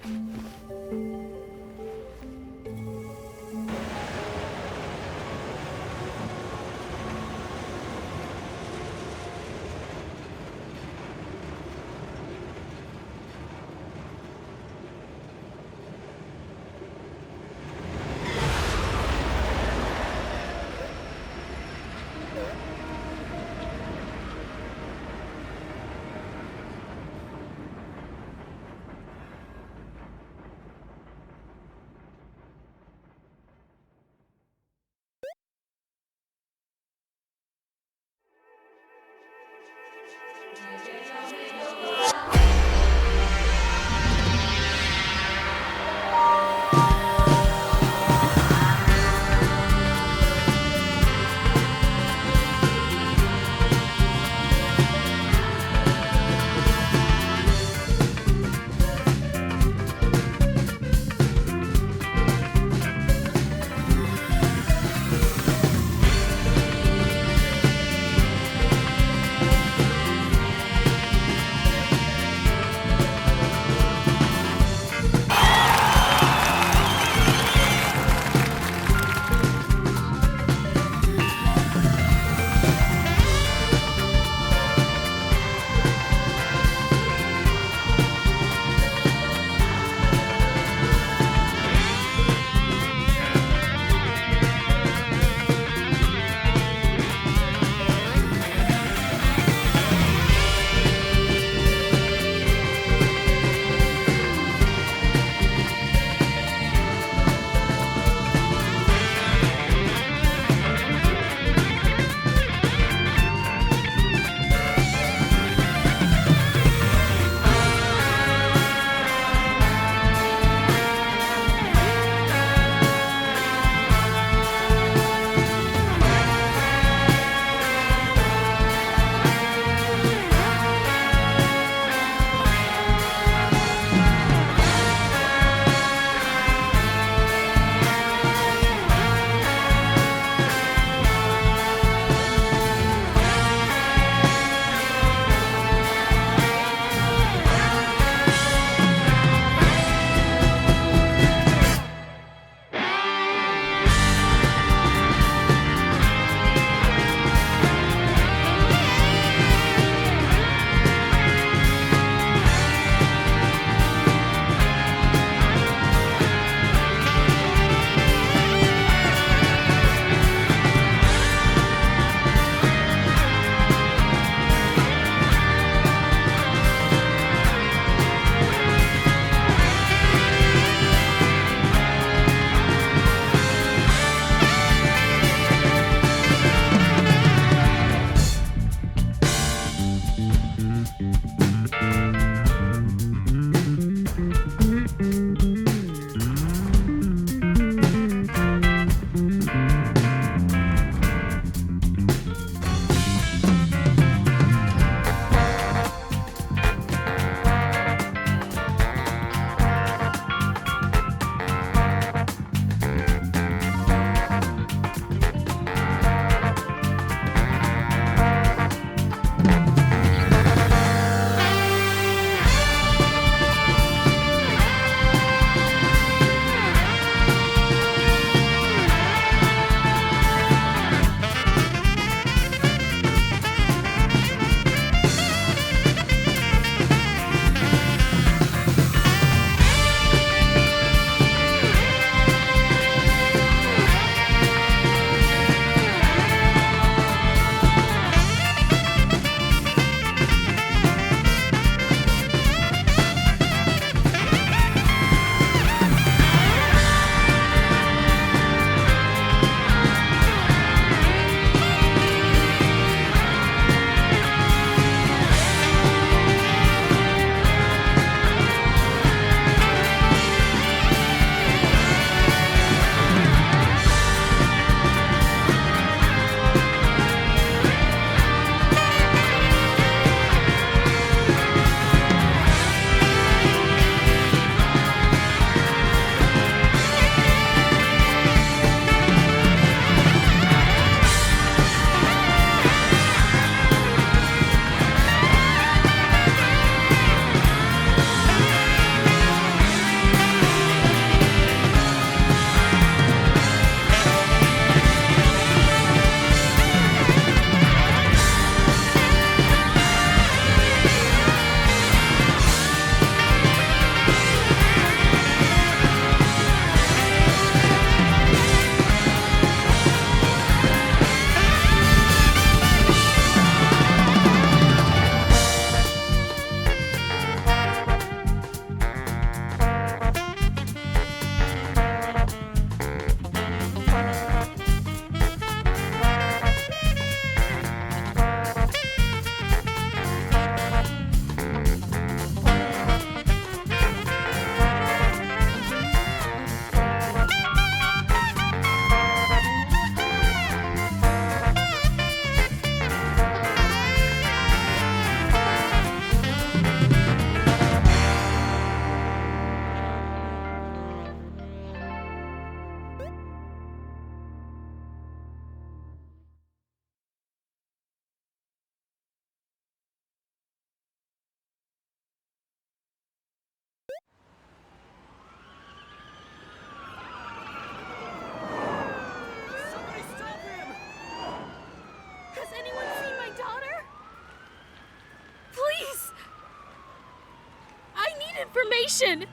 Information!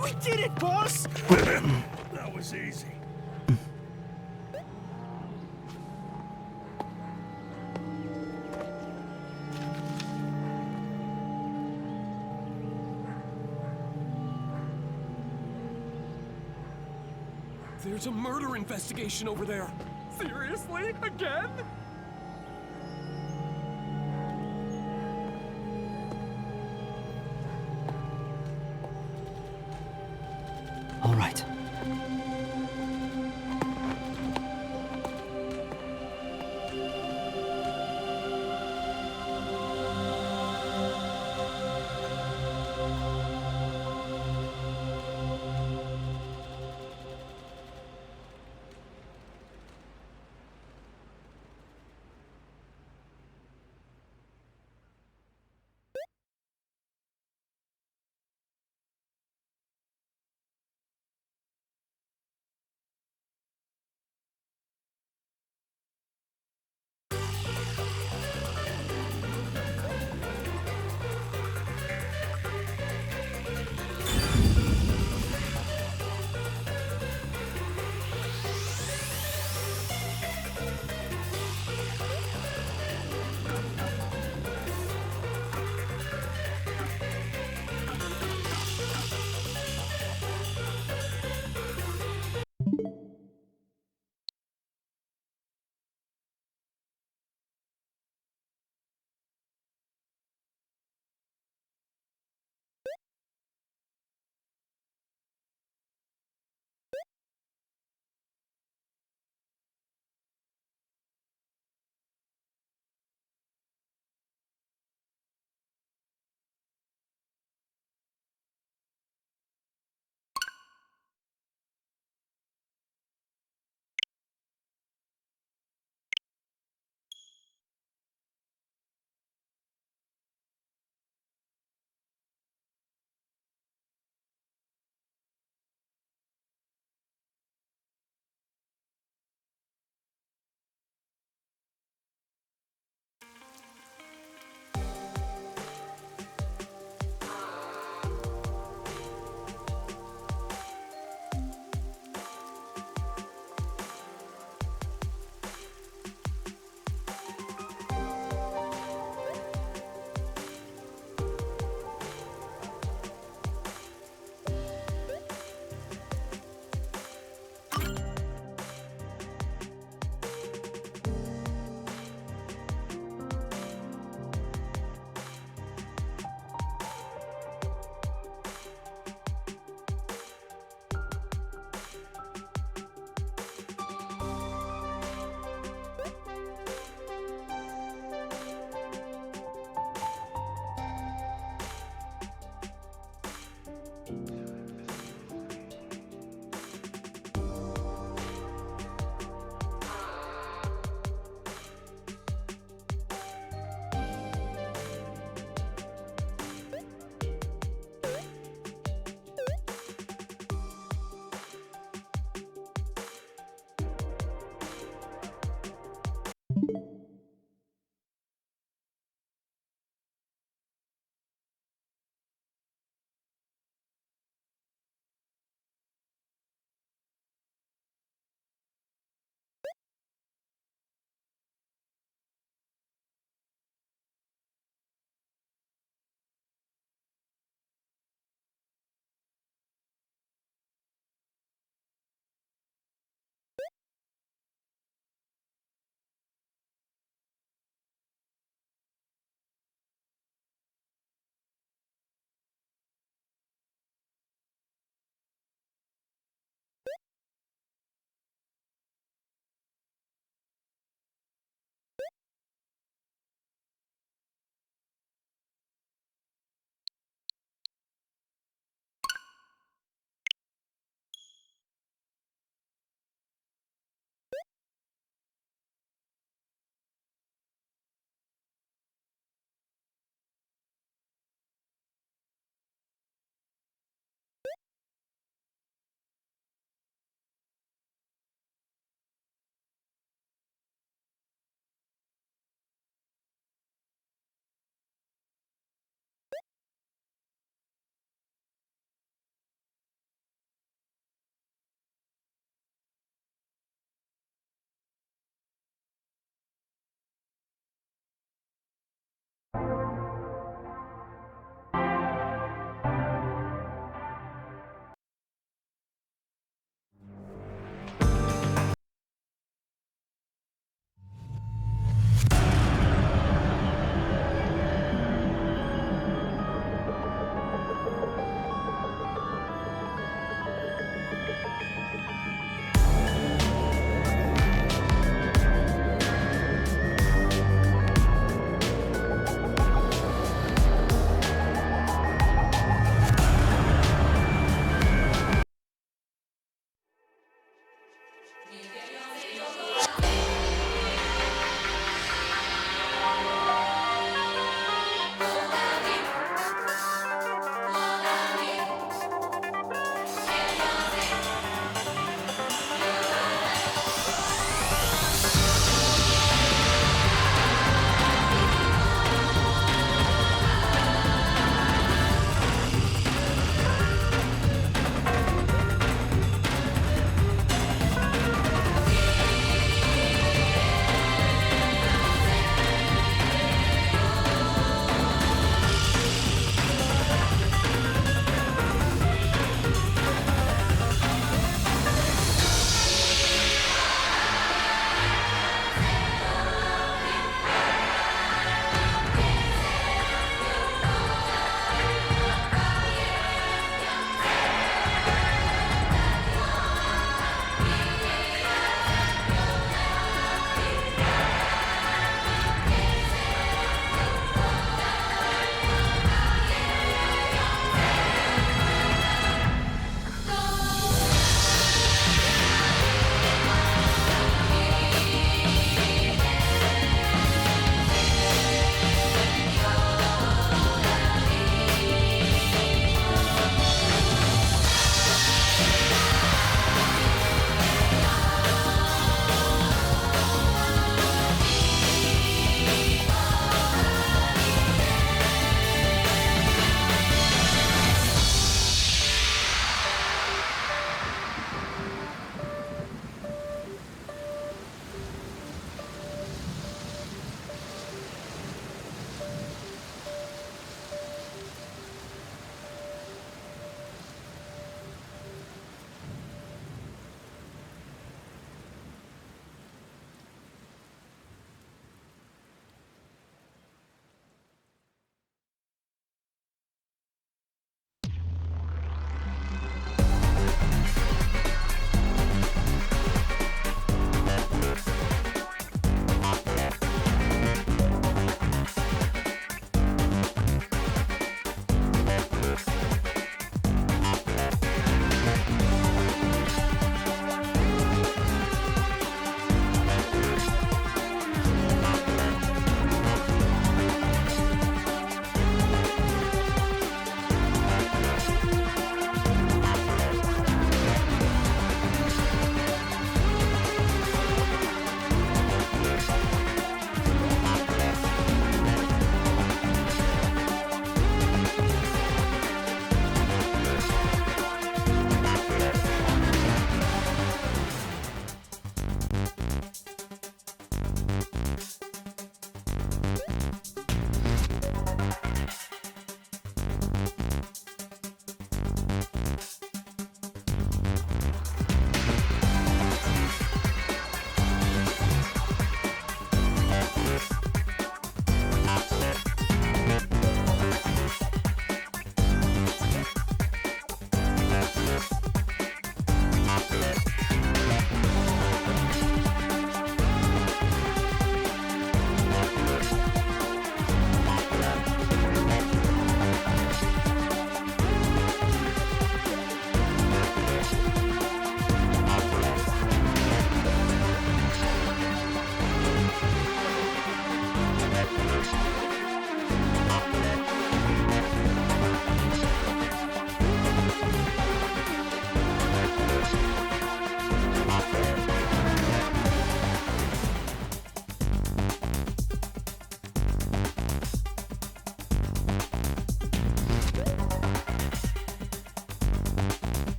We did it, boss! That was easy. There's a murder investigation over there. Seriously? Again? All right.